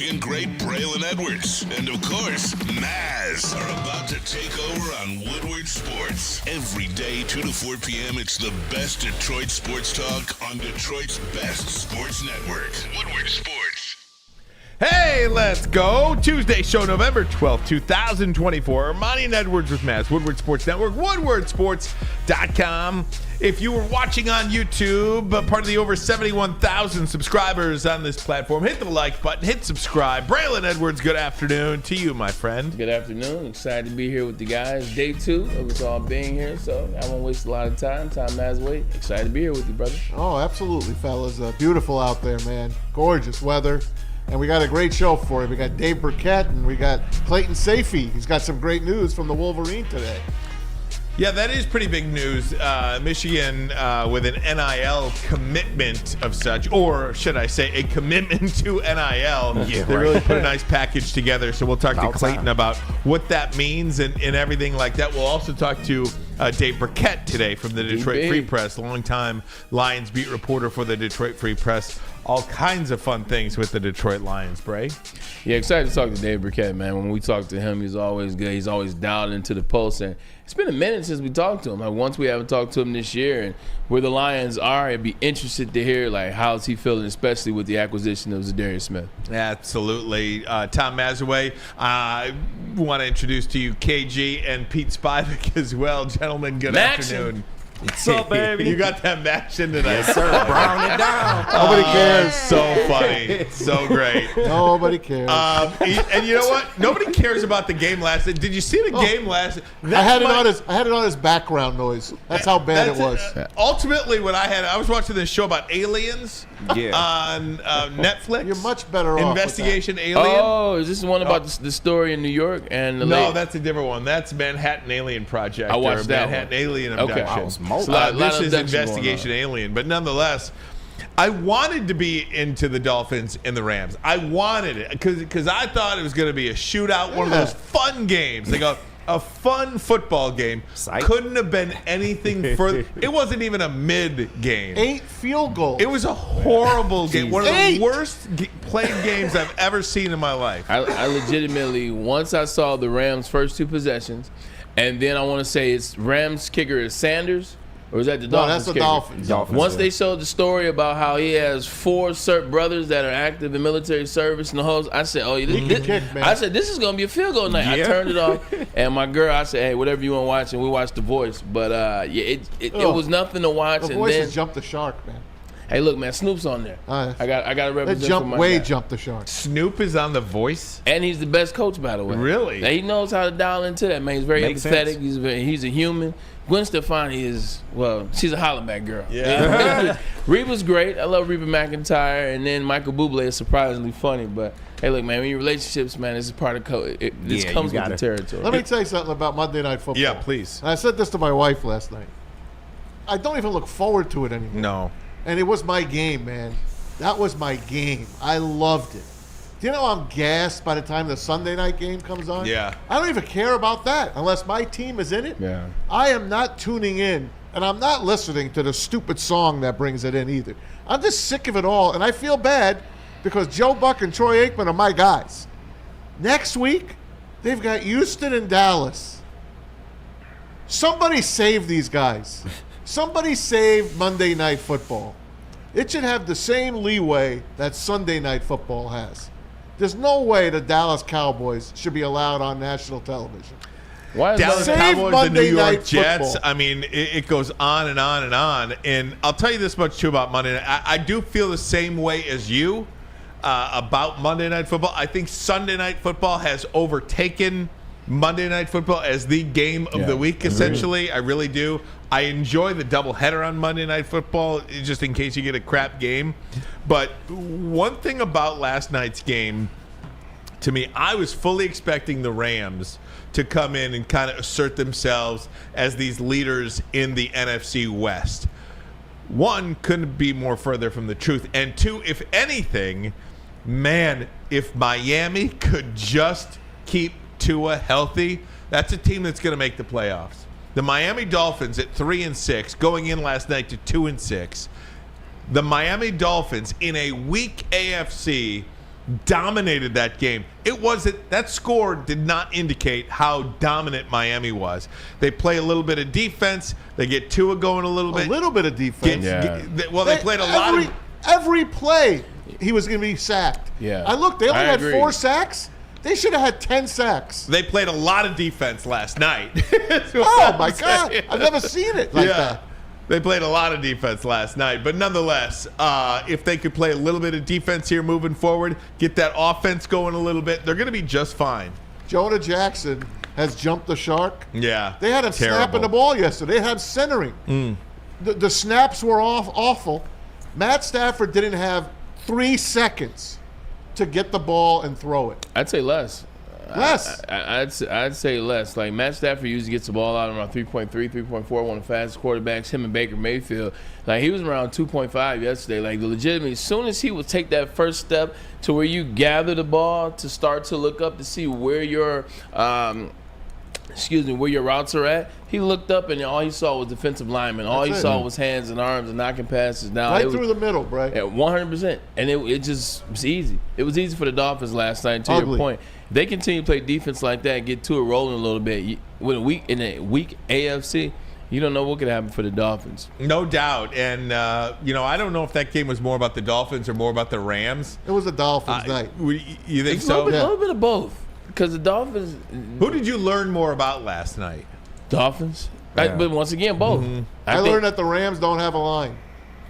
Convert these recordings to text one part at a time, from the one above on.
Michigan great Braylon Edwards and, of course, Maz are about to take over on Woodward Sports. Every day, 2 to 4 p.m., it's the best Detroit sports talk on Detroit's best sports network, Woodward Sports. Hey, let's go. Tuesday show, November 12th, 2024. Ermanni and Edwards with Maz, Woodward Sports Network, woodwardsports.com. If you were watching on YouTube, part of the over 71,000 subscribers on this platform, hit the like button, hit subscribe. Braylon Edwards, good afternoon to you, my friend. Good afternoon. Excited to be here with the guys. Day 2 of us all being here, so I won't waste a lot of time. Time has wait. Excited to be here with you, brother. Oh, absolutely, fellas. Beautiful out there, man. Gorgeous weather. And we got a great show for you. We got Dave Birkett and we got Clayton Sayfie. He's got some great news from the Wolverine today. Yeah, that is pretty big news. Michigan with an NIL commitment of such, or should I say a commitment to NIL. Yeah, they really put a nice package together. So we'll talk to Clayton about what that means and everything like that. We'll also talk to Dave Birkett today from the Detroit Free Press, longtime Lions beat reporter for the Detroit Free Press. All kinds of fun things with the Detroit Lions, Bray. Yeah, excited to talk to Dave Birkett, man. When we talk to him, he's always good. He's always dialed into the pulse. And it's been a minute since we talked to him. Like, once we haven't talked to him this year, and where the Lions are, I'd be interested to hear, like, how's he feeling, especially with the acquisition of Za'Darius Smith. Absolutely. Tom Mazaway, I want to introduce to you KG and Pete Spivak as well. Gentlemen, good afternoon. What's up, baby? You got that action tonight. Yes, sir. Brown it down. Nobody cares. So funny. So great. Nobody cares. And you know what? Nobody cares about the game last night. Did you see the game last night? I had it on as background noise. That's how bad it was. Ultimately, what I was watching this show about aliens on Netflix. You're much better off. Investigation Alien. Oh, is this the one about the story in New York? And that's a different one. That's Manhattan Alien Project. I watched that Manhattan one. Alien Okay. Abduction. Wow, This is Investigation Alien. But nonetheless, I wanted to be into the Dolphins and the Rams. I wanted it because I thought it was going to be a shootout, one of those fun games. Like a fun football game. Psych. Couldn't have been anything further. It wasn't even a mid game. 8 field goals. It was a horrible game. One of the 8. worst played games I've ever seen in my life. I legitimately, once I saw the Rams' first 2 possessions, and then I want to say it's Rams kicker is Sanders. Or is that the Dolphins? No, that's the kicker? Dolphins. Once they showed the story about how he has 4 brothers that are active in military service and the whole, I said, this is going to be a field goal night. Yeah. I turned it off, and my girl, I said, hey, whatever you want to watch, and we watched The Voice. But, it was nothing to watch. The Voice has jumped the shark, man. Hey, look, man, Snoop's on there. I got to represent for my guy. Jumped the shark. Snoop is on The Voice? And he's the best coach, by the way. Really? Now, he knows how to dial into that, man. He's very Makes empathetic. sense. He's a human. Gwen Stefani is, she's a holla back girl. Yeah. Reba's great. I love Reba McEntire. And then Michael Bublé is surprisingly funny. But, hey, look, man, when your relationships, man, this is part of this comes with the territory. Let me tell you something about Monday Night Football. Yeah, please. And I said this to my wife last night. I don't even look forward to it anymore. No. And it was my game, man. That was my game. I loved it. Do you know I'm gassed by the time the Sunday night game comes on? Yeah. I don't even care about that unless my team is in it. Yeah. I am not tuning in, and I'm not listening to the stupid song that brings it in either. I'm just sick of it all, and I feel bad because Joe Buck and Troy Aikman are my guys. Next week, they've got Houston and Dallas. Somebody save these guys. Somebody save Monday Night Football. It should have the same leeway that Sunday Night Football has. There's no way the Dallas Cowboys should be allowed on national television. Why is Dallas Save Cowboys, the Monday New York Night Jets. Football. I mean, it goes on and on and on. And I'll tell you this much, too, about Monday night. I do feel the same way as you about Monday Night Football. I think Sunday Night Football has overtaken Monday Night Football as the game of the week, essentially. I really do. I enjoy the doubleheader on Monday Night Football, just in case you get a crap game. But one thing about last night's game, to me, I was fully expecting the Rams to come in and kind of assert themselves as these leaders in the NFC West. One, couldn't be more further from the truth. And two, if anything, man, if Miami could just keep Tua healthy, that's a team that's going to make the playoffs. The Miami Dolphins at 3-6, going in last night to 2-6. The Miami Dolphins in a weak AFC dominated that game. That score did not indicate how dominant Miami was. They play a little bit of defense. They get Tua going a little bit. A little bit of defense. They played a lot of. Every play, he was going to be sacked. Yeah. I looked, they only had agree. 4 sacks. They should have had 10 sacks. They played a lot of defense last night. Oh, my God. I've never seen it like that. They played a lot of defense last night. But nonetheless, if they could play a little bit of defense here moving forward, get that offense going a little bit, they're going to be just fine. Jonah Jackson has jumped the shark. Yeah. They had him snapping the ball yesterday. They had centering. The snaps were awful. Matt Stafford didn't have 3 seconds to get the ball and throw it. I'd say less. Less. I'd say less. Like Matt Stafford usually gets the ball out around 3.3, 3.4, one of the fastest quarterbacks. Him and Baker Mayfield. Like he was around 2.5 yesterday. Like legitimately, as soon as he would take that first step to where you gather the ball to start to look up to see where your where your routes are at, he looked up and all he saw was defensive linemen. All he saw was hands and arms and knocking passes down. Right through the middle, Bray. At 100%. And it just was easy. It was easy for the Dolphins last night, to your point. If they continue to play defense like that and get Tua rolling a little bit, with a week AFC, you don't know what could happen for the Dolphins. No doubt. And, I don't know if that game was more about the Dolphins or more about the Rams. It was a Dolphins night. You think so? A little bit of both. Because the Dolphins. Who did you learn more about last night? Dolphins. Yeah. But once again, both. I learned that the Rams don't have a line.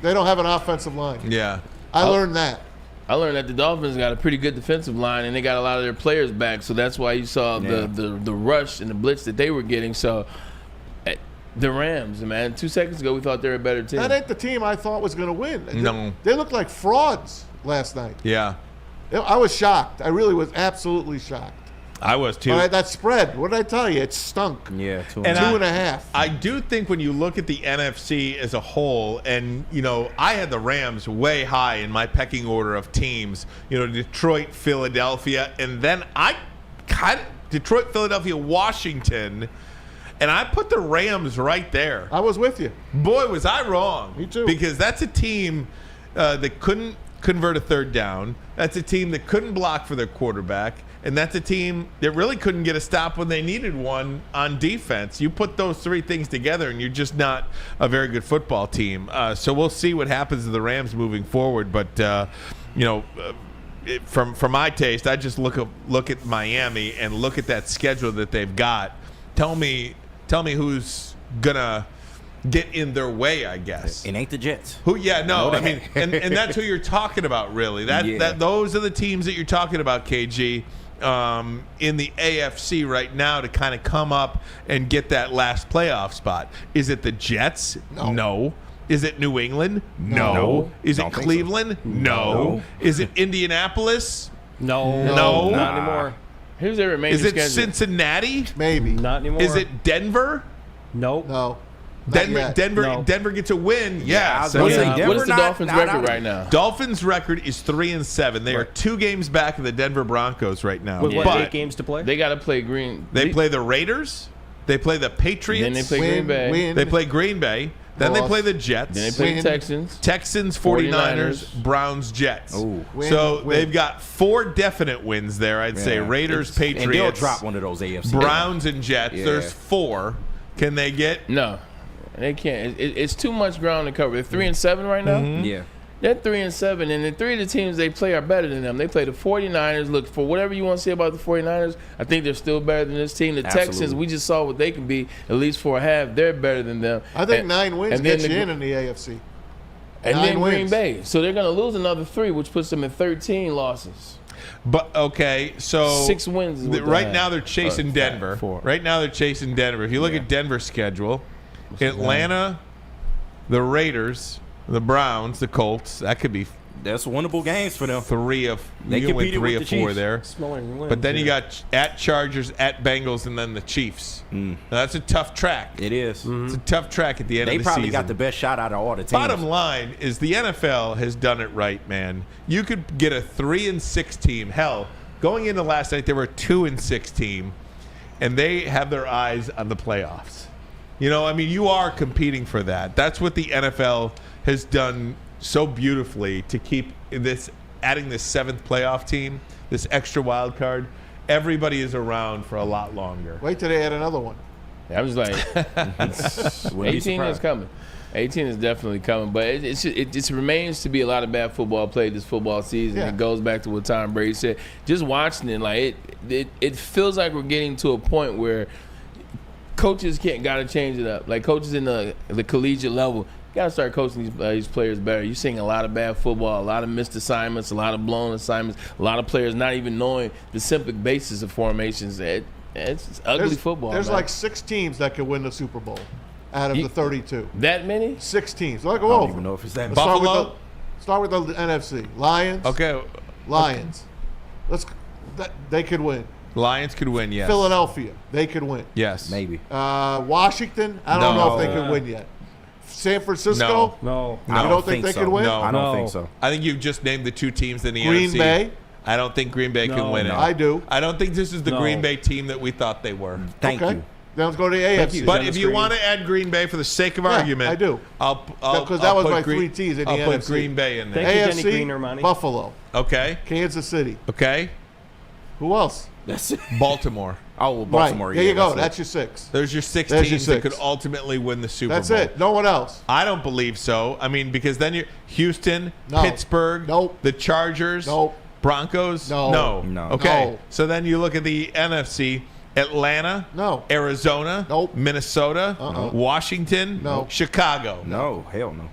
They don't have an offensive line. Yeah. I learned that. I learned that the Dolphins got a pretty good defensive line, and they got a lot of their players back. So that's why you saw the rush and the blitz that they were getting. So the Rams, man, 2 seconds ago we thought they were a better team. That ain't the team I thought was going to win. No. They looked like frauds last night. Yeah. I was shocked. I really was absolutely shocked. I was too. All right, that spread, what did I tell you? It stunk. Yeah, Two and a half. I do think when you look at the NFC as a whole, and, I had the Rams way high in my pecking order of teams, Detroit, Philadelphia, and then Detroit, Philadelphia, Washington, and I put the Rams right there. I was with you. Boy, was I wrong. Me too. Because that's a team that couldn't convert a third down. That's a team that couldn't block for their quarterback. And that's a team that really couldn't get a stop when they needed one on defense. You put those 3 things together, and you're just not a very good football team. So we'll see what happens to the Rams moving forward. But, from my taste, I just look at Miami and look at that schedule that they've got. Tell me who's going to get in their way, I guess. It ain't the Jets. Who? Yeah, no. I mean, and that's who you're talking about, really. Those are the teams that you're talking about, KG. In the AFC right now to kind of come up and get that last playoff spot. Is it the Jets? No. Is it New England? No. Is it Cleveland? So. No. Is it Indianapolis? No. Not anymore. Who's their remaining schedule? schedule? Is it Cincinnati? Maybe. Not anymore. Is it Denver? Nope. No. Denver gets a win. Yeah. So what is the Dolphins' record right now? Dolphins' record is 3-7. They are 2 games back of the Denver Broncos right now. With 8 games to play? They got to play Green. They play the Raiders. They play the Patriots. Then they play Green Bay. They play Green Bay. Then they play the Jets. Then they play the Texans. Texans, 49ers, Browns, Jets. They've got 4 definite wins there, I'd say. Raiders, Patriots. And they'll drop one of those AFC. Browns and Jets. Yeah. There's 4. Can they get? No. They can't. It's too much ground to cover. They're 3-7 right now. Yeah. They're 3-7, and the 3 of the teams they play are better than them. They play the 49ers. Look, for whatever you want to say about the 49ers, I think they're still better than this team. The Texans, we just saw what they can be, at least for a half. They're better than them. I think 9 wins gets you in the AFC. And then Green wins. Bay. So they're going to lose another 3, which puts them at 13 losses. But okay, so 6 wins. Right now they're chasing Denver. 4. Right now they're chasing Denver. If you look at Denver's schedule, Atlanta, the Raiders, the Browns, the Colts, that could be That's winnable games for them. 3 of They you can win competed 3 with of the 4 Chiefs. there. Smelling wins, But then you got at Chargers, at Bengals, and then the Chiefs. Now, that's a tough track. It is. It's a tough track at the end They of the probably season. got the best shot out of all the teams. Bottom line is the NFL has done it right, man. You could get a 3-6 team. Hell, going into last night, they were a 2-6 team, and they have their eyes on the playoffs. You are competing for that. That's what the NFL has done so beautifully to keep this adding this 7th playoff team, this extra wild card, everybody is around for a lot longer. Wait till they add another one. I was like, Wouldn't be 18 is surprised. coming. 18 is definitely coming, but it just remains to be a lot of bad football played this football season. Yeah. It goes back to what Tom Brady said. Just watching it, like it feels like we're getting to a point where coaches got to change it up. Like coaches in the collegiate level, got to start coaching these players better. You're seeing a lot of bad football, a lot of missed assignments, a lot of blown assignments, a lot of players not even knowing the simple basis of formations. It's ugly football. There's man. like 6 teams that could win the Super Bowl out of the 32. That many? 6 teams. Let's I go don't over. even know if it's that Let's much. Buffalo? Start with the NFC. Lions. Okay, Lions. They could win. Lions could win, yes. Philadelphia. They could win. Yes. Maybe. Washington. I don't know if they could win yet. San Francisco. No. I You don't think they so. could win? No. I don't No. think so. I think you've just named the 2 teams in the Green NFC. Bay. I don't think Green Bay can No, win it. no. I do. I don't think this is the No. Green Bay team that we thought they were. Thank Okay. you. Then let's go to the AFC. you. But Dennis if you Green. want to add Green Bay for the sake of Yeah, argument, I do. I'll Because that was put my Green- 3 teams in the I'll put NFC. Green Bay in there. Thank you, AFC, Jenny Green, Ermanni. Buffalo, Okay. Kansas City. Okay. Who else? That's it. Baltimore. Oh, well, Baltimore. Right. There yeah, you go. it. That's your 6. There's your 6 There's your teams that 6. could ultimately win the Super That's Bowl. it. No one else. I don't believe so. I mean, because then you're Houston, No. Pittsburgh, Nope. the Chargers, Nope. Broncos. No. No. Okay. No. So then you look at the NFC. Atlanta, No. Arizona, Nope. Minnesota, Washington, No. Chicago. No, hell no.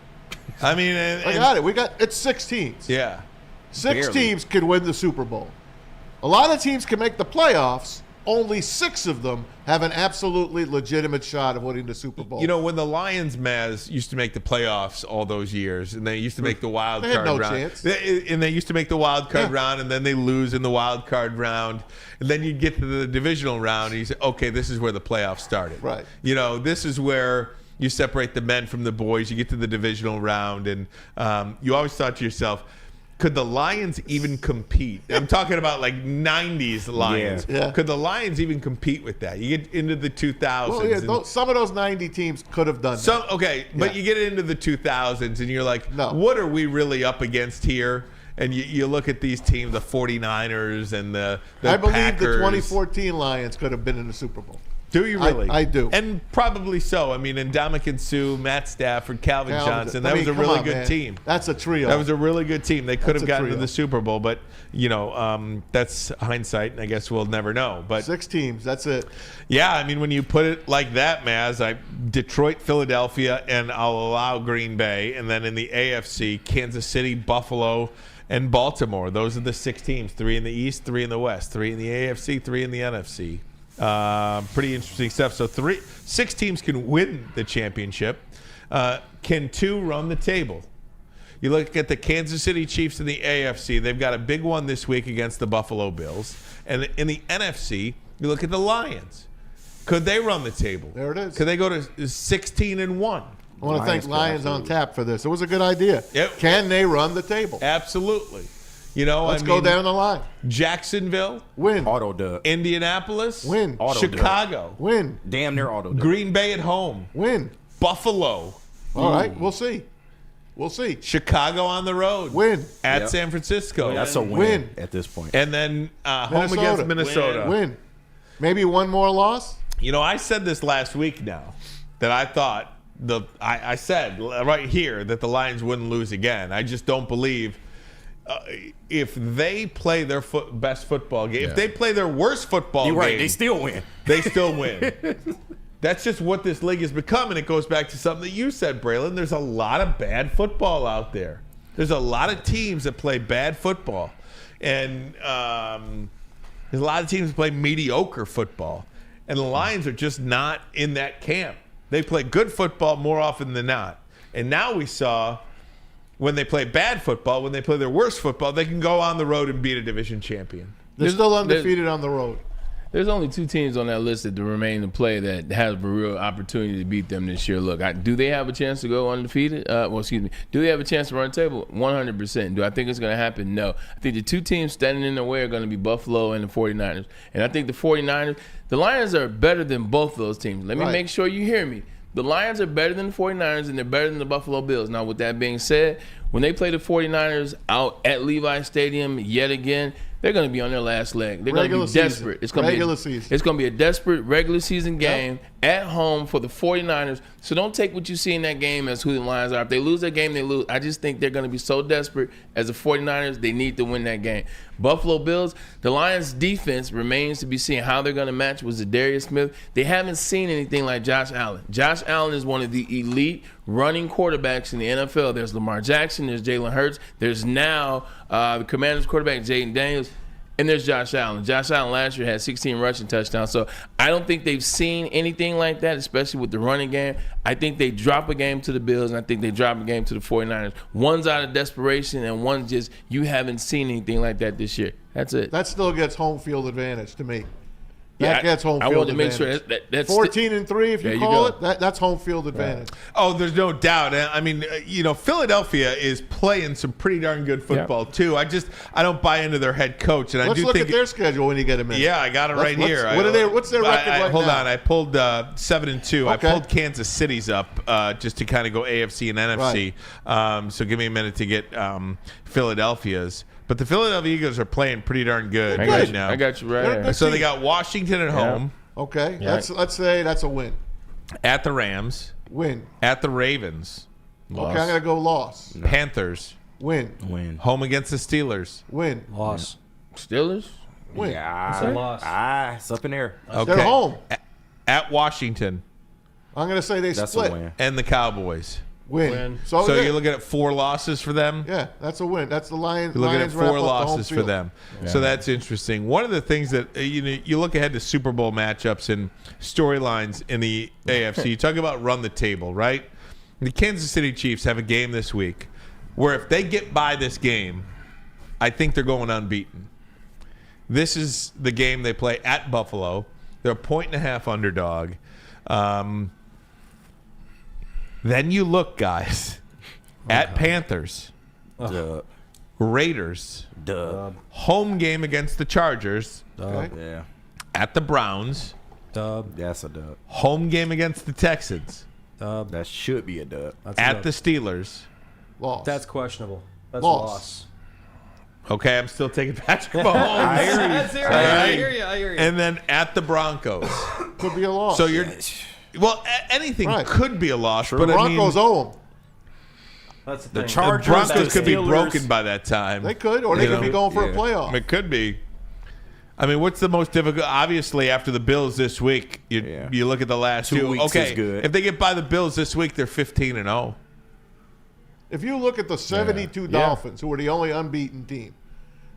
I mean, I got it. It's 6 teams. yeah. 6 Barely. teams could win the Super Bowl. A lot of teams can make the playoffs. Only 6 of them have an absolutely legitimate shot of winning the Super Bowl. You know, when the Lions, Maz, used to make the playoffs all those years, and they used to make the wild They had card no round. chance. And they used to make the wild card Yeah. round, and then they lose in the wild card round. And then you get to the divisional round, and you say, okay, this is where the playoffs started. Right. You know, this is where you separate the men from the boys. You get to the divisional round, and you always thought to yourself, could the Lions even compete? I'm talking about like 90s Lions. Yeah. Could the Lions even compete with that? You get into the 2000s. well, yeah, and- some of those 90 teams could have done that. some okay, but Yeah. you get into the 2000s and you're like, No. what are we really up against here? And you look at these teams, the 49ers and the I believe Packers. the 2014 Lions could have been in the Super Bowl. Do you really? I do. And probably so. I mean, Ndamukong Suh, Matt Stafford, Calvin Johnson. I That mean, was a come really on, good man. team. That's a trio. That was a really good team. They could That's have a gotten to trio. the Super Bowl, but that's hindsight, and I guess we'll never know. But 6 teams. That's it. yeah, I mean, when you put it like that, Maz, Detroit, Philadelphia, and I'll allow Green Bay, and then in the AFC, Kansas City, Buffalo, and Baltimore. Those are the 6 teams: 3 in the East, 3 in the West, 3 in the AFC, 3 in the NFC. Pretty interesting stuff. So 6 teams can win the championship. Can 2 run the table? You look at the Kansas City Chiefs in the AFC. They've got a big one this week against the Buffalo Bills. And in the NFC, you look at the Lions. Could they run the table? There it is. Could they go to 16-1? I want to thank could Lions on absolutely. Tap for this. It was a good idea. Yep. Can they run the table? Absolutely. You know, Let's go down the line. Jacksonville, Win. Auto dub. Indianapolis, Win. Auto Chicago, Win. Damn near auto dub. Green Bay at home, Win. Buffalo, All right. We'll see. We'll see. Chicago on the road, Win. at Yep. San Francisco, That's a win, Win. at this point. and then home Minnesota. against Minnesota. Win. Maybe one more loss. You know, I said this last week now that I thought I said right here that the Lions wouldn't lose again. I just don't believe if they play their best football game, if they play their worst football You're right. game, They still win. they still win. That's just what this league has become, and it goes back to something that you said, Braylon. There's a lot of bad football out there. There's a lot of teams that play bad football, and there's a lot of teams that play mediocre football, and the Lions are just not in that camp. They play good football more often than not, and now we saw when they play bad football, when they play their worst football, they can go on the road and beat a division champion. They're still undefeated on the road. There's only 2 teams on that list that remain to play that have a real opportunity to beat them this year. Look, do they have a chance to go undefeated? Do they have a chance to run the table? 100%. Do I think it's going to happen? No. I think the 2 teams standing in their way are going to be Buffalo and the 49ers. And I think the 49ers, the Lions are better than both of those teams. Let me Right. make sure you hear me. The Lions are better than the 49ers, and they're better than the Buffalo Bills. Now, with that being said, When they play the 49ers out at Levi Stadium yet again, they're going to be on their last leg. They're going to be desperate. It's going to be a desperate regular season game at home for the 49ers. So don't take what you see in that game as who the Lions are. If they lose that game, they lose. I just think they're going to be so desperate as the 49ers, they need to win that game. Buffalo Bills, the Lions defense remains to be seen how they're going to match with Za'Darius Smith. They haven't seen anything like Josh Allen. Josh Allen is one of the elite running quarterbacks in the NFL. There's Lamar Jackson, there's Jalen Hurts, there's now the Commanders quarterback Jaden Daniels, and there's Josh Allen. Josh Allen last year had 16 rushing touchdowns. So I don't think they've seen anything like that, especially with the running game. I think they drop a game to the Bills, and I think they drop a game to the 49ers. One's out of desperation, and one's just you haven't seen anything like that this year. That's it. That still gets home field advantage to me. That gets home field advantage. I want to make sure that's 14-3, if you call it, that's home field advantage. Oh, there's no doubt. I mean, Philadelphia is playing some pretty darn good football too. I don't buy into their head coach, and Let's I do look think at their schedule when you get them in. Yeah, I got it right here. What's their record right hold now? on, I pulled 7-2. Okay. I pulled Kansas City's up just to kind of go AFC and NFC. Right. So give me a minute to get Philadelphia's. But the Philadelphia Eagles are playing pretty darn good right now. I got you right here. So they got Washington at home. Okay, Yeah. let's say that's a win. At the Rams. Win. At the Ravens. Loss. Okay, I'm gonna go loss. Panthers. Win. Home against the Steelers. Win. Loss. Steelers? Win. It's a loss. It's up in there. Okay. They're home. At Washington. I'm gonna say they That's split. a win. And the Cowboys. Win. So you're looking at 4 losses for them? Yeah, that's a win. That's the Lions. You're looking Lions at wrap 4 up the home losses for field. them. So that's interesting. One of the things that you look ahead to Super Bowl matchups and storylines in the AFC. You talk about run the table, right? The Kansas City Chiefs have a game this week where if they get by this game, I think they're going unbeaten. This is the game they play at Buffalo. They're a 1.5 underdog. Then you look, guys, at Panthers, Dub. Raiders, Dub. home game against the Chargers, Okay. Yeah. at the Browns, Dub. That's a dub. home game against the Texans, Dub. That should be a dub. That's a at dub. the Steelers. Loss. That's questionable. That's Loss. a loss. Okay, I'm still taking Patrick Mahomes. That's it. I hear you. I hear you. And then at the Broncos. could be a loss. So you're well, anything Right. could be a loss, the but Broncos owe them. That's the The thing. the Chargers, Broncos could be Steelers. broken by that time. They could, or they You could be know? going for a Yeah. playoff. It could be. I mean, what's the most difficult? Obviously, after the Bills this week, you look at the last 2 two. weeks Okay, is good. if they get by the Bills this week, they're 15-0. If you look at the 72 Yeah. Dolphins, who are the only unbeaten team,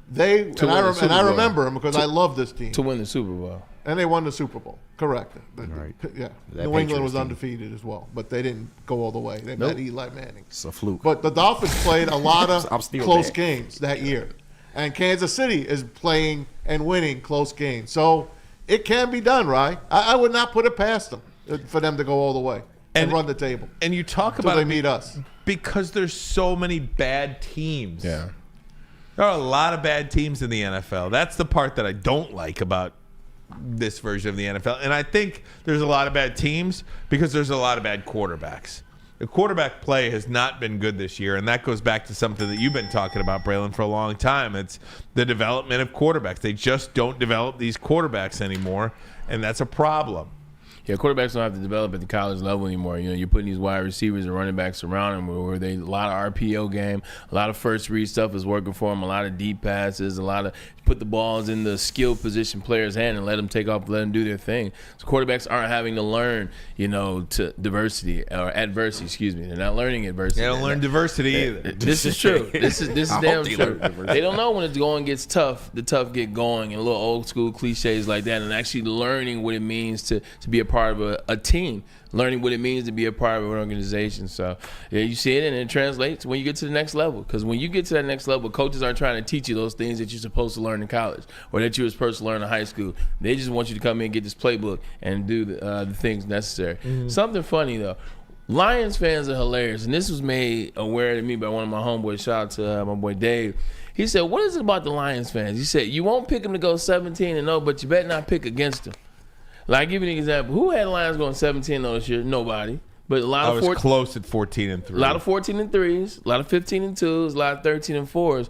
they To win the Super I Bowl. remember them because I love this team, To win the Super Bowl. and they won the Super Bowl. Correct. Right. Yeah. That New England Patriots was team. undefeated as well, but they didn't go all the way. They met Eli Manning. It's a fluke. But the Dolphins played a lot I'm of still close mad. games that year. And Kansas City is playing and winning close games. So it can be done, right? I would not put it past them for them to go all the way and And- run the table And you talk until about they it meet us. because there's so many bad teams. Yeah. There are a lot of bad teams in the NFL. That's the part that I don't like about this version of the NFL. And I think there's a lot of bad teams because there's a lot of bad quarterbacks. The quarterback play has not been good this year, and that goes back to something that you've been talking about, Braylon, for a long time. It's the development of quarterbacks. They just don't develop these quarterbacks anymore, and that's a problem. Yeah, quarterbacks don't have to develop at the college level anymore. You know, you're putting these wide receivers and running backs around them where they a lot of RPO game, a lot of first read stuff is working for them, a lot of deep passes, a lot of put the balls in the skilled position player's hand and let them take off, let them do their thing. So quarterbacks aren't having to learn, to diversity or adversity. Excuse me, they're not learning adversity. They don't learn diversity either. This is true. This is damn true. They don't know when it's going gets tough. The tough get going, and little old school cliches like that, and actually learning what it means to be a part of a team, learning what it means to be a part of an organization. So yeah, you see it, and it translates when you get to the next level. Because when you get to that next level, coaches aren't trying to teach you those things that you're supposed to learn in college or that you were supposed to learn in high school. They just want you to come in and get this playbook and do the things necessary. Something funny though. Lions fans are hilarious, and this was made aware to me by one of my homeboys. Shout out to my boy Dave. He said, "What is it about the Lions fans?" He said, "You won't pick them to go 17-0, but you better not pick against them." Like, I'll give you an example. Who had the Lions going 17-0 this year? Nobody. But a lot I of was close at 14-3. a lot of 14 and 3s, a lot of 15 and 2s, a lot of 13 and 4s.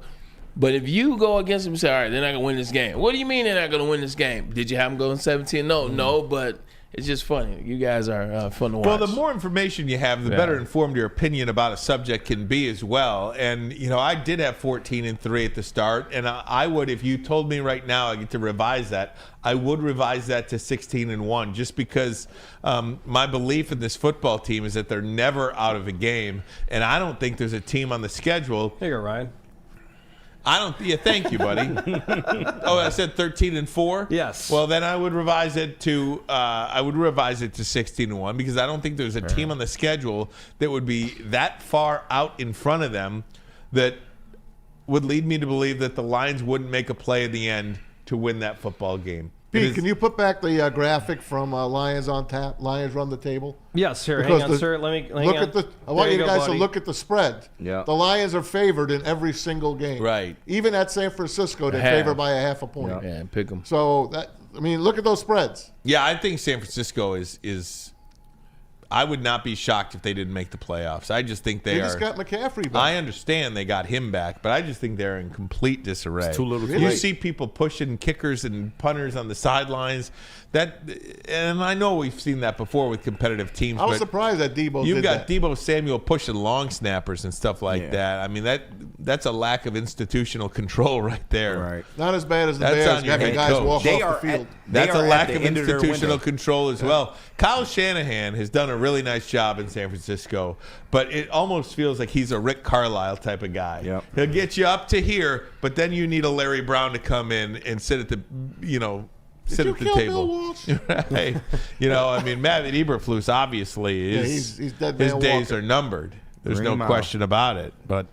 But if you go against them and say, all right, they're not going to win this game. What do you mean they're not going to win this game? Did you have them going 17? No, but it's just funny. You guys are fun to watch. Well, the more information you have, the better informed your opinion about a subject can be as well. And, I did have 14-3 at the start. And I would, if you told me right now I get to revise that, I would revise that to 16-1 just because my belief in this football team is that they're never out of a game. And I don't think there's a team on the schedule. Here you go, Ryan. Thank you, buddy. Oh, I said 13-4. Yes. Well, then I would revise it to 16-1 because I don't think there's a team on the schedule that would be that far out in front of them that would lead me to believe that the Lions wouldn't make a play in the end to win that football game. Pete, can you put back the graphic from Lions on tap? Lions run the table. Yes, here. Because Hang on, sir. Let me look at the. I want There you go, guys to buddy. look at the spread. Yeah. The Lions are favored in every single game. Right. Even at San Francisco, they're Half. favored by a half a point. Yeah, pick them. So look at those spreads. Yeah, I think San Francisco is. I would not be shocked if they didn't make the playoffs. I just think they just got McCaffrey back. I understand they got him back, but I just think they're in complete disarray. It's too little too You late. see people pushing kickers and punters on the sidelines. And I know we've seen that before with competitive teams. I was but surprised that Debo you've did got that. Debo Samuel pushing long snappers and stuff like Yeah. that. I mean, that's a lack of institutional control right there. Right. Not as bad as the That's Bears on your having head guys coach. walk They off are the field. That's a lack at of the end of their institutional window. control as well. Kyle Shanahan has done a really nice job in San Francisco, but it almost feels like he's a Rick Carlisle type of guy. Yep. He'll get you up to here, but then you need a Larry Brown to come in and sit at the, sit Did you at the kill table. Bill Walsh? Right. Matt Eberflus obviously is he's dead his man days walking. are numbered. There's Bring no him out. question about it. But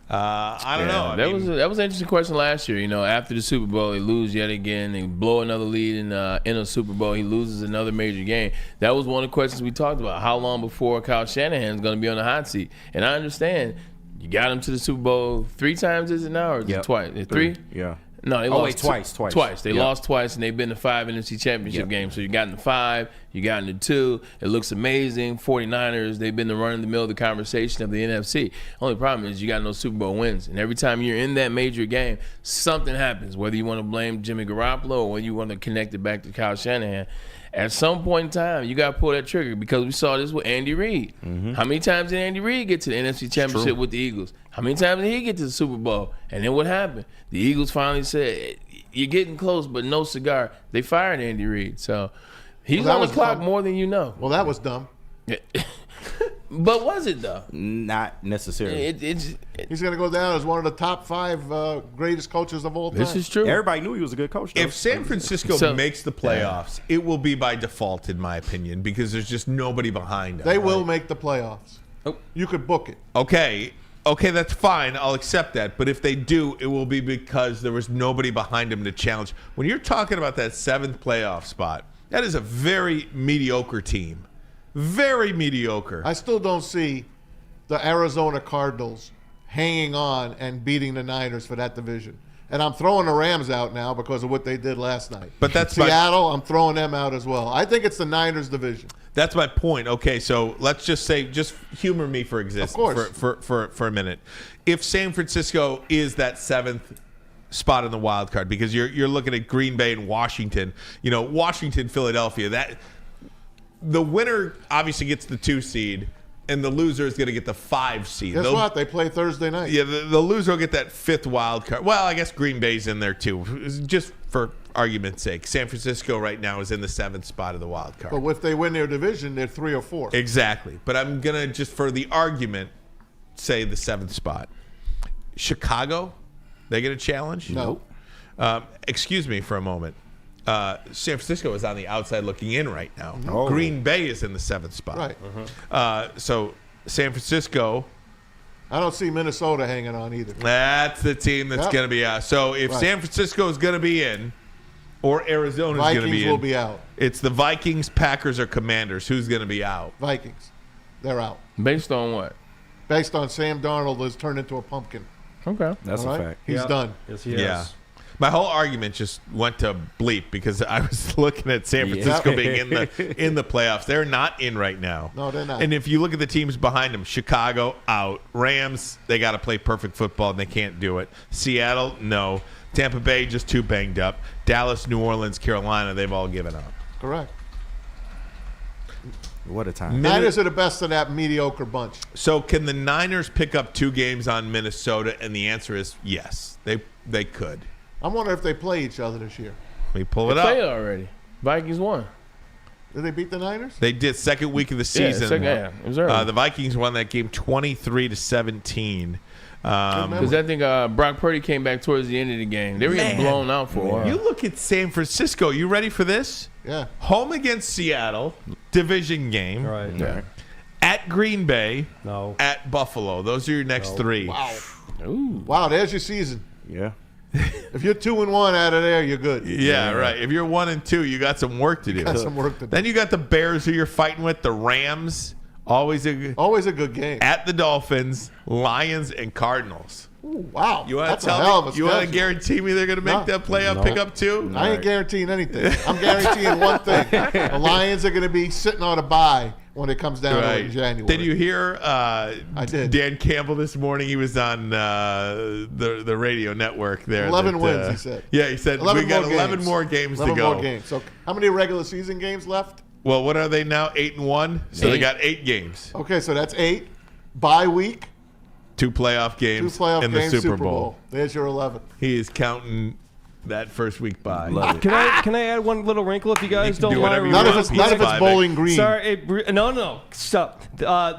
I don't know. That was an interesting question last year. After the Super Bowl, they lose yet again. They blow another lead in a Super Bowl. He loses another major game. That was one of the questions we talked about. How long before Kyle Shanahan is going to be on the hot seat? And I understand you got him to the Super Bowl 3 times, is it now, or is Yep. it twice? 3? Yeah. No, they Oh, lost wait, twice. Twice. They Yep. lost twice, and they've been to 5 NFC Championship Yep. games. So you got in the 5, you got in the 2. It looks amazing. 49ers, they've been the run in the middle of the conversation of the NFC. Only problem is you got no Super Bowl wins. And every time you're in that major game, something happens, whether you want to blame Jimmy Garoppolo or whether you want to connect it back to Kyle Shanahan. At some point in time, you got to pull that trigger because we saw this with Andy Reid. How many times did Andy Reid get to the NFC Championship with the Eagles? How many times did he get to the Super Bowl? And then what happened? The Eagles finally said, you're getting close, but no cigar. They fired Andy Reid. So he's that on the was clock dumb. more than you know. Well, that was dumb. But was it, though? Not necessarily. He's going to go down as one of the top 5 greatest coaches of all time. This is true. Everybody knew he was a good coach, though. If San Francisco So- makes the playoffs, it will be by default, in my opinion, because there's just nobody behind them. They will make the playoffs. Oh. You could book it. Okay, that's fine. I'll accept that. But if they do, it will be because there was nobody behind them to challenge. When you're talking about that 7th playoff spot, that is a very mediocre team. Very mediocre. I still don't see the Arizona Cardinals hanging on and beating the Niners for that division. And I'm throwing the Rams out now because of what they did last night. But that's my- Seattle, I'm throwing them out as well. I think it's the Niners division. That's my point. Okay, so let's just say, just humor me for Of course. for a minute. If San Francisco is that 7th spot in the wild card, because you're looking at Green Bay and Washington, Washington, Philadelphia, that the winner obviously gets the 2 seed, and the loser is going to get the 5 seed. Guess what? They play Thursday night. Yeah, the loser will get that 5th wild card. Well, I guess Green Bay's in there too, just for argument's sake. San Francisco right now is in the 7th spot of the wild card. But if they win their division, they're 3 or 4. Exactly. But I'm going to, just for the argument, say the 7th spot. Chicago, they get a challenge? No. Excuse me for a moment. San Francisco is on the outside looking in right now. Oh. Green Bay is in the 7th spot. Right. So San Francisco, I don't see Minnesota hanging on either. that's the team that's Yep. going to be out. So if Right. San Francisco is going to be in, or Arizona is going to Vikings be in, will be out. it's the Vikings, Packers, or Commanders. Who's going to be out? Vikings. They're out. Based on what? Based on Sam Darnold has turned into a pumpkin. Okay. That's All a right? fact. He's Yeah. done. Yes, he is. Yeah. My whole argument just went to bleep because I was looking at San Francisco being in the playoffs. They're not in right now. No, they're not. And if you look at the teams behind them, Chicago out, Rams, they got to play perfect football and they can't do it. Seattle, no. Tampa Bay just too banged up. Dallas, New Orleans, Carolina, they've all given up. Correct. What a time. Niners are the best of that mediocre bunch. So can the Niners pick up 2 games on Minnesota? And the answer is yes, they could. I wonder if they play each other this year. Let me pull They it up. played already. Vikings won. Did they beat the Niners? They did second week of the season. It was early. The Vikings won that game 23-17. Because I think Brock Purdy came back towards the end of the game. They were getting blown out for a while. You look at San Francisco. You ready for this? Yeah. Home against Seattle, division game. Right. Yeah. At Green Bay. No. At Buffalo. Those are your next 3. Wow. Ooh. Wow, there's your season. Yeah. If you're 2-1 out of there, you're good. Yeah, right. If you're 1-2, you got some work to do. Got some work to do. Then you got the Bears who you're fighting with, the Rams. Always a good game. At the Dolphins, Lions, and Cardinals. Ooh, wow. You want That's to a tell hell of me? a You want to schedule. guarantee me they're going to make that playoff pickup too? I ain't guaranteeing anything. I'm guaranteeing one thing. The Lions are going to be sitting on a bye when it comes down to it in January. Did you hear I did. Dan Campbell this morning? He was on the radio network there. 11 wins, he said. Yeah, he said, we got 11 more games to go. 11 more games. So how many regular season games left? Well, what are they now? 8-1? So they got 8 games. Okay, so that's 8. Bye week. 2 playoff games, 2 playoff and games, the Super Bowl. There's your 11. He is counting that first week by. Can I add one little wrinkle if you guys can don't do mind? whatever you None want. of it's Bowling Green. Sorry, no, stop.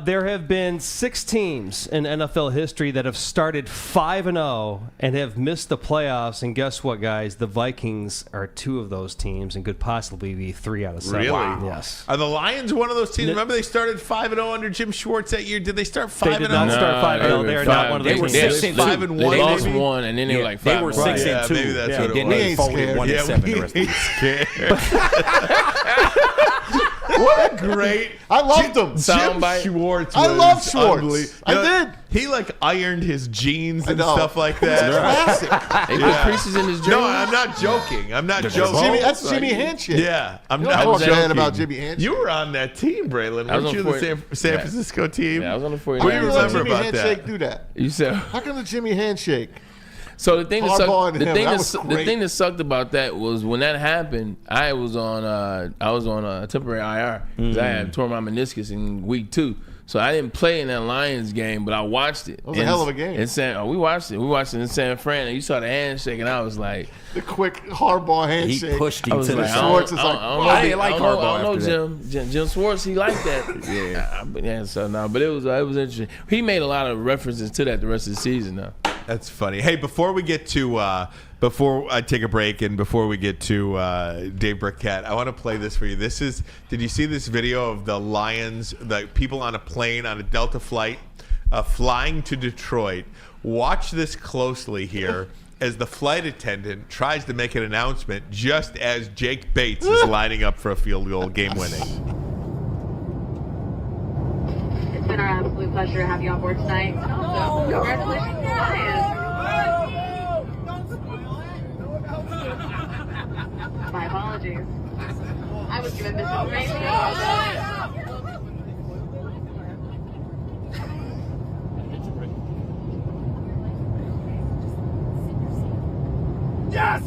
There have been 6 teams in NFL history that have started 5-0 and have missed the playoffs. And guess what, guys? The Vikings are 2 of those teams and could possibly be 3 out of 7. Really? Wow. Yes. Are the Lions one of those teams? Remember they started 5-0 under Jim Schwartz that year? Did they start 5-0? They did not start 5-0. They are not one of those They were teams. 6-2. 5-1. They lost maybe? 1, and then they were like 5-1. They were 6-2. Yeah, maybe that's what it Then was. they ain't folded scared. 1-7 the rest of the year. Scared. What a great! I loved him. Jim Soundbite. Schwartz. I was love Schwartz. unbelievable. I did. He like ironed his jeans and know. stuff like that. Classic. They put creases in his jeans. No, I'm not joking. I'm not joking. That's Jimmy Handshake. Yeah, I'm You not know what's joking. bad about Jimmy Handshake? You were on that team, Braylon. I was Weren't you on the Fort- San yeah. Francisco team? Yeah, I was on the 49ers. What do you How come remember Jimmy about Handshake that? do that? You said How come the Jimmy Handshake? so. The thing that Harbaugh sucked. and The him, thing that that was su- the great. thing that sucked about that was when that happened. I was on temporary IR because I had torn my meniscus in week 2. So I didn't play in that Lions game, but I watched it. It was a hell of a game. We watched it. We watched it in San Fran, and you saw the handshake, and I was like, The quick Harbaugh handshake. He pushed I him was to the like, side. Schwartz is like, I didn't like I Harbaugh don't know after Jim Schwartz. He liked that. yeah. So no, but it was interesting. He made a lot of references to that the rest of the season, though. That's funny. Hey, before we get to before I take a break and before we get to Dave Birkett, I want to play this for you. This is. Did you see this video of the Lions, the people on a plane on a Delta flight, flying to Detroit? Watch this closely here as the flight attendant tries to make an announcement just as Jake Bates is lining up for a field goal, game winning. It's been our absolute pleasure to have you on board tonight. Also, congratulations to the Lions. My apologies. I was given misinformation. Yes!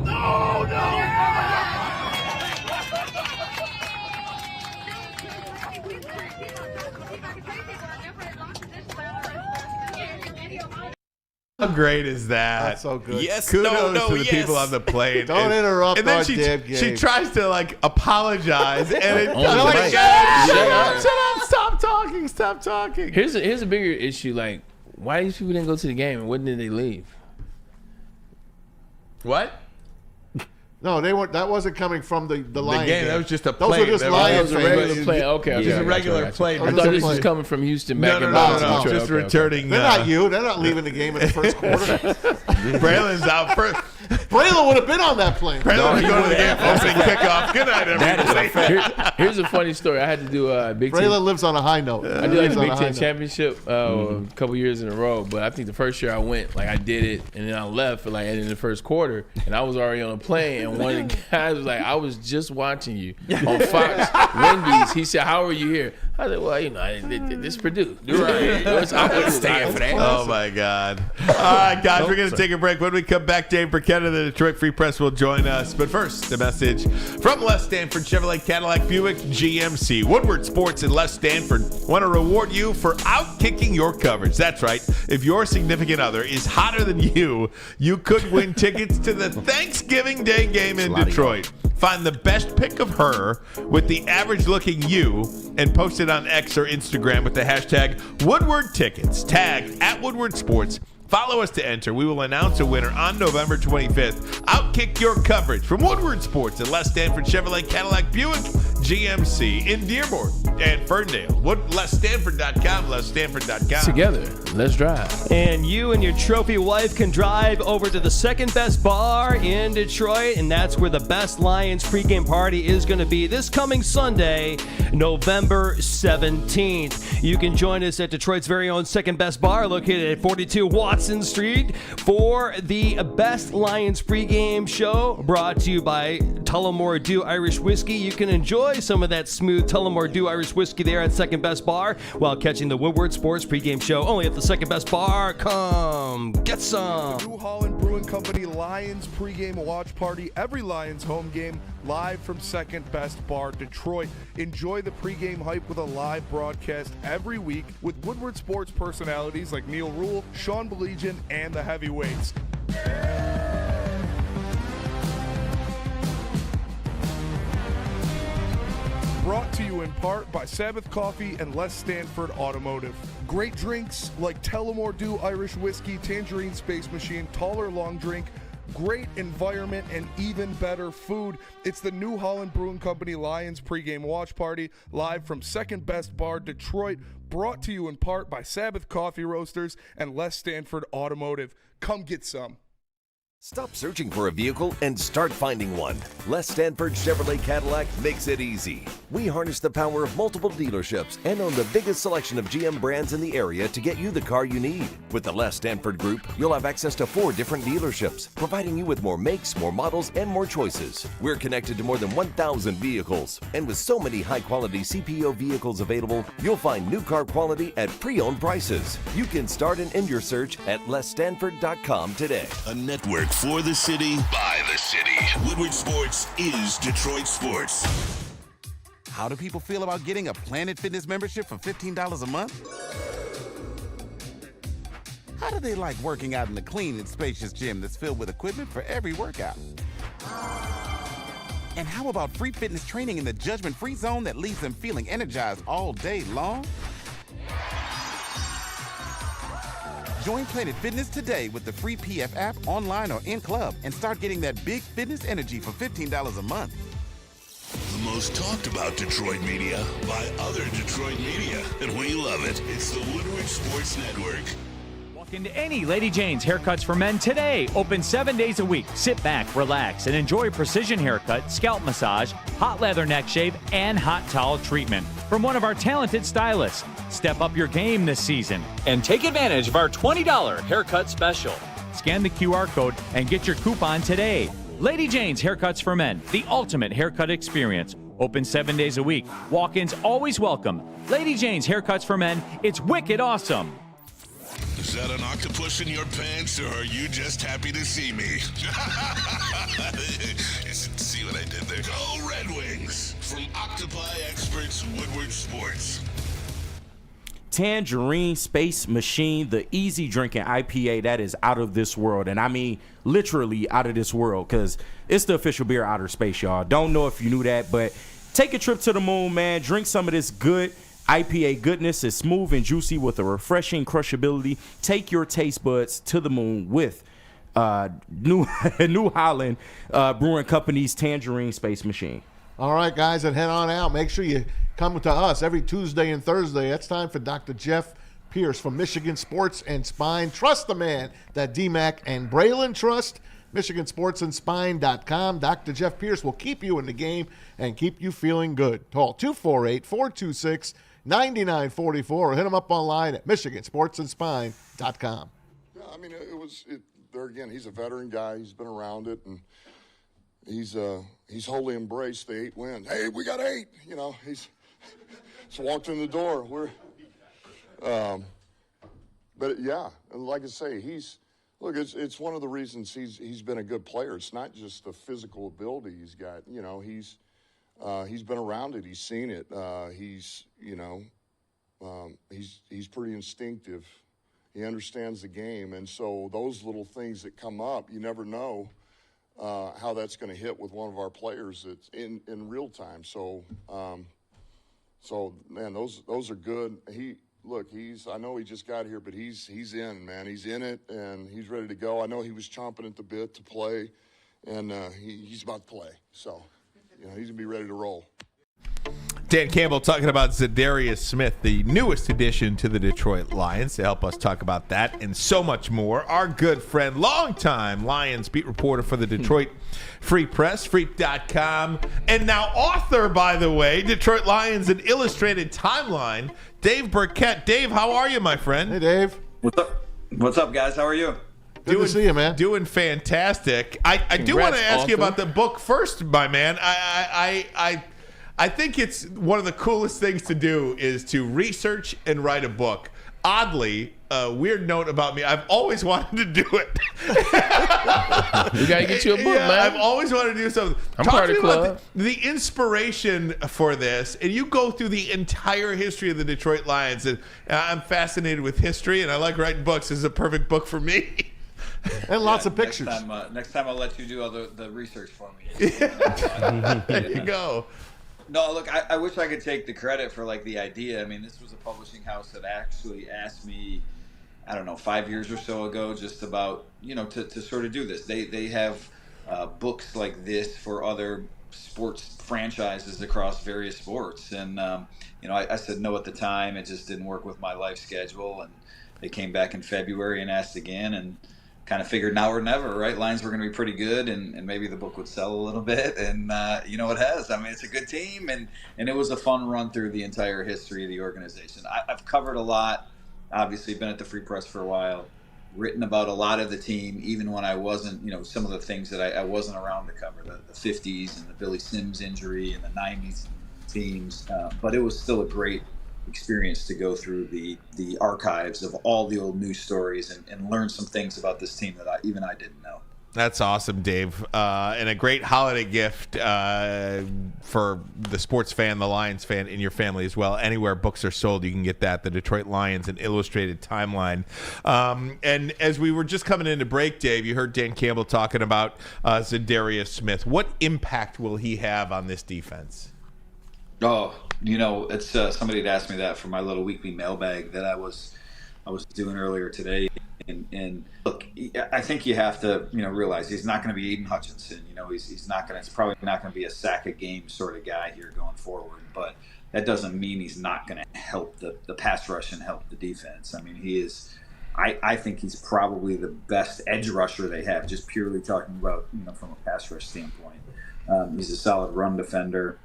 No, no! How great is that? That's so good. Yes, Kudos to the people on the plane. Don't interrupt And then our she, damn she game. tries to like apologize, and it Oh, doesn't right. make Shut up. Stop talking. Stop talking. Here's a bigger issue. Like, why these people didn't go to the game and when did they leave? What? No, they weren't. That wasn't coming from the Lion game. That was just a Those plane. were just That was Lions That was a fans. regular plane. Okay, Just a regular plane. I Those thought are this was plane. coming from Houston No, back no, in no, Boston. no. Detroit. Just Okay, okay. returning. They're not you. They're not leaving the game in the first quarter. Braylon's out first. Braylon would have been on that plane. Braylon would go to the game opening kickoff. Good night, everybody. Here's a funny story. I had to do a Big Ten. Braylon lives on a high note. I did like the Big Ten championship a couple years in a row, but I think the first year I went, like I did it, and then I left for like in the first quarter, and I was already on a plane, and one of the guys was like, "I was just watching you on Fox Wendy's." He said, "How are you here?" I said, "Well, this Purdue. Right. I wouldn't stand for that." Oh my God! All right, guys, we're gonna take a break. When we come back, Dave Birkett of the Detroit Free Press will join us. But first, a message from Les Stanford Chevrolet Cadillac Buick GMC. Woodward Sports and Les Stanford want to reward you for outkicking your coverage. That's right. If your significant other is hotter than you could win tickets to the Thanksgiving Day game in Detroit. Find the best pic of her with the average looking you and post it on X or Instagram with the hashtag Woodward Tickets. Tag at Woodward Sports. Follow us to enter. We will announce a winner on November 25th. Outkick your coverage from Woodward Sports and Les Stanford Chevrolet Cadillac Buick GMC in Dearborn and Ferndale. LesStanford.com, LesStanford.com. Together, let's drive. And you and your trophy wife can drive over to the second best bar in Detroit, and that's where the Best Lions pregame party is going to be this coming Sunday, November 17th. You can join us at Detroit's very own second best bar located at 42 Watson Street for the Best Lions pregame show, brought to you by Tullamore Dew Irish Whiskey. You can enjoy some of that smooth Tullamore Dew Irish Whiskey there at Second Best Bar while catching the Woodward Sports pregame show only at the Second Best Bar. Come get some. New Holland Brewing Company Lions pregame watch party. Every Lions home game live from Second Best Bar, Detroit. Enjoy the pregame hype with a live broadcast every week with Woodward Sports personalities like Neil Rule, Sean Belegian, and the Heavyweights. Brought to you in part by Sabbath Coffee and Les Stanford Automotive. Great drinks like Tullamore Dew Irish Whiskey, Tangerine Space Machine, Taller Long Drink, great environment, and even better food. It's the New Holland Brewing Company Lions pregame watch party live from Second Best Bar, Detroit. Brought to you in part by Sabbath Coffee Roasters and Les Stanford Automotive. Come get some. Stop searching for a vehicle and start finding one. Les Stanford Chevrolet Cadillac makes it easy. We harness the power of multiple dealerships and own the biggest selection of GM brands in the area to get you the car you need. With the Les Stanford Group, you'll have access to 4 different dealerships, providing you with more makes, more models, and more choices. We're connected to more than 1,000 vehicles. And with so many high-quality CPO vehicles available, you'll find new car quality at pre-owned prices. You can start and end your search at lesstanford.com today. A network for the city, by the city. Woodward Sports is Detroit Sports. How do people feel about getting a Planet Fitness membership for $15 a month? How do they like working out in the clean and spacious gym that's filled with equipment for every workout? And how about free fitness training in the judgment-free zone that leaves them feeling energized all day long? Join Planet Fitness today with the free PF app, online or in club, and start getting that big fitness energy for $15 a month. The most talked about Detroit media by other Detroit media, and we love it. It's the Woodward Sports Network. Walk into any Lady Jane's Haircuts for Men today. Open 7 days a week. Sit back, relax, and enjoy precision haircut, scalp massage, hot leather neck shave, and hot towel treatment from one of our talented stylists. Step up your game this season and take advantage of our $20 haircut special. Scan the QR code and get your coupon today. Lady Jane's Haircuts for Men, the ultimate haircut experience. Open 7 days a week. Walk-ins always welcome. Lady Jane's Haircuts for Men. It's wicked awesome. Is that an octopus in your pants, or are you just happy to see me? See what I did there? Go Red Wings! From Octopi Experts, Woodward Sports. Tangerine Space Machine, the easy drinking IPA that is out of this world. And I mean literally out of this world, because it's the official beer of outer space, y'all. Don't know if you knew that, but take a trip to the moon, man. Drink some of this good IPA goodness. It's smooth and juicy with a refreshing crushability. Take your taste buds to the moon with New Holland Brewing Company's Tangerine Space Machine. All right, guys, and head on out. Make sure you come to us every Tuesday and Thursday. It's time for Dr. Jeff Pierce from Michigan Sports and Spine. Trust the man that DMAC and Braylon trust. MichiganSportsAndSpine.com. Dr. Jeff Pierce will keep you in the game and keep you feeling good. Call 248-426-9944 or hit him up online at MichiganSportsAndSpine.com. Yeah, I mean, there again, he's a veteran guy. He's been around it, and he's wholly embraced the 8 wins. Hey, we got 8. You know, he's walked in the door. But yeah, and like I say, it's one of the reasons he's been a good player. It's not just the physical ability he's got. You know, he's been around it. He's seen it. He's pretty instinctive. He understands the game, and so those little things that come up, you never know how that's going to hit with one of our players that's in real time. So man, those are good. I know he just got here, but he's in, man. He's in it, and he's ready to go. I know he was chomping at the bit to play, and he's about to play. So, he's going to be ready to roll. Dan Campbell talking about Za'Darius Smith, the newest addition to the Detroit Lions. To help us talk about that and so much more, our good friend, longtime Lions beat reporter for the Detroit Free Press, Freep.com, and now author, by the way, Detroit Lions, an illustrated timeline, Dave Birkett. Dave, how are you, my friend? Hey, Dave. What's up, guys? How are you? Good to see you, man. Doing fantastic. I do want to ask you about the book first, my man. I think it's one of the coolest things to do is to research and write a book. Oddly, a weird note about me, I've always wanted to do it. We got to get you a book, man. I've always wanted to do something. I'm Talk part to of me the about club. the inspiration for this, and you go through the entire history of the Detroit Lions, and I'm fascinated with history, and I like writing books. This is a perfect book for me. And lots of pictures. Next time I'll let you do all the research for me. There you go. No, look, I wish I could take the credit for the idea. I mean, this was a publishing house that actually asked me, I don't know, 5 years or so ago, just about, to sort of do this. They have books like this for other sports franchises across various sports. And, I said no at the time. It just didn't work with my life schedule. And they came back in February and asked again, and kind of figured now or never, right? Lions were going to be pretty good, and maybe the book would sell a little bit, and it has. I mean, it's a good team, and it was a fun run through the entire history of the organization. I've covered a lot, obviously been at the Free Press for a while, written about a lot of the team, even when I wasn't, some of the things that I wasn't around to cover, the 50s and the Billy Sims injury and the 90s teams, but it was still a great experience to go through the archives of all the old news stories and learn some things about this team that I didn't know. That's awesome, Dave. And a great holiday gift for the sports fan, the Lions fan, in your family as well. Anywhere books are sold, you can get that. The Detroit Lions, an illustrated timeline. And as we were just coming into break, Dave, you heard Dan Campbell talking about Za'Darius Smith. What impact will he have on this defense? Oh, it's somebody had asked me that for my little weekly mailbag that I was doing earlier today. And look, I think you have to, realize he's not going to be Aiden Hutchinson. He's not going to. It's probably not going to be a sack a game sort of guy here going forward. But that doesn't mean he's not going to help the pass rush and help the defense. I mean, he is. I think he's probably the best edge rusher they have, just purely talking about from a pass rush standpoint. He's a solid run defender.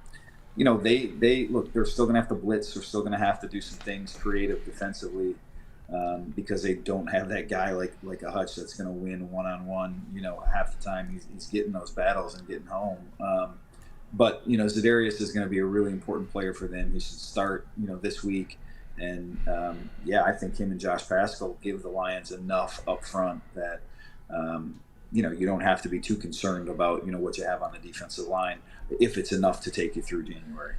They look. They're still going to have to blitz. They're still going to have to do some things creative defensively. Because they don't have that guy like a Hutch that's going to win one-on-one. Half the time he's getting those battles and getting home. But Za'Darius is going to be a really important player for them. He should start this week. And I think him and Josh Paschal give the Lions enough up front that you don't have to be too concerned about what you have on the defensive line if it's enough to take you through January.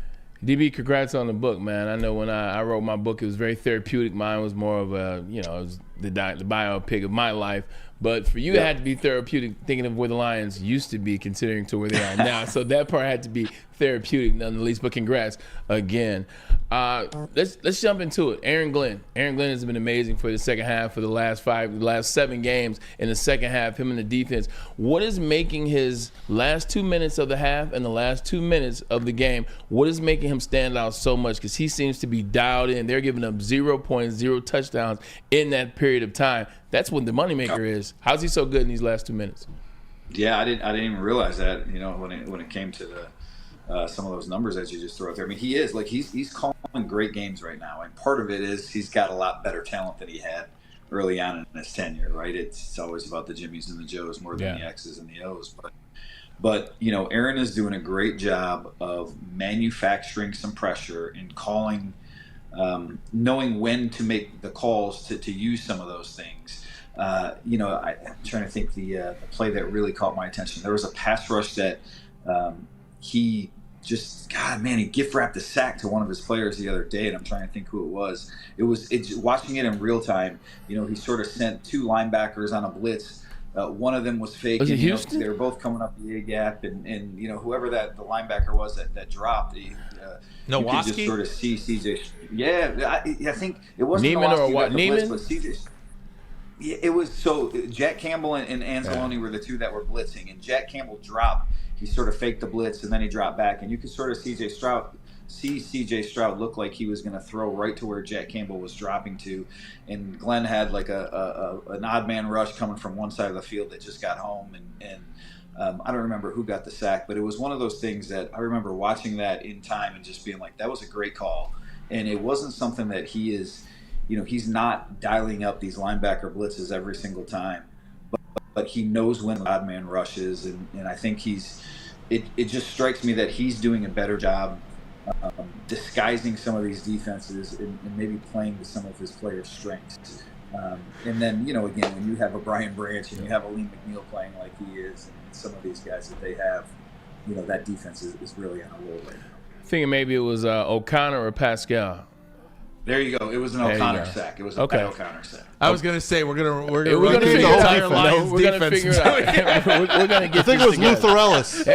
DB, congrats on the book, man. I know when I wrote my book, it was very therapeutic. Mine was more of a, it was the biopic of my life. But for you, It had to be therapeutic, thinking of where the Lions used to be, considering to where they are now. So that part had to be therapeutic, none the least. But congrats again. Let's jump into it. Aaron Glenn has been amazing for the second half, for the last 7 games in the second half. Him and the defense. What is making his last 2 minutes of the half and the last 2 minutes of the game? What is making him stand out so much? Because he seems to be dialed in. They're giving up 0 points, 0 touchdowns in that period of time. That's what the moneymaker is. How's he so good in these last 2 minutes? Yeah, I didn't even realize that. When it came to the some of those numbers that you just threw out there. I mean, he's calling great games right now, and part of it is he's got a lot better talent than he had early on in his tenure. Right? It's always about the Jimmies and the Joes more than the X's and the O's. But Aaron is doing a great job of manufacturing some pressure and calling, knowing when to make the calls to use some of those things. I'm trying to think the play that really caught my attention. There was a pass rush that he gift wrapped a sack to one of his players the other day, and I'm trying to think who it was. It's watching it in real time. He sort of sent two linebackers on a blitz. One of them was fake. Was it Houston? They were both coming up the A gap, and whoever the linebacker was that dropped, you could just sort of see CJ. Yeah, I think it wasn't Neiman or what? Neiman, but CJ. Yeah, it was so Jack Campbell and Anzalone were the two that were blitzing, and Jack Campbell dropped. He sort of faked the blitz, and then he dropped back, and you could sort of see CJ Stroud look like he was going to throw right to where Jack Campbell was dropping to, and Glenn had like an odd man rush coming from one side of the field that just got home, and I don't remember who got the sack, but it was one of those things that I remember watching that in time and just being like, that was a great call, and it wasn't something that he is. He's not dialing up these linebacker blitzes every single time, but he knows when the odd man rushes, and I think it just strikes me that he's doing a better job disguising some of these defenses and maybe playing to some of his players' strengths. And then, again, when you have a Brian Branch and you have a Lee McNeil playing like he is, and some of these guys that they have, that defense is really on a roll right now. Thinking maybe it was O'Connor or Pascal. There you go. It was an O'Connor sack. It was a Pat O'Connor sack. I was gonna say we're gonna figure the entire Lions defense. We're gonna get. I think it was Luther Ellis.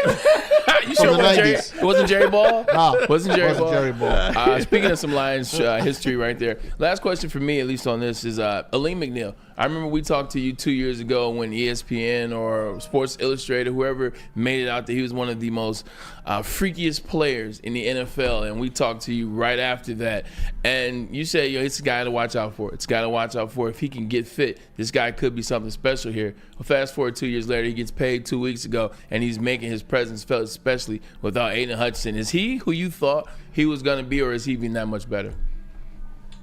You sure it wasn't Jerry Ball? No, wasn't Jerry Ball. Ball. Speaking of some Lions history right there. Last question for me, at least on this, is Aleem McNeil. I remember we talked to you 2 years ago when ESPN or Sports Illustrated, whoever made it out that he was one of the most freakiest players in the NFL, and we talked to you right after that, and you said, it's a guy to watch out for. It's a guy to watch out for. If he can get fit, this guy could be something special here. Well, fast forward 2 years later, he gets paid 2 weeks ago, and he's making his presence felt, especially without Aiden Hutchinson. Is he who you thought he was going to be, or is he even that much better?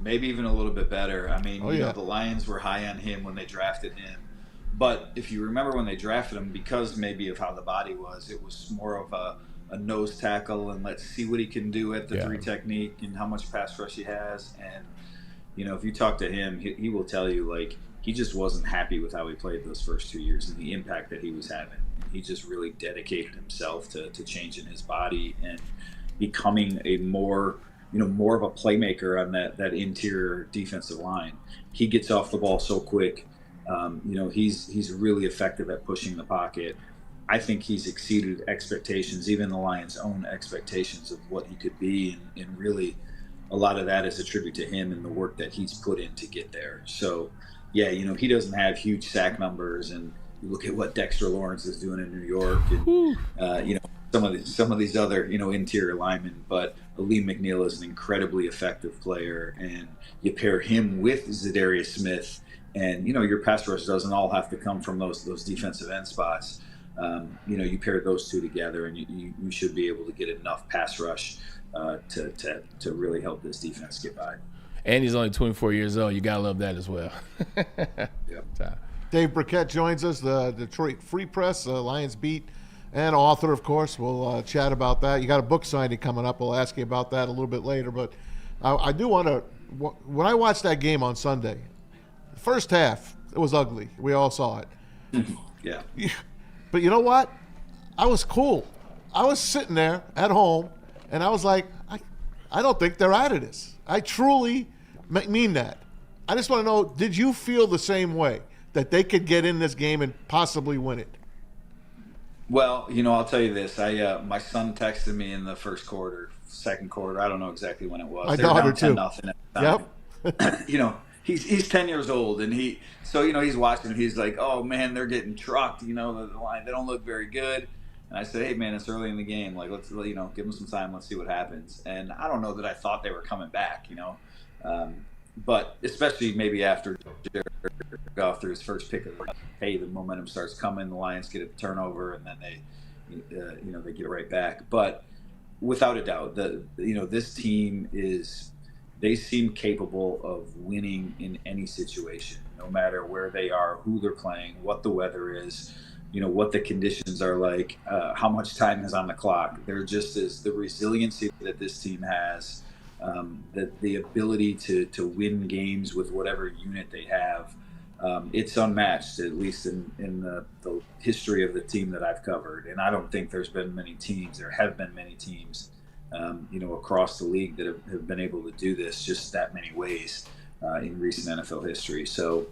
Maybe even a little bit better. I mean, the Lions were high on him when they drafted him. But if you remember when they drafted him, because maybe of how the body was, it was more of a nose tackle and let's see what he can do at the three technique and how much pass rush he has. And, if you talk to him, he will tell you, like, he just wasn't happy with how he played those first 2 years and the impact that he was having. He just really dedicated himself to changing his body and becoming a more of a playmaker on that interior defensive line. He gets off the ball so quick. He's really effective at pushing the pocket. I think he's exceeded expectations, even the Lions' own expectations of what he could be, and really a lot of that is a tribute to him and the work that he's put in to get there. So, he doesn't have huge sack numbers, and you look at what Dexter Lawrence is doing in New York, and some of these other interior linemen, but Aleem McNeil is an incredibly effective player, and you pair him with Za'Darius Smith, and your pass rush doesn't all have to come from those defensive end spots. You pair those two together, and you should be able to get enough pass rush to really help this defense get by. And he's only 24 years old. You gotta love that as well. Yep. Dave Birkett joins us, the Detroit Free Press, Lions beat, and author, of course. We'll chat about that. You got a book signing coming up. We'll ask you about that a little bit later. But I do want to, when I watched that game on Sunday, the first half, it was ugly. We all saw it. Yeah. But you know what? I was cool. I was sitting there at home, and I was like, I don't think they're out of this. I truly mean that. I just want to know, did you feel the same way, that they could get in this game and possibly win it? Well, I'll tell you this. My son texted me in the first quarter, second quarter. I don't know exactly when it was. My daughter too. 10-0 at the time. Yep. He's 10 years old, and he's watching. He's like, oh man, they're getting trucked. The line, they don't look very good. And I said, hey man, it's early in the game. Like, let's give them some time. Let's see what happens. And I don't know that I thought they were coming back. but especially maybe after Jared Goff through his first pick of the hey, the momentum starts coming, the Lions get a turnover, and then they get it right back. But without a doubt, this team they seem capable of winning in any situation, no matter where they are, who they're playing, what the weather is, what the conditions are like, how much time is on the clock. There just is the resiliency that this team has, the ability to win games with whatever unit they have. It's unmatched, at least in the history of the team that I've covered. And I don't think there have been many teams across the league that have been able to do this just that many ways in recent NFL history. So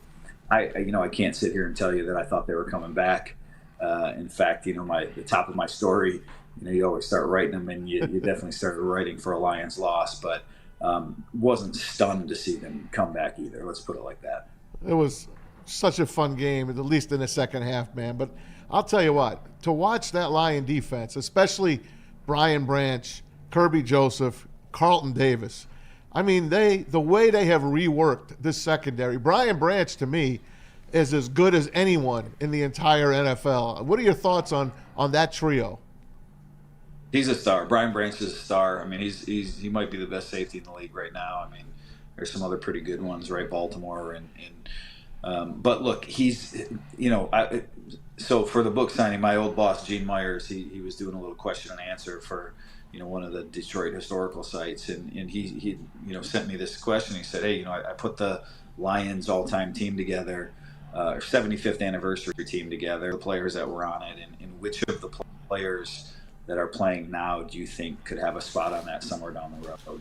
I can't sit here and tell you that I thought they were coming back. In fact, the top of my story, you always start writing them, and you definitely started writing for a Lions loss, but wasn't stunned to see them come back either. Let's put it like that. It was such a fun game, at least in the second half, man. But I'll tell you what, to watch that Lion defense, especially Brian Branch, Kirby Joseph, Carlton Davis, I mean, the way they have reworked this secondary, Brian Branch to me is as good as anyone in the entire NFL. What are your thoughts on that trio? He's a star. Brian Branch is a star. I mean, he might be the best safety in the league right now. I mean, there's some other pretty good ones, right? Baltimore but look, he's so for the book signing, my old boss Gene Myers, he was doing a little question and answer for one of the Detroit historical sites, and he sent me this question. He said, hey, I put the Lions all-time team together, 75th anniversary team together, the players that were on it, and which of the players that are playing now do you think could have a spot on that somewhere down the road?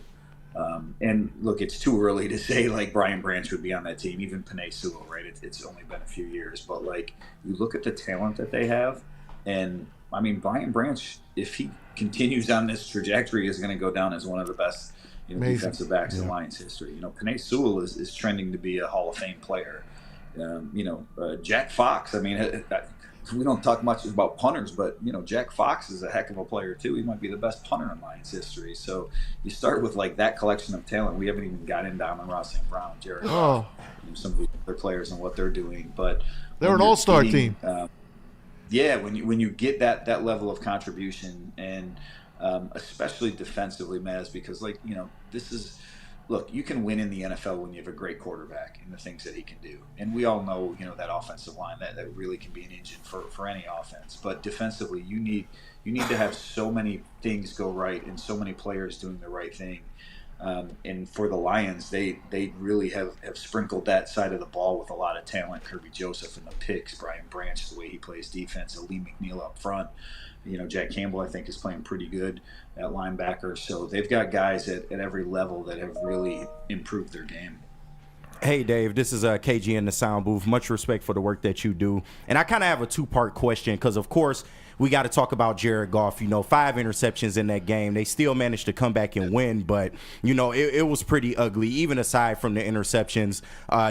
And look, it's too early to say like Brian Branch would be on that team, even Penei Sewell, right? It's only been a few years, but like you look at the talent that they have, and I mean Brian Branch, if he continues on this trajectory, is going to go down as one of the best defensive backs in Lions history. Penei Sewell is trending to be a Hall of Fame player. Jack Fox. I mean, we don't talk much about punters, but Jack Fox is a heck of a player too. He might be the best punter in Lions history. So you start with like that collection of talent. We haven't even got into Amon-Ra St. Brown, Jared, some of the other players and what they're doing. But they're an all-star team. When you get that level of contribution, and especially defensively, Maz, because this is. Look, you can win in the NFL when you have a great quarterback and the things that he can do. And we all know, that offensive line, that really can be an engine for any offense. But defensively, you need to have so many things go right and so many players doing the right thing. And for the Lions, they really have sprinkled that side of the ball with a lot of talent. Kirby Joseph in the picks, Brian Branch, the way he plays defense, Lee McNeil up front. Jack Campbell, I think, is playing pretty good at linebacker. So they've got guys at every level that have really improved their game. Hey, Dave, this is KG in the sound booth. Much respect for the work that you do. And I kind of have a two-part question because, of course, we got to talk about Jared Goff. 5 interceptions in that game. They still managed to come back and win, but, it was pretty ugly, even aside from the interceptions.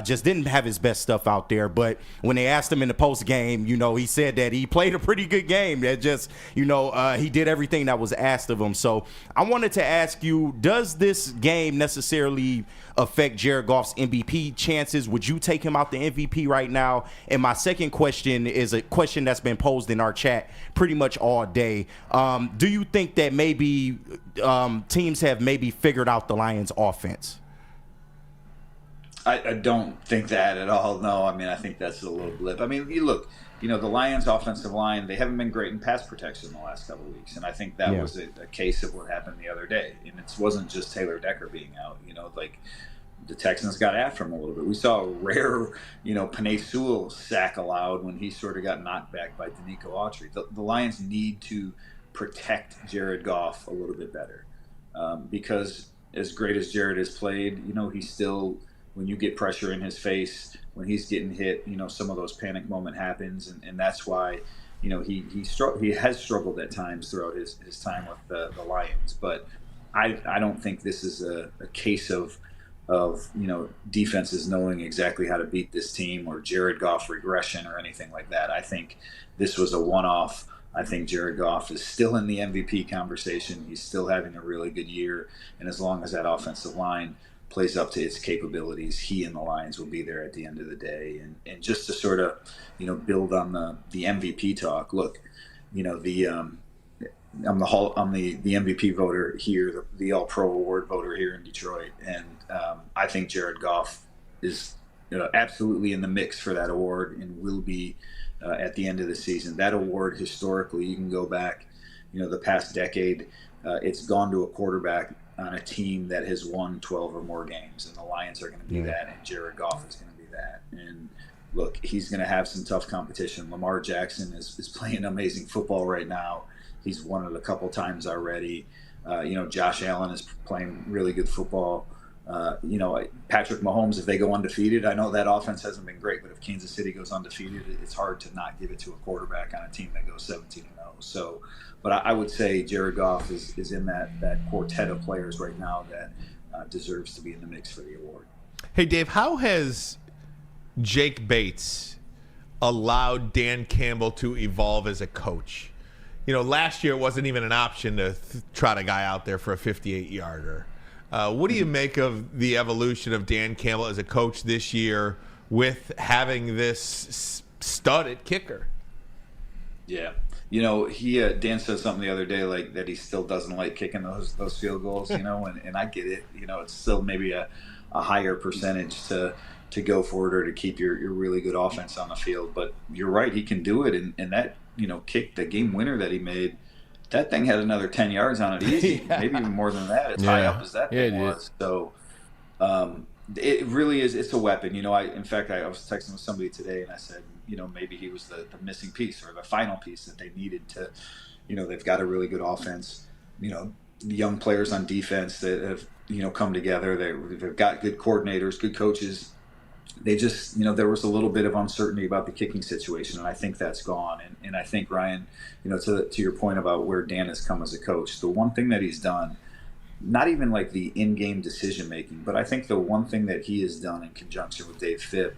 Just didn't have his best stuff out there. But when they asked him in the post game, he said that he played a pretty good game. That just, he did everything that was asked of him. So I wanted to ask you, does this game necessarily affect Jared Goff's MVP chances? Would you take him out the MVP right now? And my second question is a question that's been posed in our chat pretty much all day. Do you think that maybe teams have maybe figured out the Lions' offense? I don't think that at all. No, I mean, I think that's a little blip. I mean, you look, the Lions' offensive line, they haven't been great in pass protection the last couple of weeks, and I think that was a case of what happened the other day. And it wasn't just Taylor Decker being out, the Texans got after him a little bit. We saw a rare, Penei Sewell sack allowed when he sort of got knocked back by Danico Autry. The Lions need to protect Jared Goff a little bit better because as great as Jared has played, he's still, when you get pressure in his face, when he's getting hit, some of those panic moment happens, and that's why, he has struggled at times throughout his time with the Lions. But I don't think this is a case of defenses knowing exactly how to beat this team or Jared Goff regression or anything like that. I think this was a one-off. I think Jared Goff is still in the MVP conversation. He's still having a really good year. And as long as that offensive line plays up to its capabilities, he and the Lions will be there at the end of the day. And just to sort of, build on the MVP talk. Look, I'm the MVP voter here, the All Pro Award voter here in Detroit, and I think Jared Goff is absolutely in the mix for that award and will be at the end of the season. That award, historically, you can go back, the past decade, it's gone to a quarterback on a team that has won 12 or more games, and the Lions are going to be that, and Jared Goff is going to be that. And look, he's going to have some tough competition. Lamar Jackson is playing amazing football right now. He's won it a couple times already. Josh Allen is playing really good football. Patrick Mahomes, if they go undefeated, I know that offense hasn't been great, but if Kansas City goes undefeated, it's hard to not give it to a quarterback on a team that goes 17-0. So, but I would say Jared Goff is in that quartet of players right now that deserves to be in the mix for the award. Hey, Dave, how has Jake Bates allowed Dan Campbell to evolve as a coach? Last year it wasn't even an option to trot a guy out there for a 58-yarder. What do you make of the evolution of Dan Campbell as a coach this year with having this studded kicker? Yeah. Dan said something the other day like that he still doesn't like kicking those field goals, and I get it. It's still maybe a higher percentage to go for it or to keep your really good offense on the field. But you're right, he can do it. And that, kick, the game winner that he made, that thing had another 10 yards on it easy, maybe even more than that, as high up as that thing was. So it really is, it's a weapon. In fact, I was texting with somebody today and I said, maybe he was the missing piece or the final piece that they needed to, they've got a really good offense, young players on defense that have, come together. They've got good coordinators, good coaches. They just, there was a little bit of uncertainty about the kicking situation, and I think that's gone. And I think, Ryan, to your point about where Dan has come as a coach, the one thing that he's done, not even like the in-game decision-making, but I think the one thing that he has done in conjunction with Dave Phipp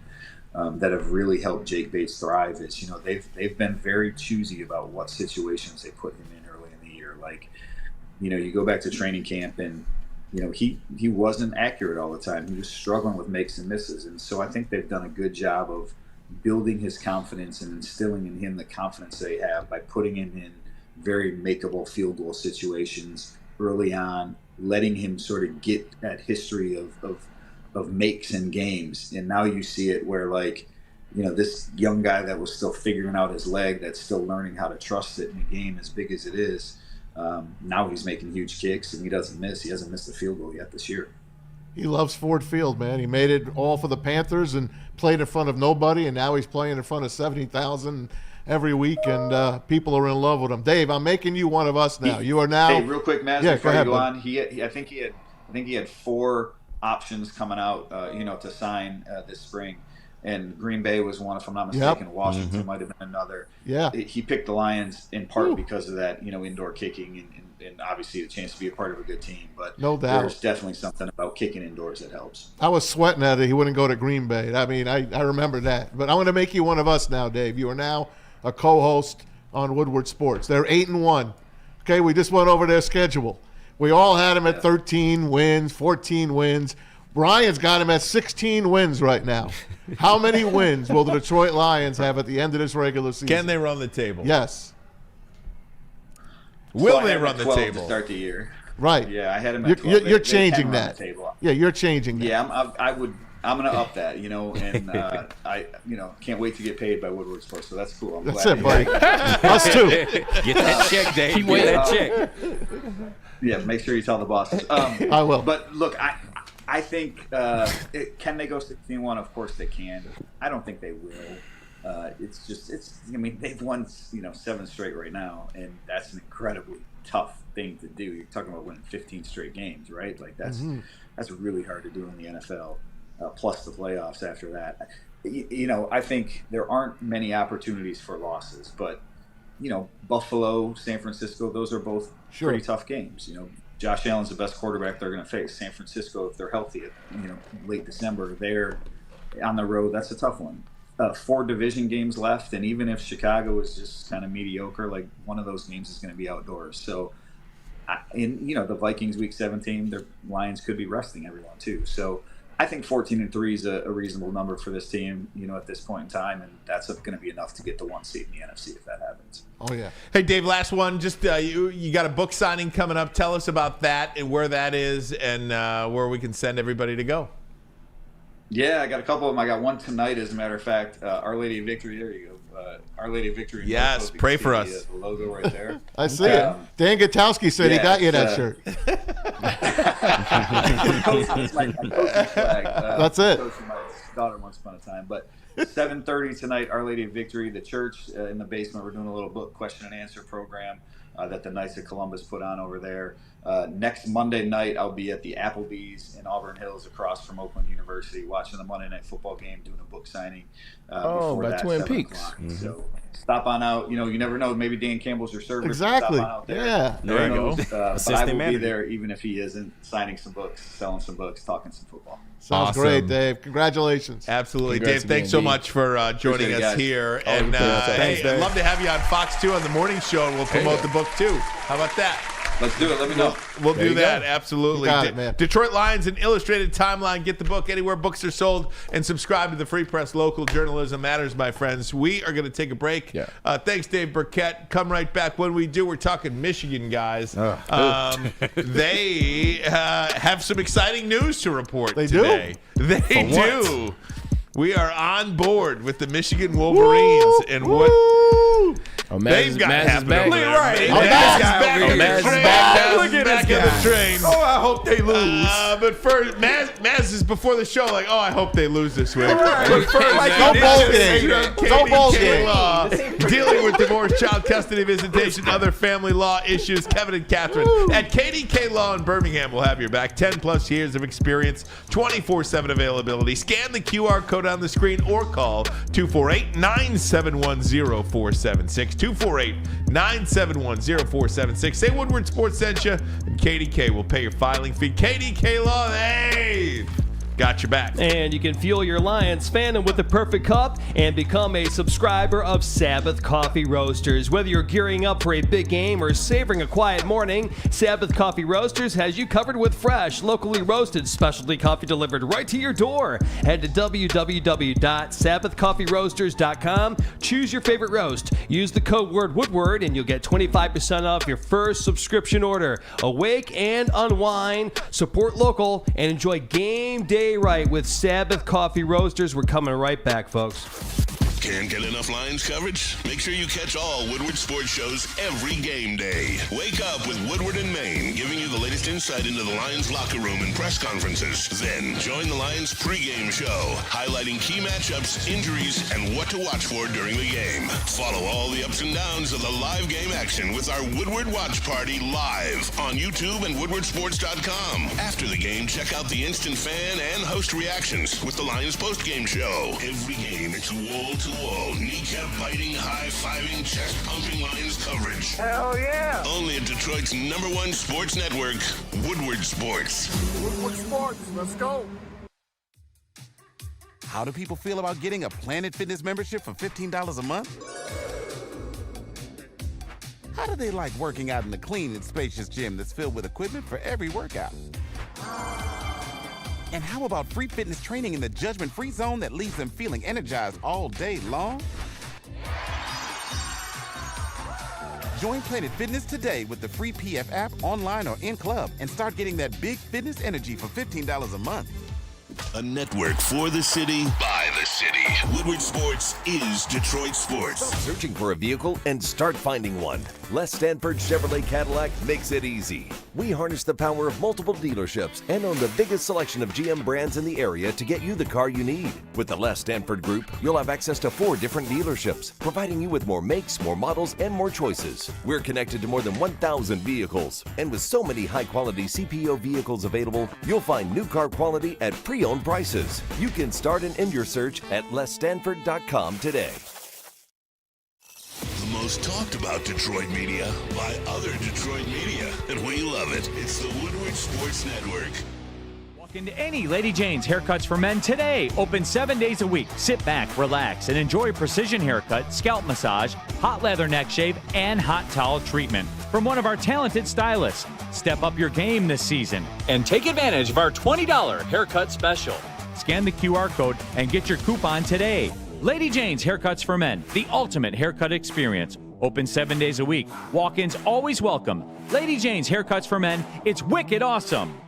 that have really helped Jake Bates thrive is, they've been very choosy about what situations they put him in early in the year. Like, you go back to training camp and, he wasn't accurate all the time. He was struggling with makes and misses. And so I think they've done a good job of building his confidence and instilling in him the confidence they have by putting him in very makeable field goal situations early on, letting him sort of get that history of makes and games. And now you see it where, like, this young guy that was still figuring out his leg, that's still learning how to trust it in a game as big as it is, now he's making huge kicks, and he doesn't miss. He hasn't missed a field goal yet this year. He loves Ford Field, man. He made it all for the Panthers and played in front of nobody, and now he's playing in front of 70,000 every week, and people are in love with him. Dave, I'm making you one of us now. You are now. Hey, real quick, Matt, before go you go ahead, on, I think he had 4 options coming out, to sign this spring. And Green Bay was one, if I'm not mistaken. Washington might have been another. Yeah. He picked the Lions in part because of that, indoor kicking and obviously the chance to be a part of a good team. But no doubt, there's definitely something about kicking indoors that helps. I was sweating at it. He wouldn't go to Green Bay. I mean, I remember that. But I'm going to make you one of us now, Dave. You are now a co-host on Woodward Sports. They're 8-1. Okay, we just went over their schedule. We all had them at 13 wins, 14 wins. Brian's got him at 16 wins right now. How many wins will the Detroit Lions have at the end of this regular season? Can they run the table? Yes. Will they run the 12 table? to start the year? Right. Yeah, I had him at 12. You're changing that. Yeah, you're changing that. Yeah, I'm going to up that, and I can't wait to get paid by Woodward Sports, so that's cool. That's it, buddy. Us too. Get that check, Dave. Keep waiting that check. Yeah, make sure you tell the bosses. I will. But look, I think can they go 16-1? Of course they can. I don't think they will. They've won 7 straight right now, and that's an incredibly tough thing to do. You're talking about winning 15 straight games, right? Like that's really hard to do in the NFL. Plus the playoffs after that. I think there aren't many opportunities for losses, but Buffalo, San Francisco, those are both pretty tough games. Josh Allen's the best quarterback they're going to face. San Francisco, if they're healthy, late December, they're on the road. That's a tough one. 4 division games left, and even if Chicago is just kind of mediocre, like one of those games is going to be outdoors. So the Vikings week 17, the Lions could be resting everyone too. So I think 14-3 is a reasonable number for this team, at this point in time, and that's going to be enough to get the 1 seed in the NFC if that happens. Oh, yeah. Hey, Dave, last one. Just you got a book signing coming up. Tell us about that and where that is and where we can send everybody to go. Yeah, I got a couple of them. I got one tonight, as a matter of fact. Our Lady of Victory. There you go. Our Lady of Victory. Yes, pray for us. The logo right there. I see it. Dan Gutowski said he got you that shirt. That's it. My daughter once upon a time. But 7:30 tonight, Our Lady of Victory, the church in the basement. We're doing a little book question and answer program that the Knights of Columbus put on over there. Next Monday night, I'll be at the Applebee's in Auburn Hills across from Oakland University watching the Monday Night Football game, doing a book signing. By Twin Peaks. Mm-hmm. So stop on out. You never know. Maybe Dan Campbell's your server. Exactly. Stop on out there. Yeah. There you go. But I will be there even if he isn't, signing some books, selling some books, talking some football. Sounds Awesome. great, Dave. Congratulations. Absolutely. Congrats Dave, thanks again, so much for joining Appreciate it, us guys. here. Always And appreciate it. Thanks, hey, I'd Dave. love to have you on Fox 2 on the morning show, and we'll promote the book too. How about that? Let's do it. Let me know. We'll There do you that. go. Absolutely. You got it, man. Detroit Lions, an illustrated timeline. Get the book anywhere books are sold, and subscribe to the Free Press. Local journalism matters, my friends. We are going to take a break. Yeah. Thanks, Dave Birkett. Come right back. When we do, we're talking Michigan, guys. They have some exciting news to report They do? today. They do. We are on board with the Michigan Wolverines and what Oh, they've got Maz is happening back. over there. Right. Maz is back on the Maz is train. back. Look at back on the train. Oh, I hope they lose. But first, Maz is before the show like, I hope they lose this week. Right. But first, Like, no this bowl is game. Katie No bowl K. game. Law, dealing with divorce, child custody, visitation, other family law issues. Kevin and Catherine at Katie K. Law in Birmingham will have your back. 10+ years of experience, 24/7 availability. Scan the QR code on the screen or call 248-971-0476. 248-971-0476. Say Woodward Sports sent you, and KDK will pay your filing fee. KDK Law, hey, got your back. And you can fuel your Lions fandom with the perfect cup and become a subscriber of Sabbath Coffee Roasters. Whether you're gearing up for a big game or savoring a quiet morning, Sabbath Coffee Roasters has you covered with fresh, locally roasted specialty coffee delivered right to your door. Head to www.sabbathcoffeeroasters.com. Choose your favorite roast. Use the code word Woodward and you'll get 25% off your first subscription order. Awake and unwind, support local, and enjoy game day right with Sabbath Coffee Roasters. We're coming right back, folks. Can't get enough Lions coverage? Make sure you catch all Woodward sports shows every game day. Wake up with Woodward and Maine, giving you the latest insight into the Lions locker room and press conferences. Then join the Lions pregame show, highlighting key matchups, injuries, and what to watch for during the game. Follow all the ups and downs of the live game action with our Woodward Watch Party live on YouTube and WoodwardSports.com. After the game, check out the instant fan and host reactions with the Lions postgame show. Every game, it's wall-to-wall, kneecap-biting, high-fiving, chest-pumping Lions coverage. Hell yeah! Only at Detroit's #1 sports network, Woodward Sports. Woodward Sports, let's go. How do people feel about getting a Planet Fitness membership for $15 a month? How do they like working out in the clean and spacious gym that's filled with equipment for every workout? And how about free fitness training in the judgment-free zone that leaves them feeling energized all day long? Join Planet Fitness today with the free PF app online or in club and start getting that big fitness energy for $15 a month. A network for the city, by the city. Woodward Sports is Detroit Sports. Stop searching for a vehicle and start finding one. Les Stanford Chevrolet Cadillac makes it easy. We harness the power of multiple dealerships and own the biggest selection of GM brands in the area to get you the car you need. With the Les Stanford Group, you'll have access to 4 different dealerships, providing you with more makes, more models, and more choices. We're connected to more than 1,000 vehicles. And with so many high-quality CPO vehicles available, you'll find new car quality at pre-owned prices. You can start and end your search at lesstanford.com today. The most talked about Detroit media by other Detroit media, and we love it. It's the Woodward Sports Network. Walk into any Lady Jane's Haircuts for Men today. Open 7 days a week. Sit back, relax, and enjoy precision haircut, scalp massage, hot leather neck shave, and hot towel treatment from one of our talented stylists. Step up your game this season and take advantage of our $20 haircut special. Scan the QR code and get your coupon today. Lady Jane's Haircuts for Men, the ultimate haircut experience. Open 7 days a week. Walk-ins always welcome. Lady Jane's Haircuts for Men, it's wicked awesome.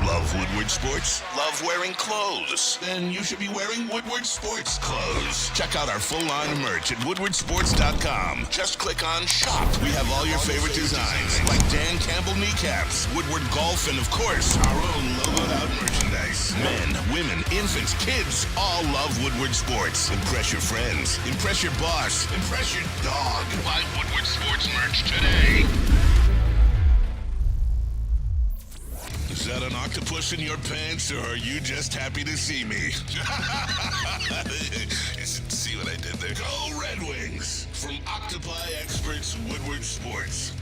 Love Woodward Sports? Love wearing clothes? Then you should be wearing Woodward Sports clothes. Check out our full line of merch at woodwardsports.com. Just click on shop. We have all your favorite designs, like Dan Campbell kneecaps, Woodward golf, and of course, our own logoed out merchandise. Men, women, infants, kids all love Woodward Sports. Impress your friends. Impress your boss. Impress your dog. Buy Woodward Sports merch today. Is that an octopus in your pants, or are you just happy to see me? See what I did there? Go Red Wings! From Octopi Experts, Woodward Sports.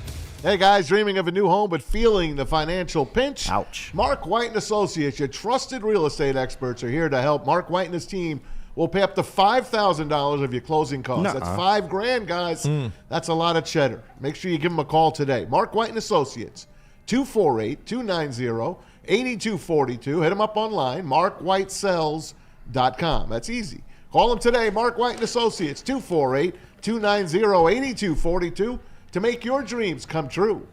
Hey guys, dreaming of a new home but feeling the financial pinch? Ouch. Mark White and Associates, your trusted real estate experts, are here to help. Mark White and his team will pay up to $5,000 of your closing costs. That's $5,000, guys. That's a lot of cheddar. Make sure you give them a call today. Mark White and Associates. 248-290-8242. Hit them up online, markwhitesells.com. That's easy. Call them today, Mark White & Associates, 248-290-8242 to make your dreams come true.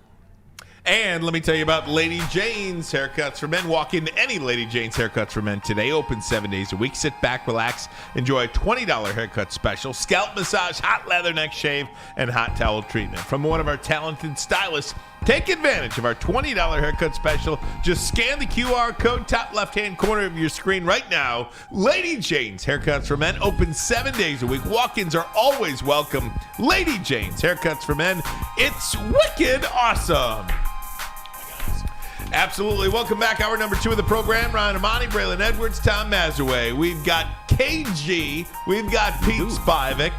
And let me tell you about Lady Jane's Haircuts for Men. Walk into any Lady Jane's Haircuts for Men today. Open 7 days a week. Sit back, relax, enjoy a $20 haircut special, scalp massage, hot leather neck shave, and hot towel treatment. From one of our talented stylists, take advantage of our $20 haircut special. Just scan the QR code, top left-hand corner of your screen right now. Lady Jane's Haircuts for Men. Open 7 days a week. Walk-ins are always welcome. Lady Jane's Haircuts for Men. It's wicked awesome. Absolutely. Welcome back. Hour number 2 of the program. Ryan Ermanni, Braylon Edwards, Tom Mazaway. We've got KG. We've got Pete Spivak.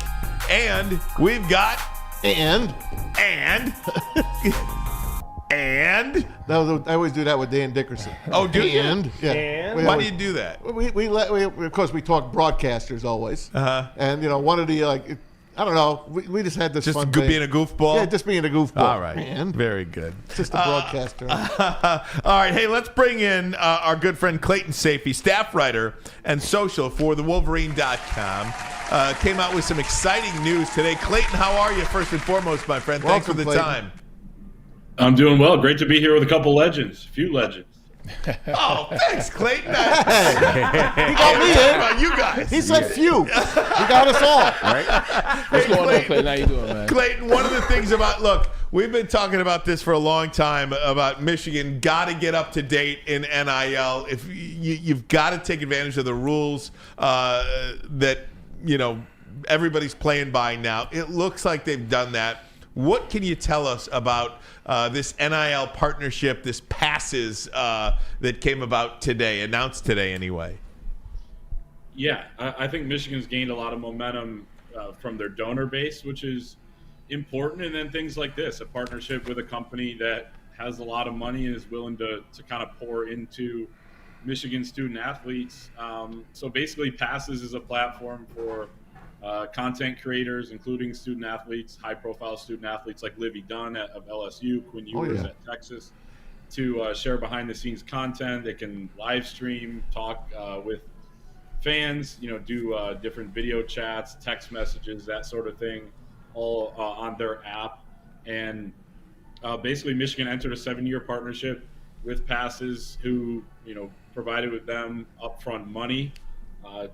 And we've got... And? No, I always do that with Dan Dickerson. Oh, do you? Yeah. And? Why do you do that? We of course, we talk broadcasters always. And, one of the, I don't know, we just had this just fun being a goofball? Yeah, just being a goofball. All right. And very good. Just a broadcaster. All right. Hey, let's bring in our good friend Clayton Sayfie, staff writer and social for thewolverine.com. Came out with some exciting news today. Clayton, how are you, first and foremost, my friend? Thanks for the time. I'm doing well. Great to be here with a couple legends, a few legends. Oh, thanks, Clayton. He got me in. About you guys. He said few. He got us all. Right? What's going on, Clayton? How you doing, man? Clayton, one of the things look, we've been talking about this for a long time about Michigan. Got to get up to date in NIL. If you've got to take advantage of the rules that everybody's playing by now. It looks like they've done that. What can you tell us about this NIL partnership, this passes that came about today, announced today anyway? Yeah, I think Michigan's gained a lot of momentum from their donor base, which is important. And then things like this, a partnership with a company that has a lot of money and is willing to kind of pour into Michigan student athletes. So basically, Passes is a platform for content creators, including student athletes, high-profile student athletes like Livy Dunn of LSU, Quinn Ewers at Texas, to share behind-the-scenes content. They can live stream, talk with fans, do different video chats, text messages, that sort of thing, all on their app. And basically, Michigan entered a 7-year partnership with Passes, who provided with them upfront money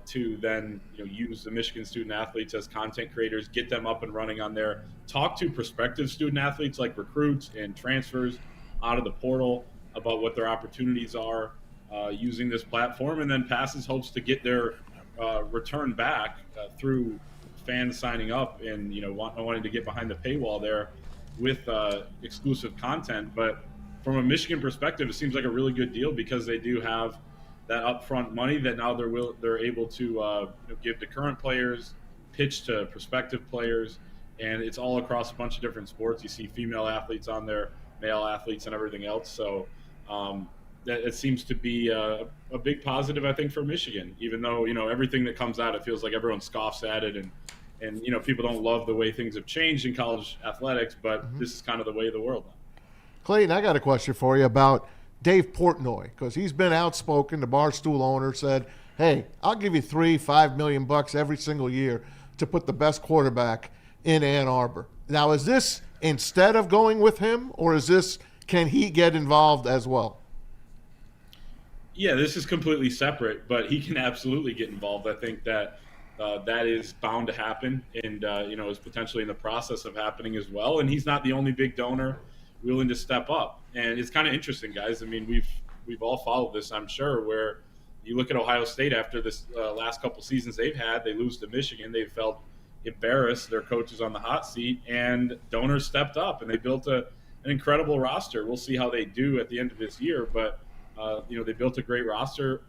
to then use the Michigan student athletes as content creators, get them up and running on there, talk to prospective student athletes like recruits and transfers out of the portal about what their opportunities are using this platform. And then Passes hopes to get their return back through fans signing up and wanting to get behind the paywall there with exclusive content. But from a Michigan perspective, it seems like a really good deal because they do have that upfront money that now they're able to give to current players, pitch to prospective players, and it's all across a bunch of different sports. You see female athletes on there, male athletes, and everything else. So that it seems to be a big positive, I think, for Michigan. Even though everything that comes out, it feels like everyone scoffs at it, and people don't love the way things have changed in college athletics. But this is kind of the way of the world now. Clayton, I got a question for you about Dave Portnoy, because he's been outspoken. The Barstool owner said, hey, I'll give you $3-5 million every single year to put the best quarterback in Ann Arbor. Now, is this instead of going with him, or is this, can he get involved as well? Yeah, this is completely separate, but he can absolutely get involved. I think that that is bound to happen, and is potentially in the process of happening as well. And he's not the only big donor willing to step up. And it's kind of interesting, guys. I mean, we've all followed this, I'm sure, where you look at Ohio State after this last couple seasons they've had, they lose to Michigan, they felt embarrassed, their coach is on the hot seat, and donors stepped up and they built an incredible roster. We'll see how they do at the end of this year, but they built a great roster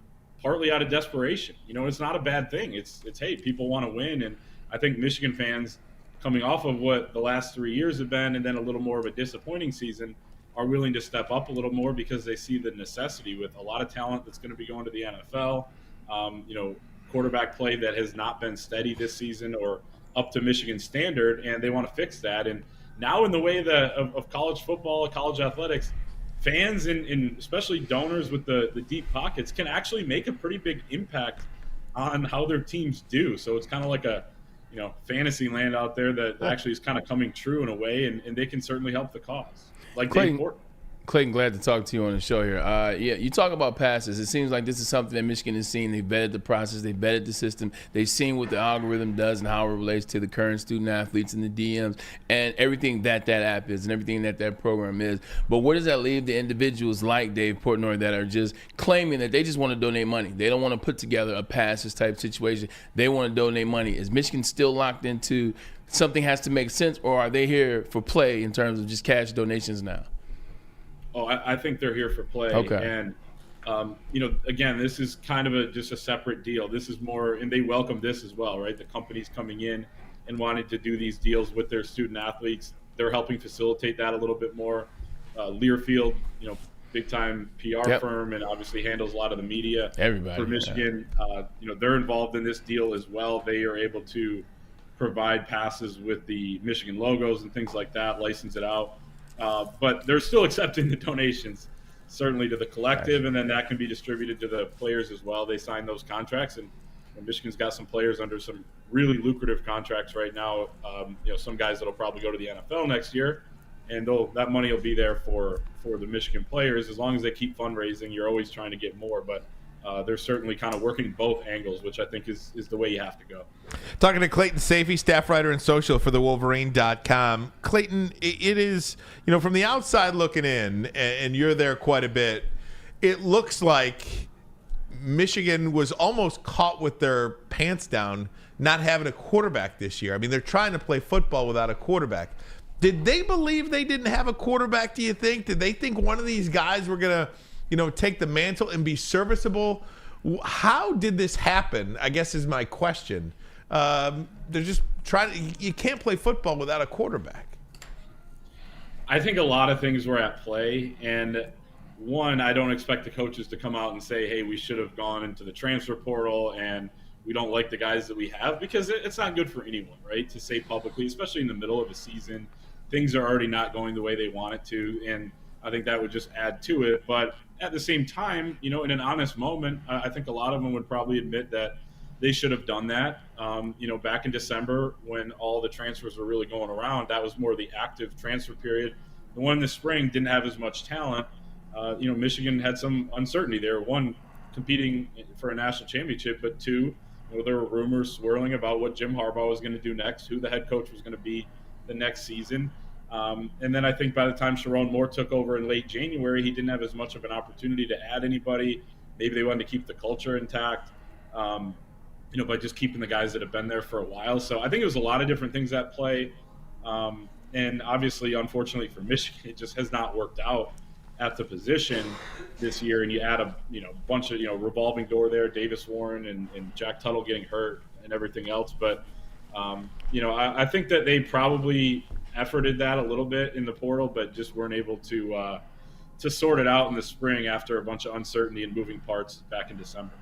partly out of desperation. It's not a bad thing. It's hey, people want to win, and I think Michigan fans, coming off of what the last 3 years have been and then a little more of a disappointing season, are willing to step up a little more because they see the necessity with a lot of talent that's going to be going to the NFL. Quarterback play that has not been steady this season or up to Michigan standard, and they want to fix that. And now in the way of college football, college athletics, fans and especially donors with the deep pockets can actually make a pretty big impact on how their teams do. So it's kind of like a fantasy land out there that actually is kind of coming true in a way, and they can certainly help the cause. Like Clayton, glad to talk to you on the show here. You talk about passes. It seems like this is something that Michigan has seen. They've vetted the process. They've vetted the system. They've seen what the algorithm does and how it relates to the current student athletes and the DMs and everything that app is and everything that program is. But where does that leave the individuals like Dave Portnoy that are just claiming that they just want to donate money? They don't want to put together a passes type situation. They want to donate money. Is Michigan still locked into something has to make sense, or are they here for play in terms of just cash donations now? Oh, I think they're here for play. Okay. And, again, this is kind of just a separate deal. This is more, and they welcome this as well, right? The companies coming in and wanting to do these deals with their student athletes, they're helping facilitate that a little bit more. Learfield, big time PR firm, and obviously handles a lot of the media. Everybody. For Michigan, they're involved in this deal as well. They are able to provide passes with the Michigan logos and things like that, license it out. But they're still accepting the donations, certainly to the collective, and then that can be distributed to the players as well. They sign those contracts, and Michigan's got some players under some really lucrative contracts right now. Some guys that'll probably go to the NFL next year, and that money will be there for the Michigan players. As long as they keep fundraising, you're always trying to get more, but they're certainly kind of working both angles, which I think is the way you have to go. Talking to Clayton Sayfie, staff writer and social for thewolverine.com. Clayton, it is, from the outside looking in, and you're there quite a bit, it looks like Michigan was almost caught with their pants down not having a quarterback this year. I mean, they're trying to play football without a quarterback. Did they believe they didn't have a quarterback, do you think? Did they think one of these guys were going to take the mantle and be serviceable? How did this happen, I guess is my question. They're just you can't play football without a quarterback. I think a lot of things were at play. And one, I don't expect the coaches to come out and say, hey, we should have gone into the transfer portal and we don't like the guys that we have, because it's not good for anyone, right? To say publicly, especially in the middle of a season, things are already not going the way they want it to. And I think that would just add to it. But at the same time, in an honest moment, I think a lot of them would probably admit that they should have done that. Back in December when all the transfers were really going around, that was more the active transfer period. The one in the spring didn't have as much talent. Michigan had some uncertainty there. One, competing for a national championship, but two, there were rumors swirling about what Jim Harbaugh was going to do next, who the head coach was going to be the next season. And then I think by the time Sharon Moore took over in late January, he didn't have as much of an opportunity to add anybody. Maybe they wanted to keep the culture intact, by just keeping the guys that have been there for a while. So I think it was a lot of different things at play. And obviously, unfortunately for Michigan, it just has not worked out at the position this year. And you add a bunch of revolving door there, Davis Warren and Jack Tuttle getting hurt and everything else. But I think that they probably efforted that a little bit in the portal, but just weren't able to sort it out in the spring after a bunch of uncertainty and moving parts back in December.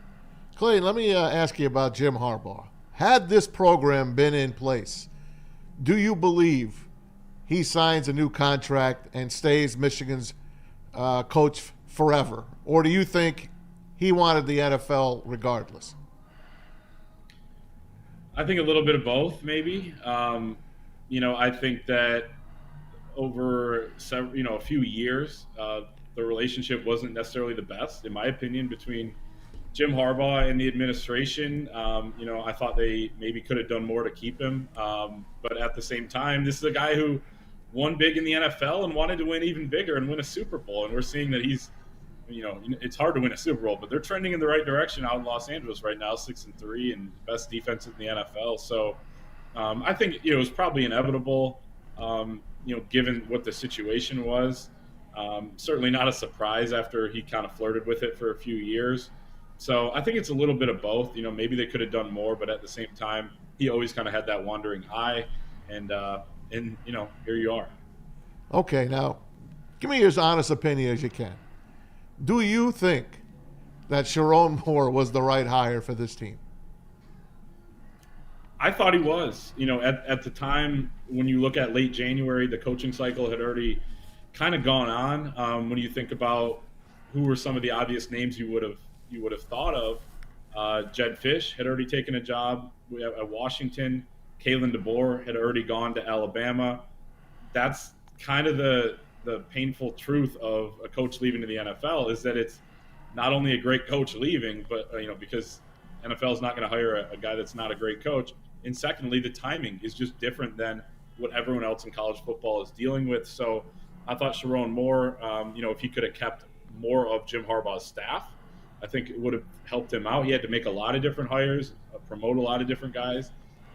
Clayton, let me ask you about Jim Harbaugh. Had this program been in place, do you believe he signs a new contract and stays Michigan's coach forever? Or do you think he wanted the NFL regardless? I think a little bit of both, maybe. I think that over a few years, the relationship wasn't necessarily the best, in my opinion, between Jim Harbaugh and the administration. I thought they maybe could have done more to keep him. But at the same time, this is a guy who won big in the NFL and wanted to win even bigger and win a Super Bowl. And we're seeing that he's, it's hard to win a Super Bowl, but they're trending in the right direction out in Los Angeles right now, 6-3 and best defense in the NFL. So I think it was probably inevitable, given what the situation was. Certainly not a surprise after he kind of flirted with it for a few years. So I think it's a little bit of both. Maybe they could have done more, but at the same time, he always kind of had that wandering eye. And here you are. Okay, now, give me as honest opinion as you can. Do you think that Sharon Moore was the right hire for this team? I thought he was. At the time, when you look at late January, the coaching cycle had already kind of gone on. When you think about who were some of the obvious names you would have thought of, Jed Fish had already taken a job at Washington. Kalen DeBoer had already gone to Alabama. That's kind of the painful truth of a coach leaving to the NFL, is that it's not only a great coach leaving, but because NFL is not going to hire a guy that's not a great coach. And secondly, the timing is just different than what everyone else in college football is dealing with. So I thought Sharon Moore, if he could have kept more of Jim Harbaugh's staff, I think it would have helped him out. He had to make a lot of different hires, promote a lot of different guys,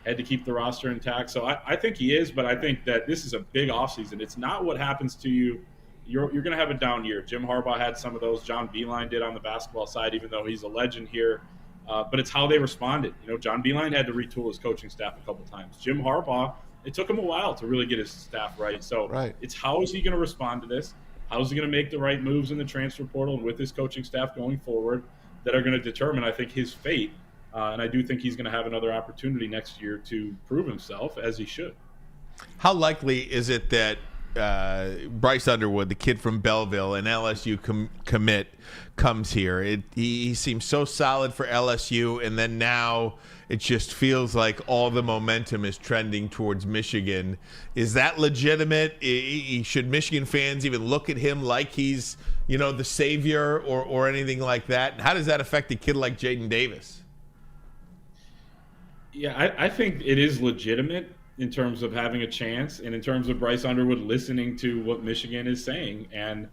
had to keep the roster intact. So I think he is, but I think that this is a big offseason. It's not what happens to you. You're going to have a down year. Jim Harbaugh had some of those. John Beilein did on the basketball side, even though he's a legend here. But it's how they responded. John Beilein had to retool his coaching staff a couple times. Jim Harbaugh, it took him a while to really get his staff right. So It's how is he going to respond to this? How is he going to make the right moves in the transfer portal and with his coaching staff going forward that are going to determine, I think, his fate. And I do think he's going to have another opportunity next year to prove himself, as he should. How likely is it that Bryce Underwood, the kid from Belleville, an LSU commit, comes here? He seems so solid for LSU, and then now it just feels like all the momentum is trending towards Michigan. Is that legitimate? Should Michigan fans even look at him like he's, the savior or anything like that? How does that affect a kid like Jaden Davis? Yeah, I think it is legitimate in terms of having a chance, and in terms of Bryce Underwood listening to what Michigan is saying, and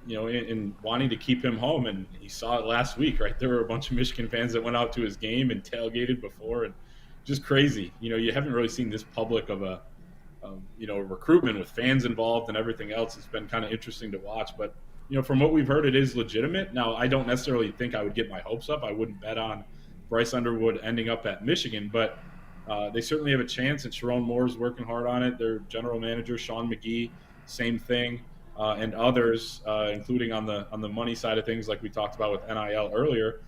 in wanting to keep him home. And he saw it last week, right? There were a bunch of Michigan fans that went out to his game and tailgated before, and just crazy. You haven't really seen this public of a recruitment with fans involved and everything else. It's been kind of interesting to watch, but from what we've heard, it is legitimate. Now, I don't necessarily think I would get my hopes up. I wouldn't bet on Bryce Underwood ending up at Michigan, but they certainly have a chance, and Sharon Moore's working hard on it. Their general manager, Sean McGee, same thing, and others, including on the money side of things, like we talked about with NIL earlier.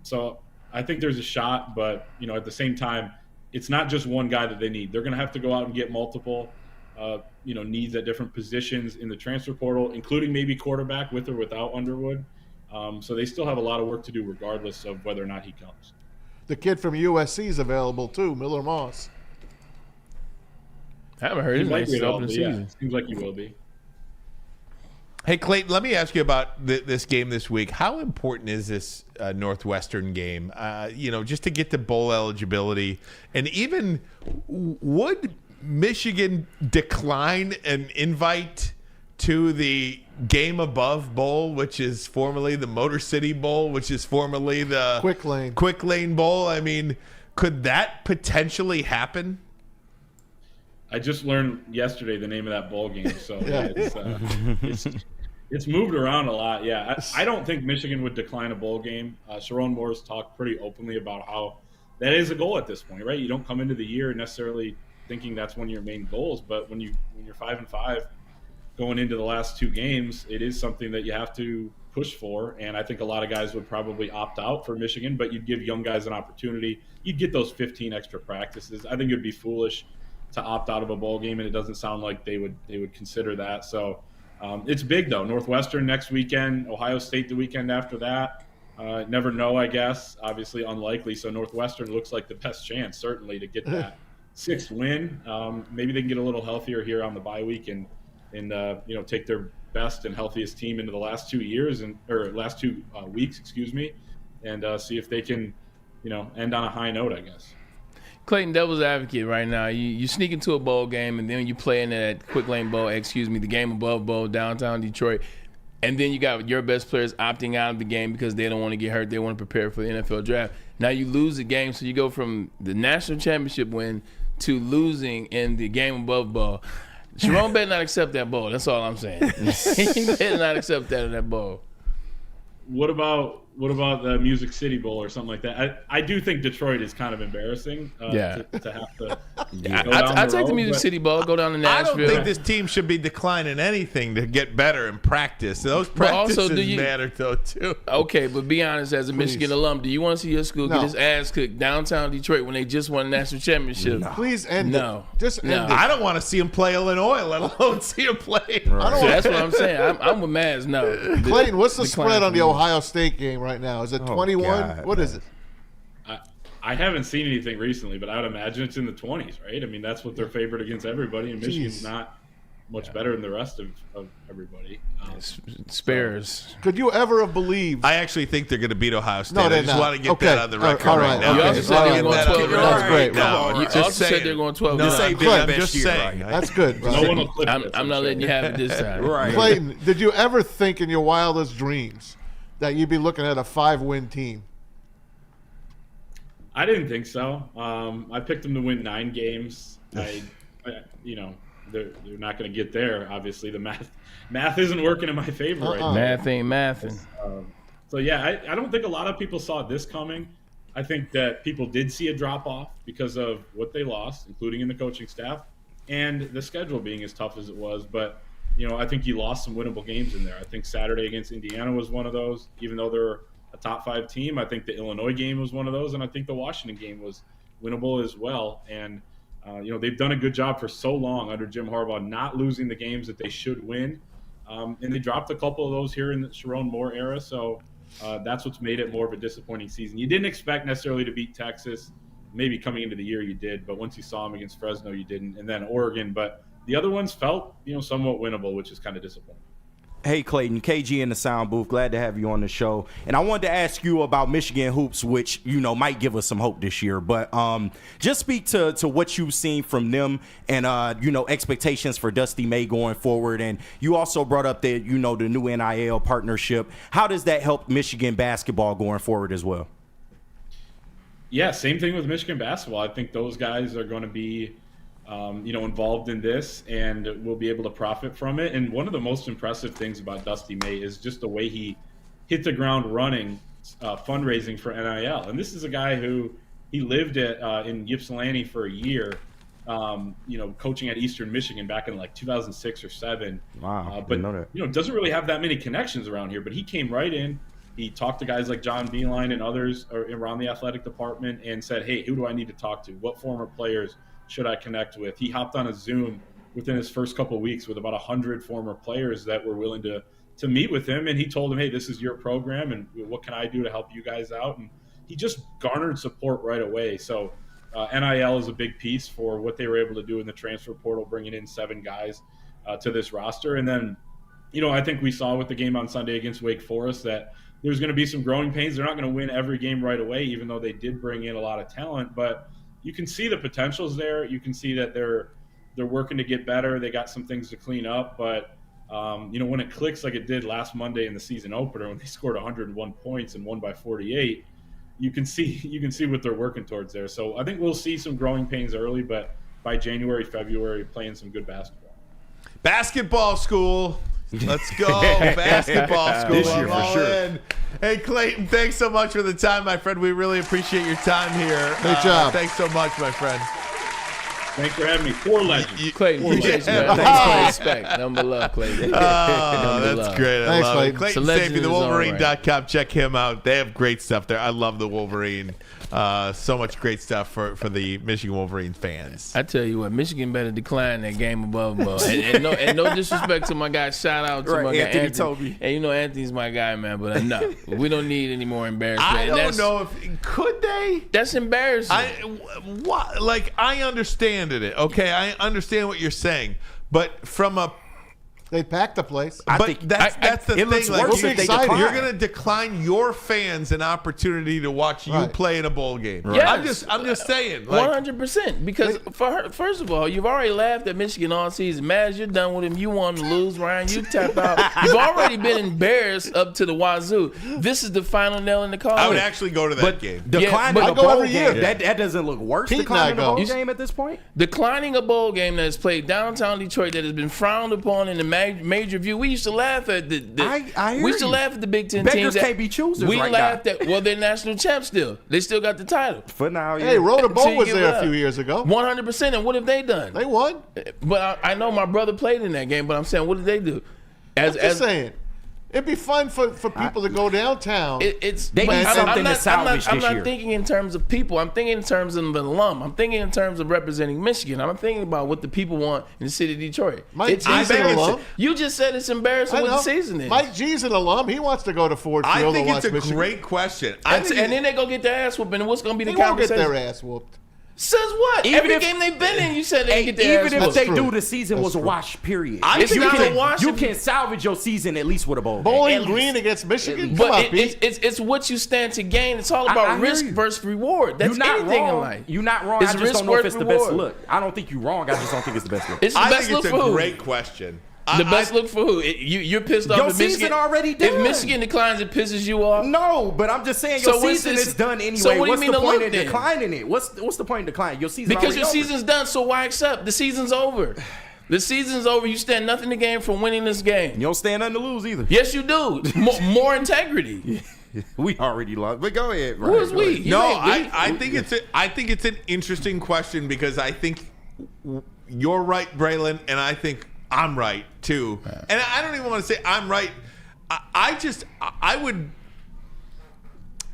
So I think there's a shot, but at the same time, it's not just one guy that they need. They're going to have to go out and get multiple, needs at different positions in the transfer portal, including maybe quarterback with or without Underwood. So they still have a lot of work to do, regardless of whether or not he comes. The kid from USC is available too, Miller Moss. I haven't heard his name since opening season. Seems like he will be. Hey, Clayton, let me ask you about this game this week. How important is this Northwestern game? Just to get to bowl eligibility, and even would Michigan decline an invite to the Game Above Bowl, which is formerly the Motor City Bowl, which is formerly the Quick Lane Bowl? I mean, could that potentially happen? I just learned yesterday the name of that bowl game, so it's moved around a lot. Yeah, I don't think Michigan would decline a bowl game. Sharon Moore's talked pretty openly about how that is a goal at this point, right? You don't come into the year necessarily thinking that's one of your main goals, but when you're 5-5 going into the last two games, it is something that you have to push for. And I think a lot of guys would probably opt out for Michigan, but you'd give young guys an opportunity. You'd get those 15 extra practices. I think it would be foolish opt out of a bowl game, and it doesn't sound like they would consider that. So it's big though. Northwestern next weekend, Ohio State the weekend after that. Never know, I guess. Obviously unlikely. So Northwestern looks like the best chance, certainly, to get that 6th win. Maybe they can get a little healthier here on the bye week and take their best and healthiest team into the last 2 weeks, excuse me, and see if they can, end on a high note, I guess. Clayton, devil's advocate right now. You sneak into a bowl game, and then you play in that Quick Lane Bowl, the Game Above Bowl, downtown Detroit. And then you got your best players opting out of the game because they don't want to get hurt. They want to prepare for the NFL draft. Now you lose the game, so you go from the national championship win to losing in the Game Above Bowl. Jerome better not accept that bowl. That's all I'm saying. He better not accept that in that bowl. What about the Music City Bowl or something like that? I do think Detroit is kind of embarrassing. To have to. I take the Music City Bowl, go down to Nashville. I don't think this team should be declining anything to get better in practice. Those practices matter though too. Okay, but be honest, as a Michigan alum, do you want to see your school get his ass kicked downtown Detroit when they just won a national championship? No. Please end it. Just end it. I don't want to see him play Illinois, let alone see him play. Right. So that's what I'm saying. I'm with Maz. No. Clayton, what's the spread on the Ohio State game right now? Is it 21? What is it? I haven't seen anything recently, but I would imagine it's in the 20s, right? I mean, that's what they're favored against everybody, and Michigan's not much better than the rest of everybody. Spares. Could you ever have believed? I actually think they're going to beat Ohio State. No, I just want to get that on the record right now. You also said they were going 12. That's great. You also said they're going 12. I'm just saying. That's good. No one will clip I'm not letting you have it this time. Right. Clayton, did you ever think in your wildest dreams that you'd be looking at a 5-win team? I didn't think so. I picked them to win 9 games. They're not going to get there. Obviously, the math isn't working in my favor right now. Math ain't mathing. So yeah, I don't think a lot of people saw this coming. I think that people did see a drop off because of what they lost, including in the coaching staff and the schedule being as tough as it was. But I think you lost some winnable games in there. I think Saturday against Indiana was one of those, even though they're a top 5 team. I think the Illinois game was one of those, and I think the Washington game was winnable as well. And they've done a good job for so long under Jim Harbaugh, not losing the games that they should win. And they dropped a couple of those here in the Sharon Moore era, so that's what's made it more of a disappointing season. You didn't expect necessarily to beat Texas. Maybe coming into the year you did, but once you saw them against Fresno, you didn't, and then Oregon. But the other ones felt, somewhat winnable, which is kind of disappointing. Hey, Clayton, KG in the sound booth. Glad to have you on the show. And I wanted to ask you about Michigan hoops, which, might give us some hope this year. But just speak to what you've seen from them and, expectations for Dusty May going forward. And you also brought up the new NIL partnership. How does that help Michigan basketball going forward as well? Yeah, same thing with Michigan basketball. I think those guys are going to be involved in this, and will be able to profit from it. And one of the most impressive things about Dusty May is just the way he hit the ground running, fundraising for NIL. And this is a guy who he lived in Ypsilanti for a year, coaching at Eastern Michigan back in like 2006 or 7. Wow, but know that. Doesn't really have that many connections around here. But he came right in. He talked to guys like John Beeline and others around the athletic department and said, "Hey, who do I need to talk to? What former players should I connect with?" He hopped on a Zoom within his first couple of weeks with about 100 former players that were willing to meet with him. And he told them, "Hey, this is your program, and what can I do to help you guys out?" And he just garnered support right away. So NIL is a big piece for what they were able to do in the transfer portal, bringing in 7 guys to this roster. And then, I think we saw with the game on Sunday against Wake Forest that there's going to be some growing pains. They're not going to win every game right away, even though they did bring in a lot of talent. But you can see the potentials there. You can see that they're working to get better. They got some things to clean up, but when it clicks like it did last Monday in the season opener, when they scored 101 points and won by 48, you can see what they're working towards there. So I think we'll see some growing pains early, but by January, February, playing some good basketball. Basketball school. Let's go. Basketball school. This year for sure. In. Hey, Clayton, thanks so much for the time, my friend. We really appreciate your time here. Great job. Thanks so much, my friend. Thanks for having me. 4 legends. Clayton, appreciate you, man. Thanks for respect. Number love, Clayton. That's great. I Thanks, love it. Clayton. Clayton Sayfie, thewolverine.com. Check him out. They have great stuff there. I love the Wolverine. So much great stuff for the Michigan Wolverine fans. I tell you what, Michigan better decline that game above. And no disrespect to my guy. Shout out to my guy Anthony. Toby. And you know Anthony's my guy, man. But enough. We don't need any more embarrassment. I don't know if could they. That's embarrassing. I understand it. Okay, I understand what you're saying, but from a They packed the place. That's the thing. worse if they decline. You're going to decline your fans an opportunity to watch you play in a bowl game. Right. Yes. I'm just saying. 100%. Because first of all, you've already laughed at Michigan all season. Maz, you're done with him. You want him to lose, Ryan. You tap out. You've already been embarrassed up to the wazoo. This is the final nail in the coffin. I would actually go to that game. Declining a bowl game, that doesn't look worse. Pete Declining a and I bowl go. game at this point? Declining a bowl game that is played downtown Detroit that has been frowned upon in the major view. We used to laugh at we used to laugh at the Big Ten Beggars teams. can't be choosers We right laughed now. at they're national champs still. They still got the title. For now, yeah. Hey, Rhoda Bowl So you was give it there a up. few years ago. 100%. And what have they done? They won. But I know my brother played in that game. But I'm saying, what did they do? I'm just saying. It'd be fun for people to go downtown. They need something to salvage I'm this not year. thinking in terms of people. I'm thinking in terms of the alum. I'm thinking in terms of representing Michigan. I'm thinking about what the people want in the city of Detroit. Mike G's an alum. You just said it's embarrassing what the season is. Mike G's an alum. He wants to go to Ford I Field think and it's watch a Michigan. great question. And then they go get their ass whooped. And what's going to be the They won't get conversation? their ass whooped. Says what? Every game they've been in, you said they get their ass Even if whooped. they true. do, the season was a wash. Period. It's you not can, a wash. you can salvage your season at least with a bowl. Bowling game. At Green least. against Michigan? Come But on, Pete. it's what you stand to gain. It's all I about hear risk you. versus reward. That's You're not anything wrong. in life. You're not wrong. It's I just don't know if it's the risk-worth best reward. look. I don't think you're wrong. I just don't think it's the best look. It's the I best think look it's for a who? great question. The best look for who? You're pissed off Your if season Michigan already If done. Michigan declines, it pisses you off. No, but I'm just saying your So what's season this- is done anyway. so what do you what's mean the the point look in then? declining it? What's the point in declining? Your season Because your already season's done, so why accept? The season's over. The season's over. You stand nothing to gain from winning this game. You don't stand nothing to lose either. Yes, you do. More integrity. We already lost. But go ahead. Who is we? You No, ain't we. I think it's an interesting question because I think you're right, Braylon, and I think I'm right too. And I don't even want to say I'm right.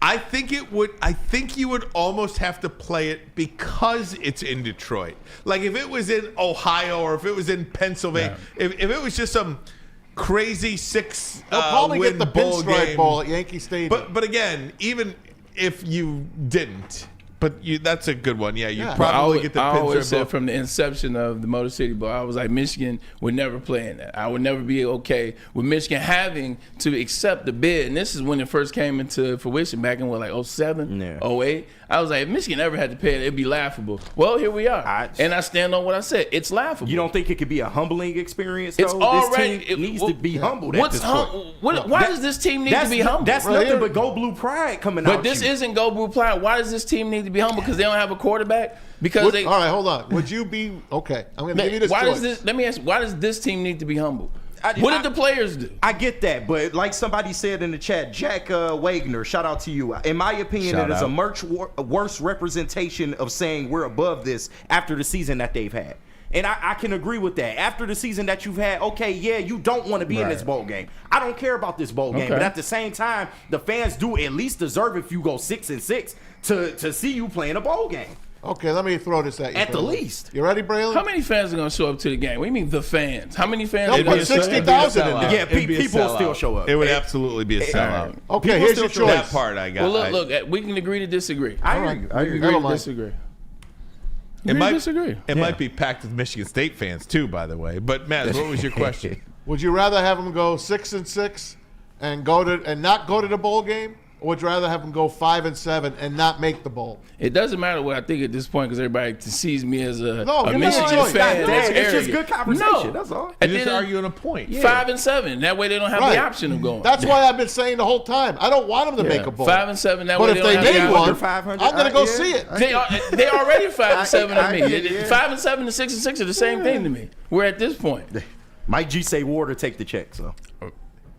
I think you would almost have to play it because it's in Detroit. Like if it was in Ohio or if it was in Pennsylvania, if it was just some crazy They'll probably win get the bowl pinstripe game. ball at Yankee Stadium. But again, even if you didn't, that's a good one. Yeah, you I probably get the always pinstripe said ball. from the inception of the Motor City Bowl, I was like, Michigan would never play in that. I would never be okay with Michigan having to accept the bid. And this is when it first came into fruition back in, 07, 08. I was like, if Michigan ever had to pay it, it'd be laughable. Well, here we are. And I stand on what I said. It's laughable. You don't think it could be a humbling experience, though? It's already. This team needs to be humbled at What's this point. Why does this team need to be humbled? That's nothing but Go Blue pride coming out. But this isn't Go Blue pride. Why does this team need to be humble? Because they don't have a quarterback? Because they. All right, hold on. Would you be okay? I'm going to give you this Why choice. does this? Let me ask you. Why does this team need to be humble? What did the players do? I get that, but like somebody said in the chat, Jack Wagner, shout out to you. In my opinion, Shout it is out. a much worse representation of saying we're above this after the season that they've had. And I can agree with that. After the season that you've had, okay, yeah, you don't want to be in this bowl game. I don't care about this bowl game, Okay. but at the same time, the fans do at least deserve if you go 6-6 to see you playing a bowl game. Okay, let me throw this at you. At the Braylon. least. You ready, Braylon? How many fans are going to show up to the game? What do you mean the fans? How many fans? They'll are put 60,000 in there. Yeah, people will still show up. It would absolutely be a sellout. Okay, People here's still your show choice. That part I got. Well, look, we can agree to disagree. I All hear right. you. We can agree Never to mind. disagree. It might disagree. It might be packed with Michigan State fans too, by the way. But Matt, what was your question? Would you rather have them go 6-6 and not go to the bowl game, or would you rather have them go 5-7 and not make the bowl? It doesn't matter what I think at this point because everybody sees me as a give me Michigan a choice. fan. God That's damn, it's just arrogant. good conversation. No. That's all. At You're the just end of- arguing a point. 5-7. That way they don't have Right. the option of going. That's why I've been saying the whole time. I don't want them to make a bowl. 5-7. That But way if they they don't have made the one, option. 500, I'm going to go yeah. see it. They already 5-7 to me. yeah. 5-7 and 6-6 are the same thing to me. We're at this point. Mike G say Ward to take the check, so.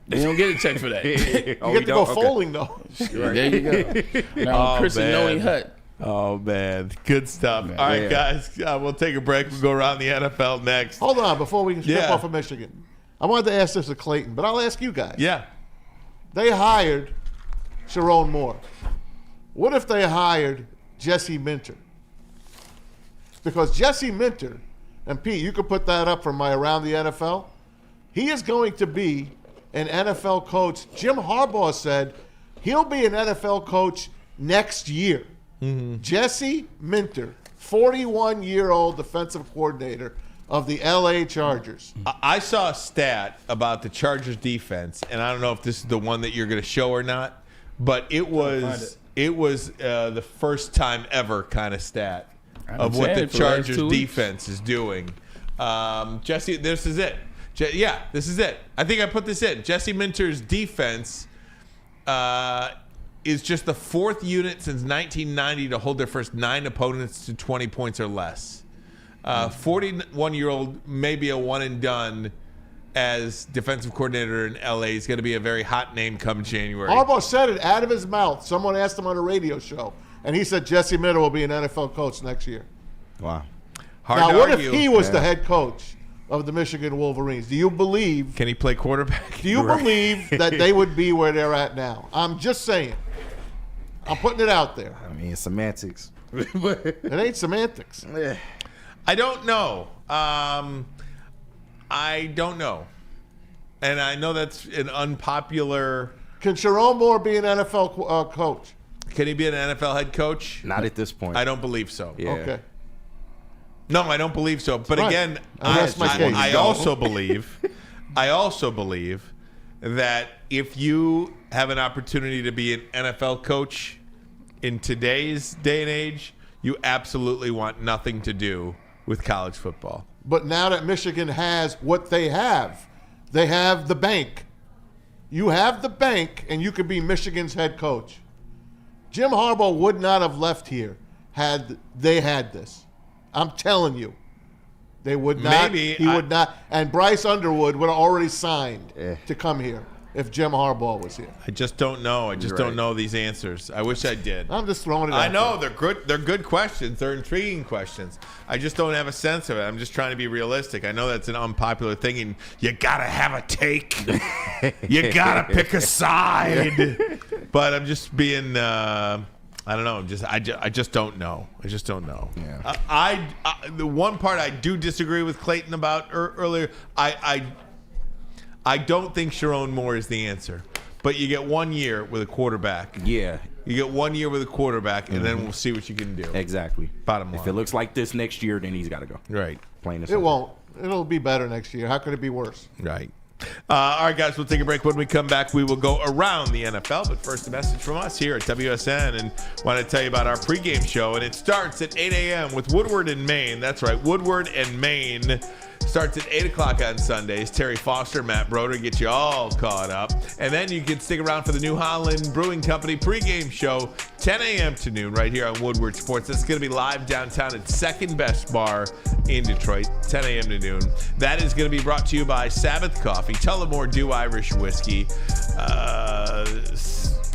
You don't get a check for that. You get to go folding, though. There you go. Now, Chris and Noe Hut. Oh, man. Good stuff. Man, All right, yeah. guys. We'll take a break. We'll go around the NFL next. Hold on, before we can step Yeah. off of Michigan. I wanted to ask this to Clayton, but I'll ask you guys. Yeah. They hired Sharon Moore. What if they hired Jesse Minter? Because Jesse Minter, and Pete, you could put that up from my Around the NFL. He is going to be an NFL coach. Jim Harbaugh said he'll be an NFL coach next year. Jesse Minter, 41-year-old defensive coordinator of the LA Chargers. I saw a stat about the Chargers defense, and I don't know if this is the one that you're going to show or not, but it was the first time ever kind of stat of what the Chargers defense is doing. Jesse, this is it. This is it. I think I put this in. Jesse Minter's defense is just the fourth unit since 1990 to hold their first 9 opponents to 20 points or less. 41-year-old, maybe a one and done as defensive coordinator in LA. He's going to be a very hot name come January. Harbaugh said it out of his mouth. Someone asked him on a radio show, and he said Jesse Minter will be an NFL coach next year. Wow. Hard what to argue. if he was the head coach of the Michigan Wolverines? Do you believe? Can he play quarterback? Do you believe that they would be where they're at now? I'm just saying. I'm putting it out there. I mean, semantics. It ain't semantics. I don't know. I don't know. And I know that's an unpopular. Can Sharon Moore be an NFL coach? Can he be an NFL head coach? Not at this point. I don't believe so. Yeah. Okay. No, I don't believe so. But Right. again, That's my case. I also believe that if you have an opportunity to be an NFL coach in today's day and age, you absolutely want nothing to do with college football. But now that Michigan has what they have the bank. You have the bank, and you could be Michigan's head coach. Jim Harbaugh would not have left here had they had this. I'm telling you. They would not. He would not. And Bryce Underwood would have already signed to come here if Jim Harbaugh was here. I just don't know. I just don't know these answers. I wish I did. I'm just throwing it out I know there. they're good. They're good questions. They're intriguing questions. I just don't have a sense of it. I'm just trying to be realistic. I know that's an unpopular thing, and you gotta have a take. You gotta pick a side. But I'm just being. I don't know. I just don't know. I just don't know. Yeah. The one part I do disagree with Clayton about earlier. I don't think Sharon Moore is the answer. But you get 1 year with a quarterback. Yeah. You get 1 year with a quarterback, and then we'll see what you can do. Exactly. Bottom line. If it looks like this next year, then he's got to go. Right. Plain as It won't. It'll be better next year. How could it be worse? Right. All right, guys, we'll take a break. When we come back, we will go around the NFL. But first, a message from us here at WSN. And want to tell you about our pregame show. And it starts at 8 a.m. with Woodward and Maine. That's right, Woodward and Maine. Starts at 8 o'clock on Sundays. Terry Foster, Matt Broder get you all caught up. And then you can stick around for the New Holland Brewing Company pregame show, 10 a.m. to noon, right here on Woodward Sports. That's going to be live downtown at Second Best Bar in Detroit, 10 a.m. to noon. That is going to be brought to you by Sabbath Coffee, Tullamore Dew Irish Whiskey.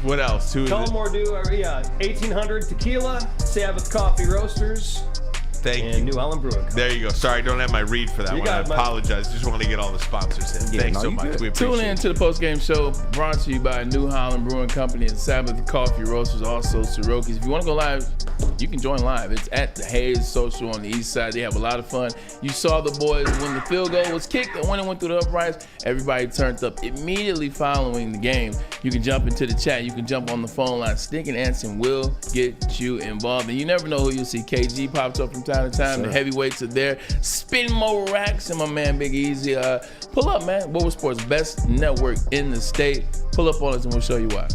What else? Tullamore Dew, 1800 Tequila, Sabbath Coffee Roasters. Thank you. New Holland Brewing Company. There you go. Sorry, I don't have my read for that You one. I got it, apologize. Just want to get all the sponsors in. Thanks so much. We appreciate Tune in it. to the post-game show brought to you by New Holland Brewing Company and Sabbath Coffee Roasters, also Siroki's. If you want to go live, you can join live. It's at the Hayes Social on the east side. They have a lot of fun. You saw the boys when the field goal was kicked and when it went through the uprights, everybody turned up immediately following the game. You can jump into the chat. You can jump on the phone line. Stick and Answer will get you involved. And you never know who you'll see. KG pops up from time to time. Sure. The heavyweights are there. Spin more racks. And my man Big Easy. Pull up, man. Woodward Sports, best network in the state. Pull up on us and we'll show you why.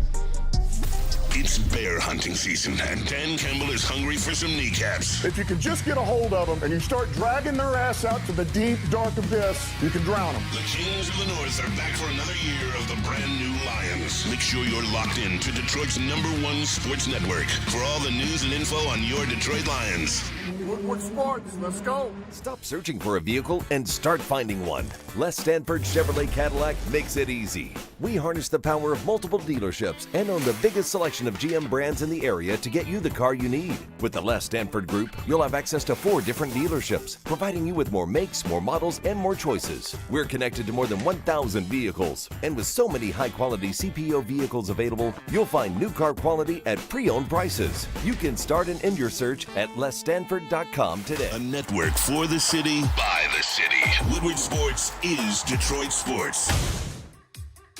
It's bear hunting season, and Dan Campbell is hungry for some kneecaps. If you can just get a hold of them and you start dragging their ass out to the deep, dark abyss, you can drown them. The Kings of the North are back for another year of the brand new Lions. Make sure you're locked in to Detroit's #1 sports network for all the news and info on your Detroit Lions. Woodward Sports, let's go. Stop searching for a vehicle and start finding one. Les Stanford Chevrolet Cadillac makes it easy. We harness the power of multiple dealerships and own the biggest selection of GM brands in the area to get you the car you need. With the Les Stanford Group, you'll have access to 4 different dealerships, providing you with more makes, more models, and more choices. We're connected to more than 1,000 vehicles, and with so many high-quality CPO vehicles available, you'll find new car quality at pre-owned prices. You can start and end your search at lesstanford.com today. A network for the city, by the city. Woodward Sports is Detroit Sports.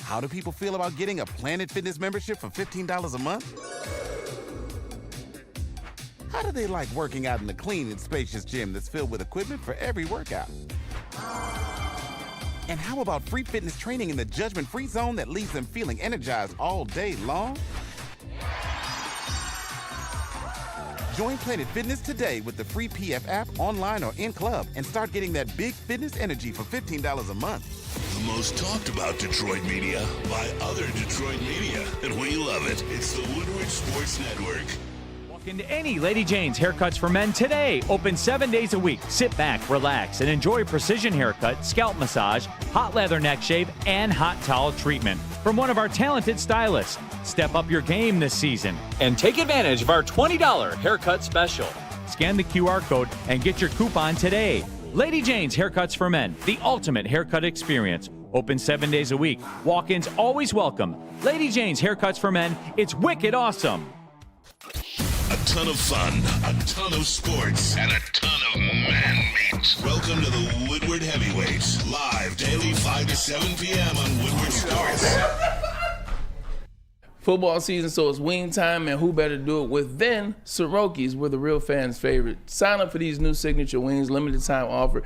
How do people feel about getting a Planet Fitness membership for $15 a month? How do they like working out in a clean and spacious gym that's filled with equipment for every workout? And how about free fitness training in the judgment-free zone that leaves them feeling energized all day long? Join Planet Fitness today with the free PF app, online or in club, and start getting that big fitness energy for $15 a month. The most talked about Detroit media by other Detroit media. And we love it. It's the Woodward Sports Network. Walk into any Lady Jane's Haircuts for Men today. Open 7 days a week. Sit back, relax, and enjoy precision haircut, scalp massage, hot leather neck shave, and hot towel treatment from one of our talented stylists. Step up your game this season and take advantage of our $20 haircut special. Scan the QR code and get your coupon today. Lady Jane's Haircuts for Men, the ultimate haircut experience. Open 7 days a week. Walk-ins always welcome. Lady Jane's Haircuts for Men, it's wicked awesome. A ton of fun, a ton of sports, and a ton of man meat. Welcome to the Woodward Heavyweights, live daily 5 to 7 p.m. on Woodward Sports. Football season, so it's wing time, and who better to do it with than Soroki's? We're the real fans' favorite. Sign up for these new signature wings, limited time offer.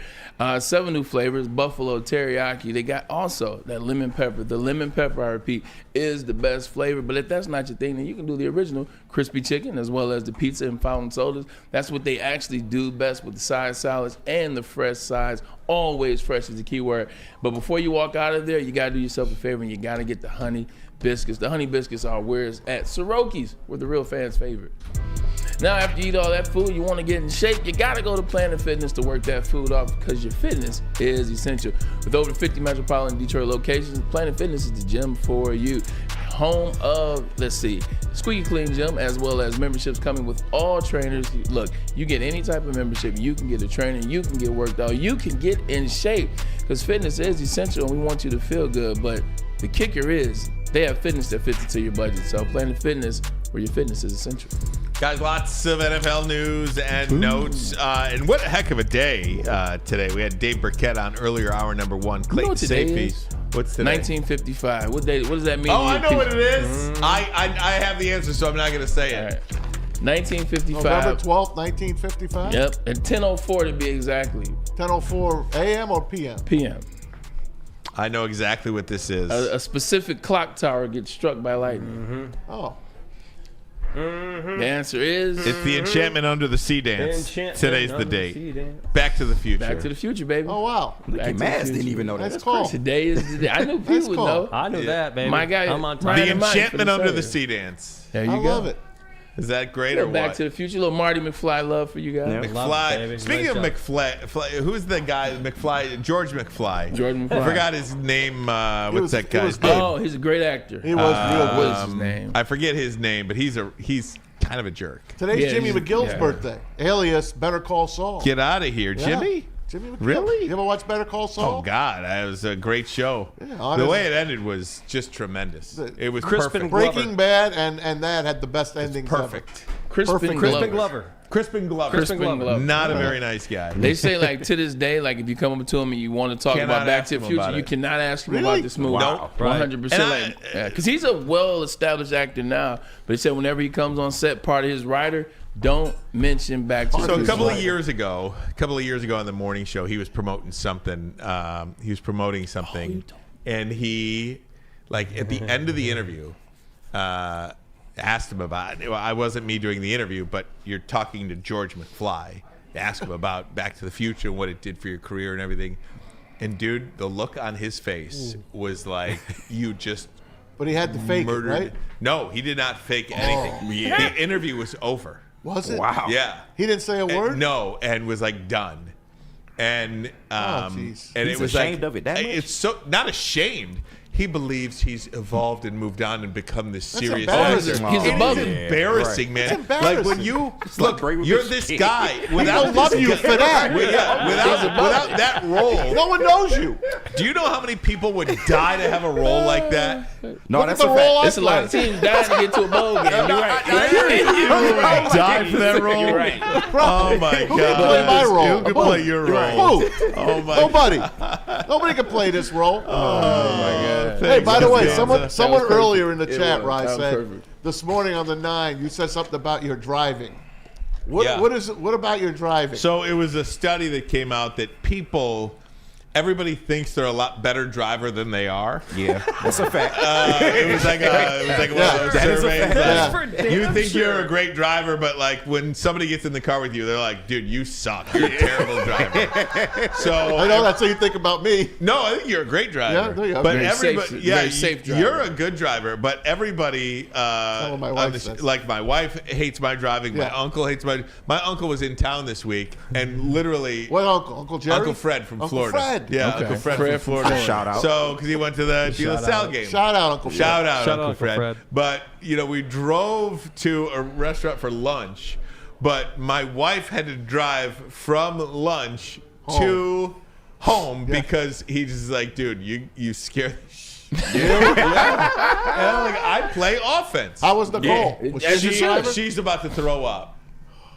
7 new flavors, buffalo, teriyaki. They got also that lemon pepper. The lemon pepper, I repeat, is the best flavor. But if that's not your thing, then you can do the original crispy chicken as well as the pizza and fountain sodas. That's what they actually do best with the side salads and the fresh sides. Always fresh is the key word. But before you walk out of there, you got to do yourself a favor, and you got to get the honey biscuits. The honey biscuits are where it's at. Soroki's, we're the real fans' favorite. Now, after you eat all that food, you want to get in shape, you got to go to Planet Fitness to work that food off, because your fitness is essential. With over 50 metropolitan Detroit locations, Planet Fitness is the gym for you. Home of, Squeaky Clean Gym, as well as memberships coming with all trainers. Look, you get any type of membership, you can get a trainer, you can get worked out, you can get in shape, because fitness is essential and we want you to feel good. But the kicker is, they have fitness that fits into your budget. So Planet Fitness, where your fitness is essential. Guys, lots of NFL news and notes. And what a heck of a day today. We had Dave Birkett on earlier, hour number 1. Clayton Sayfie. What's today? 1955. What does that mean? Oh, I know what it is. I have the answer, so I'm not going to say it. Right. 1955. November 12th, 1955? Yep. And 10:04 to be exactly. 10:04 a.m. or p.m.? p.m. I know exactly what this is. A specific clock tower gets struck by lightning. Oh. The answer is... It's the Enchantment Under the Sea dance. Today's the date. Back to the Future. Back to the Future, baby. Oh, wow. Ricky Maz didn't even know that. That's cool. Today is the day. I knew people would know. I knew that, baby. My guy, I'm on time. The Enchantment Under the Sea dance. There you I go. love it. Is that great or what? Back to the Future. Little Marty McFly love for you guys. Yeah. Love it, baby. Speaking of McFly, who's the guy? McFly, George McFly. Jordan McFly. I forgot his name. What's that guy's good. name? Oh, he's a great actor. He was real good. What's his name? I forget his name, but he's kind of a jerk. Today's Jimmy he's- McGill's birthday, alias Better Call Saul. Get out of here, Yeah. Jimmy. Jimmy McGill. Really? You ever watch Better Call Saul? Oh God, that was a great show. Yeah, the way it ended was just tremendous. It was Crispin perfect. Breaking Bad and that had the best endings. Perfect. Crispin Glover. Crispin Glover. Not a very nice guy. They say, like, to this day, like, if you come up to him and you want to talk Cannot about Back ask to the him Future, about you it. cannot ask him Really? about this movie. Wow. 100%. Because he's a well-established actor now. But he said whenever he comes on set, part of his writer, don't mention Back to the Future. So a couple of years ago on the morning show, he was promoting something. And he, like, at the end of the interview, asked him about it. Well, I wasn't me doing the interview, but you're talking to George McFly. Ask him about Back to the Future and what it did for your career and everything. And dude, the look on his face was like, you just But he had to fake murdered. it, right? No, he did not fake anything. The interview was over. Was it? Wow. Yeah. He didn't say a word? No, and was like done. And jeez. and He's it was ashamed like, of it that much? It's so not ashamed. he believes he's evolved and moved on and become this serious embarrassing. actor. He's It above is it. embarrassing, man. It's embarrassing. Like when you look, Bray with you're the this shit. guy People without love this you for that. without that role. No one knows you. Do you know how many people would die to have a role like that? No, Look that's at a the fact. role I It's a lot of play. teams dying to get to a bowl game. You're right. Die for that role. You're right. Oh my Who God! can play my role? Who can play your role? Who? Oh my! Nobody. Nobody can play this role. Oh my God! Hey, by the way, Thanks, someone perfect. earlier in the It chat, was. Rye, That was said perfect. this morning on the 9, you said something about your driving. What, Yeah. what about your driving? So it was a study that came out that everybody thinks they're a lot better driver than they are. Yeah, that's a fact. It was like one of those That is a surveys. fact. Like, you think you're a great driver, but like when somebody gets in the car with you, they're like, "Dude, you suck. You're a terrible driver." So I know that's how you think about me. No, I think you're a great driver. Yeah, there you go. But Very everybody, safe- yeah, very safe driver. you're a good driver. But everybody, what my wife says. like my wife hates my driving. Yeah. My uncle hates my uncle was in town this week, and literally, What uncle? Uncle Jerry? Uncle Fred from Uncle Florida. Fred. Yeah, Okay. Uncle Fred Fred from from Florida. Shout out. So, because he went to the De La Salle game. Shout out, Uncle Fred. Shout out, Shout out, Uncle Uncle Fred. Fred. But we drove to a restaurant for lunch, but my wife had to drive from lunch to home because he's just like, dude, you scare the And I'm like, I play offense. How was Nicole? Was she the driver? She's about to throw up.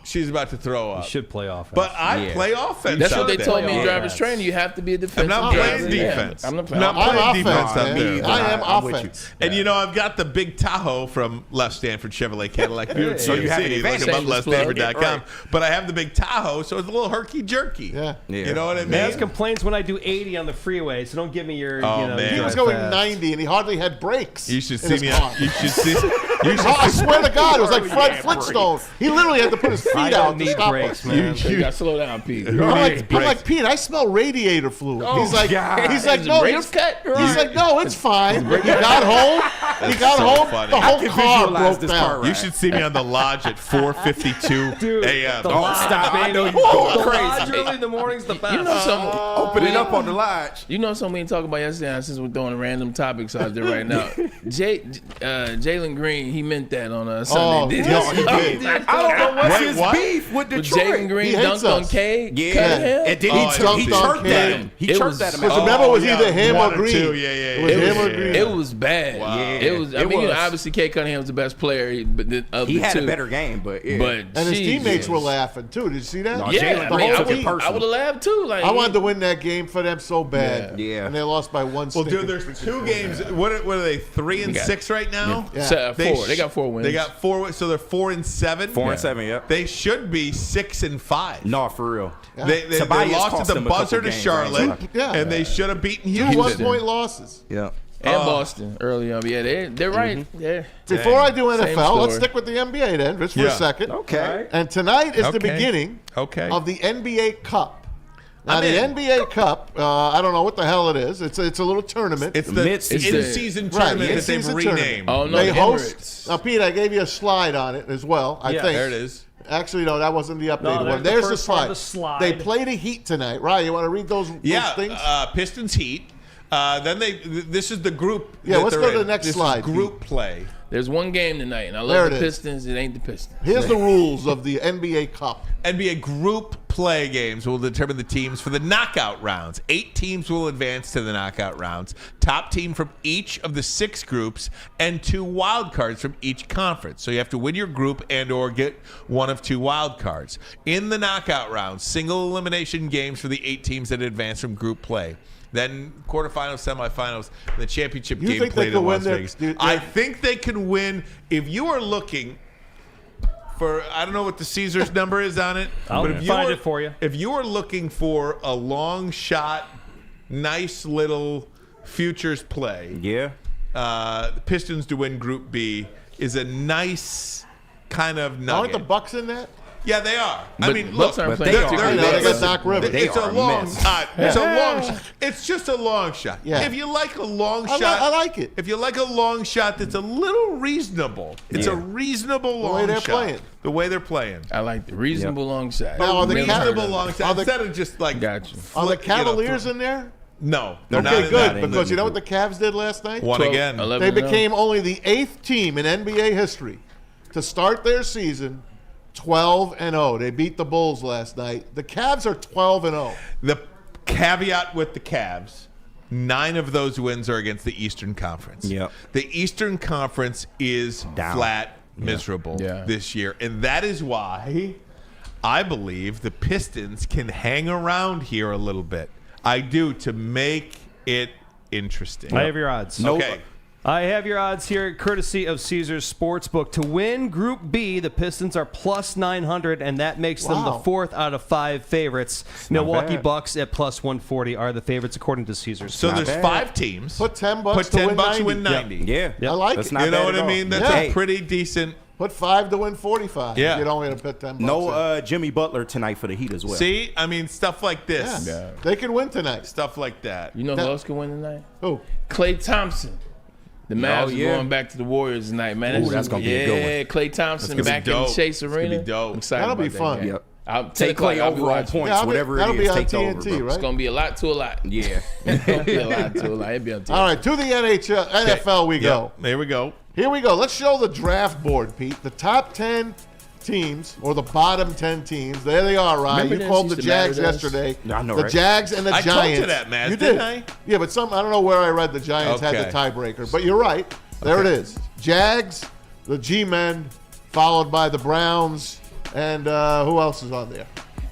She's about to throw up. You should play offense. But I play offense. That's out what they there. told me in Yeah. driver's training. You have to be a defensive I'm not driver. playing defense. Yeah. I'm not I'm not playing. playing I'm defense offense, out man. there. I am I'm with you. offense. And I've got the big Tahoe from Left Stanford Chevrolet Cadillac. So you have an Look advantage. them up, Shameless plug. leftstanford.com. But I have the big Tahoe, so it's a little herky jerky. Yeah. You know what I mean? Man's complains when I do 80 on the freeway, so don't give me your. Oh, you know, man. He drive was going fast. 90 and he hardly had brakes. You should in see his me. car. You should see. You should I swear to God, it was like Fred Flintstone. He literally had to put his feet I out don't to need stop brakes, us. man. You got to slow down, Pete. Who I'm needs like, brakes? Pete, I smell radiator fluid. Oh, he's like, God. Is no, the you're brakes cut? He's like, no, it's fine. He got home. He got so home. funny. The I whole can car visualize broke this down. car ride. You should see me on the lodge at 4:52 Dude, a.m. the Oh, lodge, stop. I baby. know you going The crazy. lodge early in the morning's the best. You know something? Open it up on the lodge. You know something we didn't talk about yesterday, since we're throwing random topics out there right now. Jalen Green, he meant that on Sunday. Oh, yes, he did. I don't know what's Wait, his what? beef with But Detroit. Jalen Green He hates dunked on us. K. Yeah, Cunningham. and then Oh, he I chirped dunked on at Cam. him. He It chirped was- at him. Was it remember, it was either him one or Green. two. Yeah. It was him or Green. It was bad. Wow. It was. I It mean, was. obviously, K. Cunningham's the best player of He the had two. a better game, but yeah. But And his teammates Jesus. were laughing too. Did you see that? No, Yeah, Jalen I, mean, took it I personal. would have laughed too. Like I wanted to win that game for them so bad. Yeah. And they lost by one. Well, stinking dude, there's freaking two goal. games. What are they? 3-6 right now. Yeah. So, four. They got 4 wins. They got 4. So they're 4-7. 4-7, yep. They should be 6-5. No, for real. They Tobias lost cost at the them a couple buzzer to games, Charlotte, right? Yeah. and they should have beaten 2 Houston. 1-point losses. Yeah. and Boston early on. Yeah, they're right. Yeah. Before I do Same NFL, let's story. stick with the NBA then, just for Yeah. a second. Okay. And tonight is the Okay. beginning Okay. of the NBA Cup. Now, I'm the in. NBA Cup, I don't know what the hell it is. It's a little tournament. It's the Mid-season. in-season Right, tournament that they've in-season renamed. tournament. Oh, no, They the host. Emirates. Now, Pete, I gave you a slide on it as well, I Yeah. think. There it is. Actually, no, that wasn't the updated No, one. there's the There's the first one, slide. the slide. They play the Heat tonight. Right, you want to read those things? Yeah, Pistons Heat. Then this is the group. Yeah, that let's they're go to the in. next This slide, is group play. There's one game tonight, and I There love it the is. Pistons. It ain't the Pistons. Here's the rules of the NBA Cup. NBA group play games will determine the teams for the knockout rounds. 8 teams will advance to the knockout rounds. Top team from each of the 6 groups and 2 wild cards from each conference. So you have to win your group and or get one of 2 wild cards. In the knockout rounds, single elimination games for the 8 teams that advance from group play. Then quarterfinals, semifinals, and the championship You game think they played could in win Las their- Vegas. do- I think they can win. If you are looking for, I don't know what the Caesars number is on it, I'll but if find are, it for you. If you are looking for a long shot, nice little futures play, Yeah. the Pistons to win Group B is a nice kind of Aren't nugget. the Bucks in that? Yeah, they are. I But mean, Bucks look, aren't but playing. they are. I know, they got Doc Rivers. They it's a are a long mess. shot. It's a long shot. It's just a long shot. Yeah. If you like a long I shot, like it. If you like a long shot that's a little reasonable, it's a Yeah. reasonable way long they're shot. playing. The way they're playing. I like the reasonable long shot. Now, are the Really Cavs- Reasonable hard. long Are shot the- instead of just like Got you. Are the flip, you know, Cavaliers in there? No, they're not. Okay, in good, that. because you know what the Cavs did last night? Won again. They became only the 8th team in NBA history to start their season 12-0. They beat the Bulls last night. The Cavs are 12-0. The caveat with the Cavs, 9 of those wins are against the Eastern Conference. Yep. The Eastern Conference is flat miserable this year, and that is why I believe the Pistons can hang around here a little bit. I do, to make it interesting. I have your odds. Okay. I have your odds here, courtesy of Caesars Sportsbook. To win Group B, the Pistons are plus 900, and that makes them the 4th out of 5 favorites. Milwaukee Bucks at plus 140 are the favorites, according to Caesars. So there's 5 teams. Put $10 Put to 10 win bucks 90. to win 90. Yeah. I like it. You know what I mean? That's a pretty decent. Put 5 to win 45. Yeah. You don't want to put $10. No Jimmy Butler tonight for the Heat as well. See, I mean, stuff like this. Yeah. They can win tonight. Stuff like that. You know who else can win tonight? Who? Klay Thompson. The Mavs are going back to the Warriors tonight, man. That's going to be a good one. Yeah, Klay Thompson back in the Chase Arena. It's gonna be dope. I'm excited That'll be about fun. that game. Yep. I'll Take Klay over on points, whatever that'll it be is. on Take TNT, over, bro. right? It's going to be a lot to a lot. Yeah. It'll be a lot to a lot. It'll be on TNT. All right, to the NFL we go. There we go. Here we go. Let's show the draft board, Pete. The top 10 teams, or the bottom 10 teams. There they are, Ryan. Remember You this called the used to matter Jags to us? yesterday. I know, the right? Jags and the I Giants. told you that, Maz, You didn't did. I? Yeah, but I don't know where I read the Giants had the Okay. tiebreaker. But you're right. There it is. Jags, the G-Men, followed by the Browns, and who else is on there?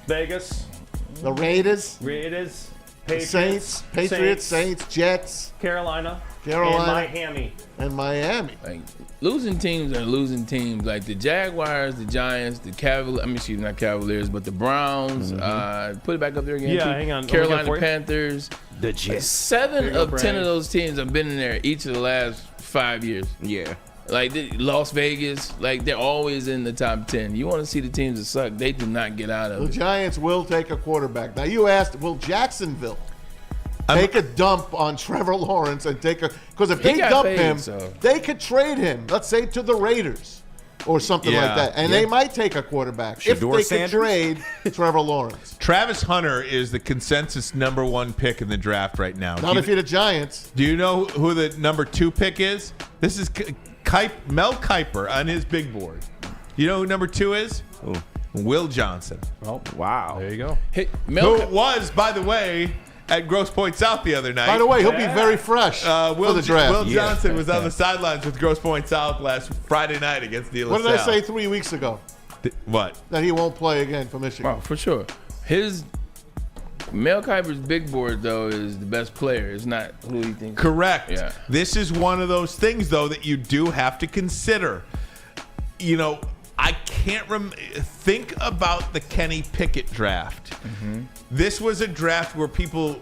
Vegas, The Raiders, Raiders, Patriots, Saints, Jets, Carolina, Carolina. and Miami. and Miami. Like, losing teams are losing teams. Like the Jaguars, the Giants, the Cavaliers. Not Cavaliers, but the Browns. Put it back up there again. Yeah, too. hang on. Carolina For you. Panthers. The Jets. 7 of 10 of those teams have been in there each of the last 5 years. Yeah. Like Las Vegas, like they're always in the top 10. You want to see the teams that suck? They do not get out The of it. Giants will take a quarterback. Now, you asked, will Jacksonville take a dump on Trevor Lawrence and take a – because if He they got dump paid, him, so. they could trade him, let's say, to the Raiders or something like that. And they might take a quarterback Shador if they could Sanders? trade Trevor Lawrence. Travis Hunter is the consensus #1 pick in the draft right now. Not if you're the Giants. Do you know who the #2 pick is? This is Mel Kiper on his big board. You know who #2 is? Who? Will Johnson. Oh, wow. There you go. Hey, Who was, by the way, at Grosse Pointe South the other night. By the way, he'll be very fresh for the draft. Will Johnson was on the sidelines with Grosse Pointe South last Friday night against De La What did I Salle. say 3 weeks ago? What? That he won't play again for Michigan. Oh, for sure. Mel Kiper's big board, though, is the best player. It's not who he thinks. Correct. Yeah. This is one of those things, though, that you do have to consider. You know, I can't think about the Kenny Pickett draft. Mm-hmm. This was a draft where people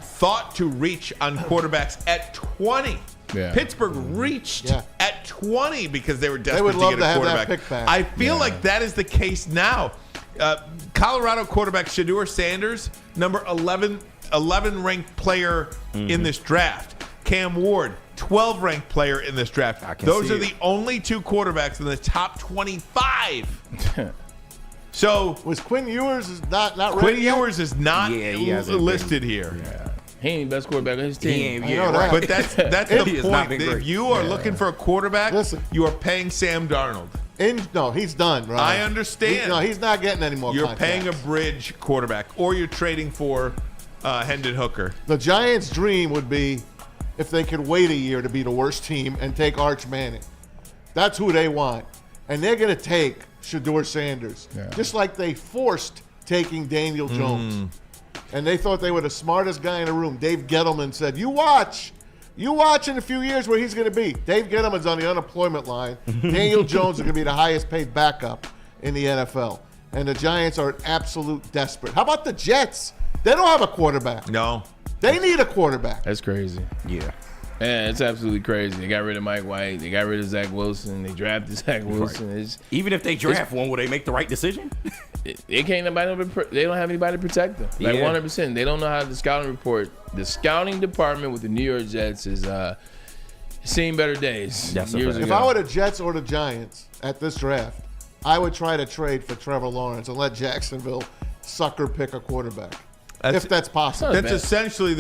thought to reach on quarterbacks at 20. Yeah. Pittsburgh reached at 20 because they were desperate would love to to get a have that quarterback. pick back. I feel like that is the case now. Colorado quarterback Shador Sanders, number 11 ranked player in this draft. Cam Ward, 12 ranked player in this draft. Those are the only 2 quarterbacks in the top 25. So was Quinn Ewers is not ready Quinn yet? Ewers is not listed here. Yeah. He ain't the best quarterback on his team. He ain't, I know that. But that's the not point. been great. If you are looking for a quarterback, Listen. you are paying Sam Darnold. No, he's done, right? I understand. He's not getting any more You're contracts. paying a bridge quarterback, or you're trading for Hendon Hooker. The Giants' dream would be if they could wait a year to be the worst team and take Arch Manning. That's who they want. And they're going to take Shador Sanders, just like they forced taking Daniel Jones. And they thought they were the smartest guy in the room. Dave Gettleman said, you watch in a few years where he's going to be. Dave Gettleman's on the unemployment line. Daniel Jones is going to be the highest paid backup in the NFL. And the Giants are absolute desperate. How about the Jets? They don't have a quarterback. No. They need a quarterback. That's crazy. Yeah. Yeah, it's absolutely crazy. They got rid of Mike White. They got rid of Zach Wilson. They drafted Zach Wilson. Right. Even if they draft one, will they make the right decision? They can't they don't have anybody to protect them. Like 100%. They don't know how the scouting report. The scouting department with the New York Jets is seen better days. That's a years fact. ago. If I were the Jets or the Giants at this draft, I would try to trade for Trevor Lawrence and let Jacksonville sucker pick a quarterback. if that's possible. That's essentially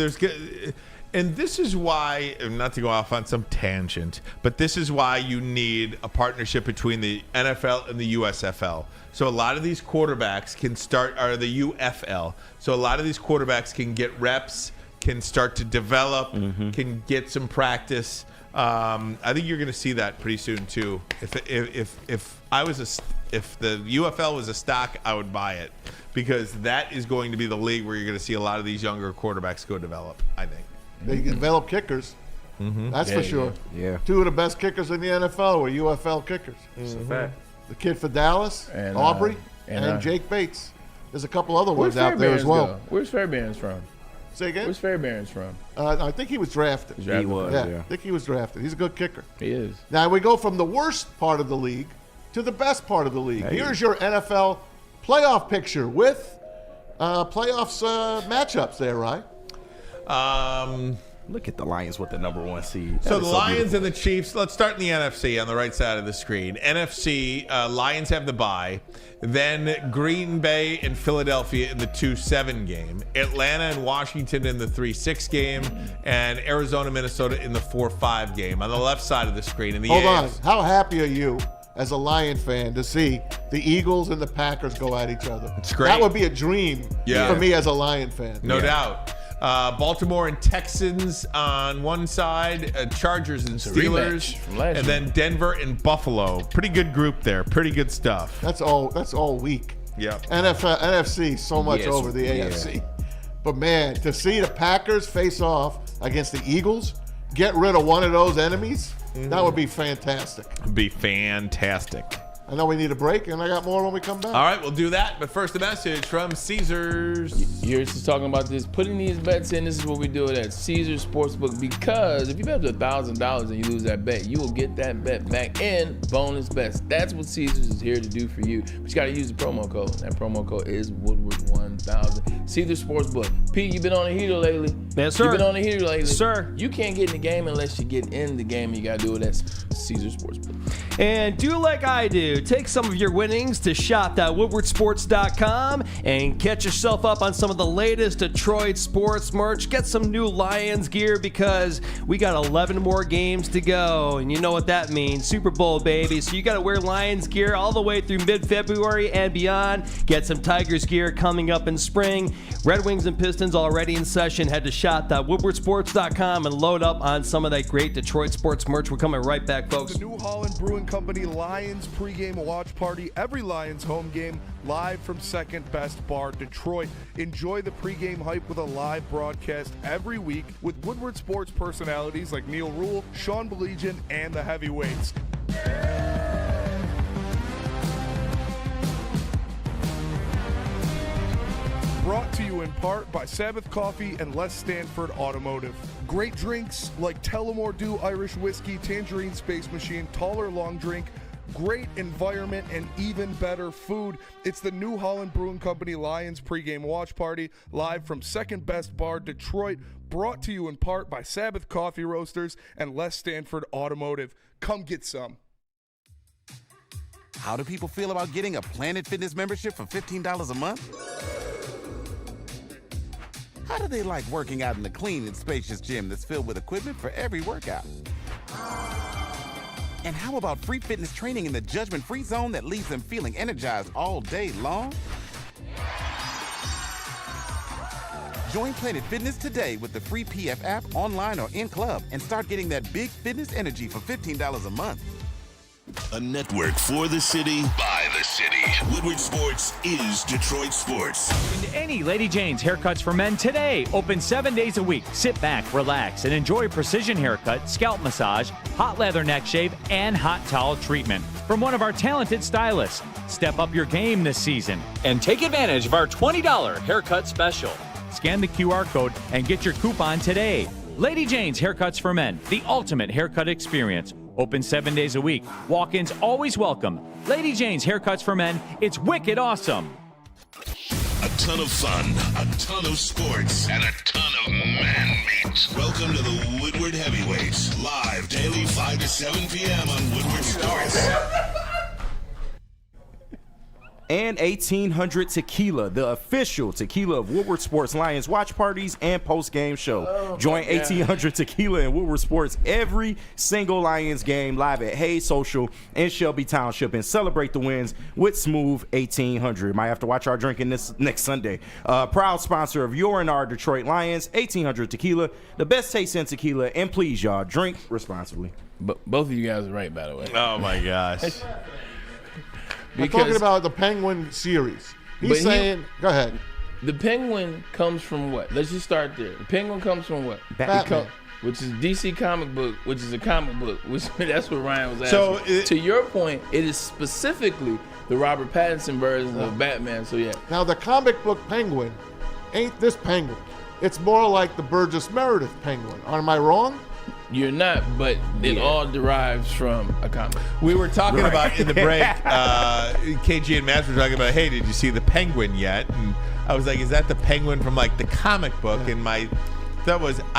and this is why, not to go off on some tangent, but this is why you need a partnership between the NFL and the USFL. So a lot of these quarterbacks can start, or the UFL. So a lot of these quarterbacks can get reps, can start to develop, can get some practice. I think you're going to see that pretty soon too. If the UFL was a stock, I would buy it, because that is going to be the league where you're going to see a lot of these younger quarterbacks go develop, I think. They develop kickers. That's for sure. Yeah. 2 of the best kickers in the NFL were UFL kickers. That's a fact. The kid for Dallas, And, Aubrey, and, and Jake Bates. There's a couple other ones Where's out there as Fairbairns well. go? Where's Fairbairns from? Say again? Where's Fairbairns from? I think he was drafted. He was, I think he was drafted. He's a good kicker. He is. Now we go from the worst part of the league to the best part of the league. Hey. Here's your NFL playoff picture with playoffs matchups there, right? Look at the Lions with the number 1 seed. So the Lions and the Chiefs, let's start in the NFC on the right side of the screen. NFC, Lions have the bye. Then Green Bay and Philadelphia in the 2-7 game. Atlanta and Washington in the 3-6 game. And Arizona, Minnesota in the 4-5 game. On the left side of the screen in the Hold on. AFC. How happy are you as a Lion fan to see the Eagles and the Packers go at each other? It's great. That would be a dream for me as a Lion fan. No doubt. Baltimore and Texans on one side, Chargers and rematch Steelers, from last and year. then Denver and Buffalo. Pretty good group there. Pretty good stuff. That's all week. Yeah. NFC so much Yes, over the yeah. AFC. But man, to see the Packers face off against the Eagles, get rid of one of those enemies, that would be fantastic. Be fantastic. I know we need a break, and I got more when we come back. All right, we'll do that. But first, a message from Caesars. You're just talking about this, putting these bets in. This is what we do it at Caesars Sportsbook, because if you bet up to $1,000 and you lose that bet, you will get that bet back in bonus bets. That's what Caesars is here to do for you. But you got to use the promo code. That promo code is Woodward1000. Caesars Sportsbook. Pete, you been on a heater lately? Yes, sir. You been on a heater lately? Sir. You can't get in the game unless you get in the game. You got to do it at Caesars Sportsbook. And do like I do. Take some of your winnings to shop.woodwardsports.com and catch yourself up on some of the latest Detroit sports merch. Get some new Lions gear, because we got 11 more games to go. And you know what that means. Super Bowl, baby. So you got to wear Lions gear all the way through mid-February and beyond. Get some Tigers gear coming up in spring. Red Wings and Pistons already in session. Head to shop.woodwardsports.com and load up on some of that great Detroit sports merch. We're coming right back, folks. The New Holland Brewing Company Lions pregame watch party. Every Lions home game live from Second Best Bar, Detroit. Enjoy the pregame hype with a live broadcast every week with Woodward Sports personalities like Neil Rule, Sean Belegian, and the Heavyweights. Brought to you in part by Sabbath Coffee and Les Stanford Automotive. Great drinks like Tullamore Dew Irish Whiskey, Tangerine Space Machine, Taller Long Drink, great environment, and even better food. It's the New Holland Brewing Company Lions pregame watch party, live from Second Best Bar, Detroit. Brought to you in part by Sabbath Coffee Roasters and Les Stanford Automotive. Come get some. How do people feel about getting a Planet Fitness membership for $15 a month? How do they like working out in a clean and spacious gym that's filled with equipment for every workout? And how about free fitness training in the judgment-free zone that leaves them feeling energized all day long? Join Planet Fitness today with the free PF app, online or in club, and start getting that big fitness energy for $15 a month. A network for the city, by the city. Woodward Sports is Detroit sports. Any Lady Jane's Haircuts for Men today. Open 7 days a week. Sit back, relax, and enjoy precision haircut, scalp massage, hot leather neck shave, and hot towel treatment from one of our talented stylists. Step up your game this season and take advantage of our $20 haircut special. Scan the QR code and get your coupon today. Lady Jane's Haircuts for Men, the ultimate haircut experience. Open 7 days a week. Walk-ins always welcome. Lady Jane's Haircuts for Men. It's wicked awesome. A ton of fun, a ton of sports, and a ton of man meat. Welcome to the Woodward Heavyweights, live daily 5 to 7 p.m. on Woodward Sports. and 1800 Tequila, the official tequila of Woodward Sports Lions watch parties and post-game show. Join 1800 Tequila and Woodward Sports every single Lions game live at Hayes Social in Shelby Township and celebrate the wins with Smooth 1800. Might have to watch our drinking this next Sunday. Proud sponsor of your and our Detroit Lions, 1800 Tequila, the best taste in tequila, and please, y'all, drink responsibly. But both of you guys are right, by the way. Oh, my gosh. I'm talking about the Penguin series. He's saying, go ahead. The Penguin comes from what? Let's just start there. The Penguin comes from what? Batman. Which is DC comic book, which is a comic book. Which that's what Ryan was So asking. To your point, it is specifically the Robert Pattinson version of Batman. So yeah. Now the comic book Penguin ain't this Penguin. It's more like the Burgess Meredith Penguin. Am I wrong? You're not, but it all derives from a comic. We were talking about in the break, KG and Matt were talking about, hey, did you see the Penguin yet? And I was like, is that the Penguin from like the comic book? And I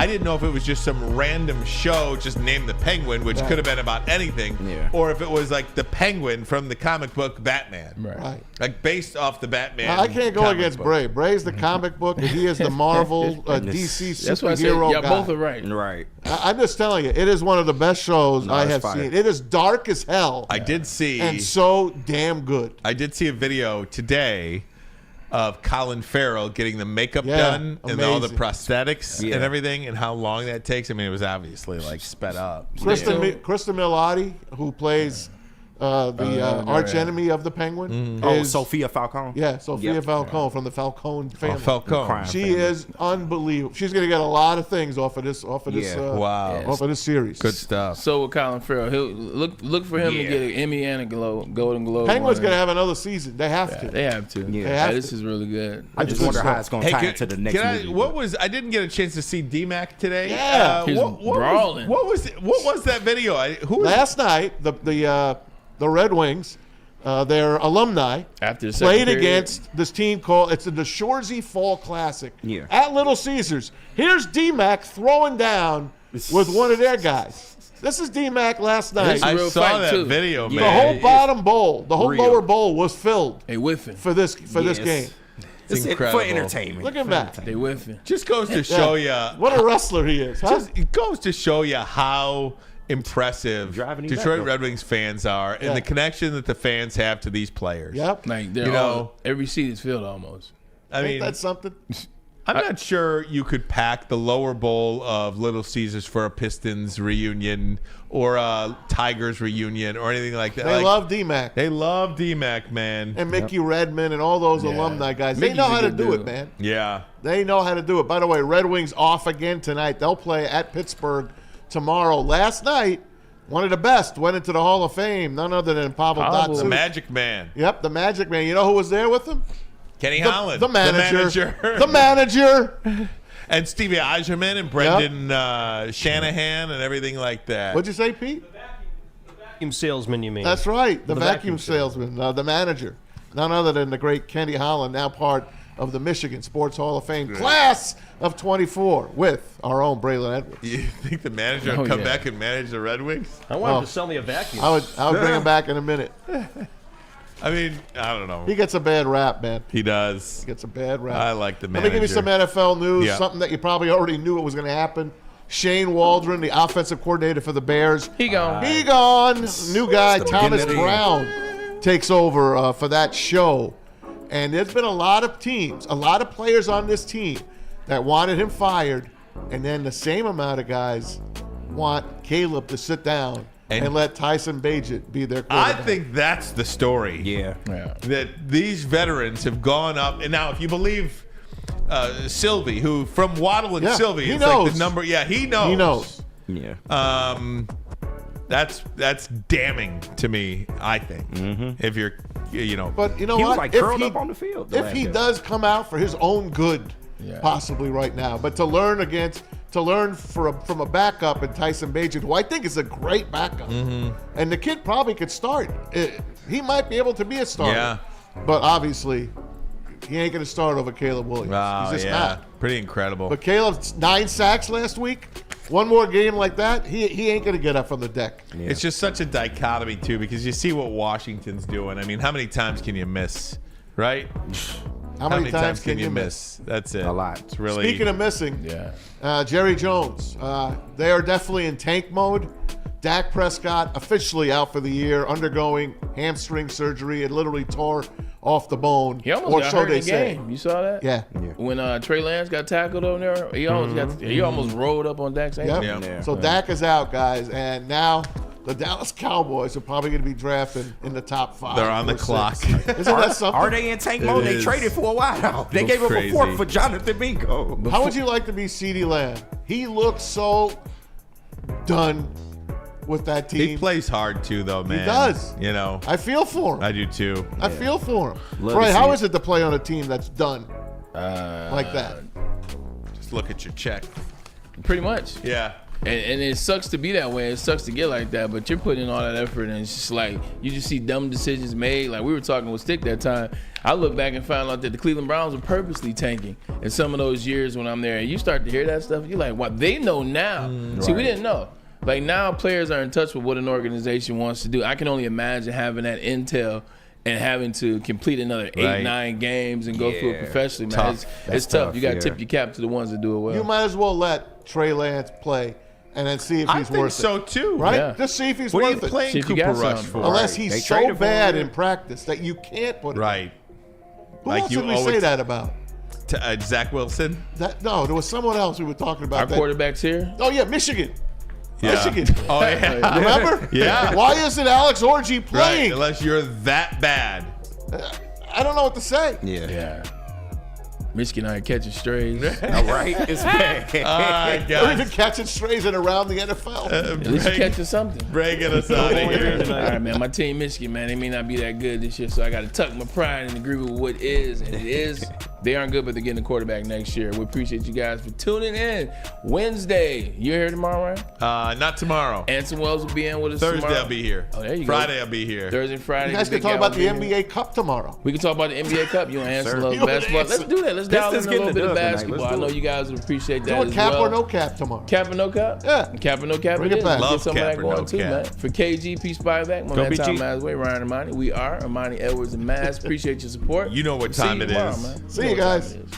didn't know if it was just some random show just named the Penguin, which could have been about anything, or if it was like the Penguin from the comic book Batman. Right. Like based off the Batman. Now, I can't go comic against book. Bray. Bray's the comic book, and he is the Marvel DC That's why I said superhero y'all guy. both are right. Right. I'm just telling you, it is one of the best shows I it's have fire. seen. It is dark as hell. I did see. And so damn good. I did see a video today of Colin Farrell getting the makeup done and all the amazing. prosthetics and everything, and how long that takes. I mean, it was obviously like sped up. Kristen Milioti, who plays the arch enemy of the Penguin. is Sophia Falcone. Yeah, Sophia Falcone from the Falcone family. Falcone. She is unbelievable. She's going to get a lot of things off of this. Off of this series. Good stuff. So with Colin Farrell, he'll look for him to get an Emmy and a Golden Globe. Penguin's going to have another season. They have to. They have to. They have This to. is really good. I just wonder how it's going to tie into the next movie. I didn't get a chance to see D-Mac today. Yeah. He's brawling. What was that video? Last night, the Red Wings, their alumni, After the played second period. against this team called, it's the Shoresy Fall Classic Yeah. at Little Caesars. Here's D-Mac throwing down with one of their guys. This is D-Mac last night. I real saw fight, that too. video, man. The whole bottom bowl, the whole lower bowl was filled They whiffing. for this game. It's For incredible. entertainment. Look at that. They whiffing. Just goes to show you. What a wrestler he is, huh? It goes to show you how impressive Driving you Detroit back, Red Wings fans are, and the connection that the fans have to these players. Yep. Like they're all, every seat is filled almost. I Ain't mean, that something? I'm not sure you could pack the lower bowl of Little Caesars for a Pistons reunion or a Tigers reunion or anything like that. They love D-Mac. They love D-Mac, man. And Mickey Redmond and all those alumni guys. They Mickey's know a how to good do dude. it, man. Yeah. They know how to do it. By the way, Red Wings off again tonight. They'll play at Pittsburgh tomorrow. Last night, one of the best went into the Hall of Fame. None other than Pavel Datsyuk. The Magic Man. Yep, the Magic Man. You know who was there with him? Kenny Holland. The manager. The The manager. And Stevie Eiserman and Brendan Shanahan and everything like that. What'd you say, Pete? Vacuum salesman, you mean? That's right. The vacuum salesman, the manager. None other than the great Kenny Holland, now part of the Michigan Sports Hall of Fame class of 24 with our own Braylon Edwards. You think the manager would come back and manage the Red Wings? I want him to sell me a vacuum. I would bring him back in a minute. I mean, I don't know. He gets a bad rap, man. He does. He gets a bad rap. I like the Let manager. me give you some NFL news, Yeah. something that you probably already knew it was going to happen. Shane Waldron, the offensive coordinator for the Bears. He gone. He gone. New guy, the Thomas beginning. Brown, takes over for that show. And there's been a lot of teams, a lot of players on this team that wanted him fired. And then the same amount of guys want Caleb to sit down and let Tyson Bagent be their I quarterback. think that's the story. Yeah. That these veterans have gone up. And now, if you believe Sylvie, who from Waddle and Sylvie, he it's like knows. the number. Yeah, he knows. He knows. Yeah. That's damning to me, I think. If you're, But you know He what? was like curled up on the field. If he does come out for his own good, possibly right now, but to learn from a backup in Tyson Bagent, who I think is a great backup, and the kid probably could start. He might be able to be a starter. Yeah. But obviously, he ain't going to start over Caleb Williams. He's just not. Pretty incredible. But Caleb's 9 sacks last week. one more game like that, he ain't going to get up from the deck. Yeah. It's just such a dichotomy, too, because you see what Washington's doing. I mean, how many times can you miss, right? How many times can you miss? That's it. A lot. It's really. Speaking of missing, Jerry Jones, they are definitely in tank mode. Dak Prescott officially out for the year, undergoing hamstring surgery. It literally tore off the bone. He almost got hurt in the game. You saw that? Yeah. When Trey Lance got tackled over there, he almost rolled up on Dak's ankle. Yep. Yeah. So Dak is out, guys, and now the Dallas Cowboys are probably going to be drafted in the top 5. They're on the clock. Isn't that something? Are they in tank mode? They traded for a while. They gave up a fourth for Jonathan Mingo. How would you like to be CeeDee Lamb? He looks so done with that team. He plays hard too, though, man. He does. You know, I feel for him. I do too. I feel for him. Right? How is it to play on a team that's done like that? Just look at your check. Pretty much. Yeah. And it sucks to be that way. It sucks to get like that, but you're putting in all that effort, and it's just like you just see dumb decisions made. Like we were talking with Stick that time. I look back and found out that the Cleveland Browns were purposely tanking in some of those years when I'm there. And you start to hear that stuff, you're like, "What? They know now." See, we didn't know. Like now, players are in touch with what an organization wants to do. I can only imagine having that intel and having to complete another 8-9 games and go through it professionally, man. It's tough. You got to tip your cap to the ones that do it well. You might as well let Trey Lance play and then see if he's worth it. I think so too. Right? Yeah. Just see if he's what worth are you it. playing Cooper Rush for? Unless he's so bad in practice that you can't put him. Right. Who else did we say that about? Zach Wilson? No, there was someone else we were talking about. Our quarterbacks here? Oh, yeah, Michigan. Yeah. Michigan. Oh, yeah. Remember? Yeah. Why isn't Alex Orji playing? Right, unless you're that bad. I don't know what to say. Yeah. Michigan out here catching strays. All right. It's bad. All right, They're guys. even catching strays and around the NFL. At least you're catching something. Bray, get us out of here. All right, man. My team, Michigan, man, they may not be that good this year, so I got to tuck my pride and agree with what is. And it is. They aren't good, but they're getting a quarterback next year. We appreciate you guys for tuning in. Wednesday, you here tomorrow, Ryan? Not tomorrow. Anson Wells will be in with us Thursday tomorrow. I'll be here. Oh, there you Friday go. I'll be here. Thursday, Friday. You guys can talk about the NBA Cup tomorrow. We can talk about the NBA Cup. You and Anson love You and basketball. Anson. Let's do that. Let's dial in a Pistons little bit getting of the dub tonight. basketball. Let's I do know it. you guys would appreciate that Doing as cap well. or no cap tomorrow. Cap or no cap? Yeah. Cap or no cap? Bring it it is. back. Get Love some of cap that or going no too, cap. man. For KG, Peace by back. My Go man BG. Tom Masway, Ryan Ermanni. We are Ermanni Edwards and Maz. Appreciate your support. You know what See time you it tomorrow, is. man. See know you what time guys. it is.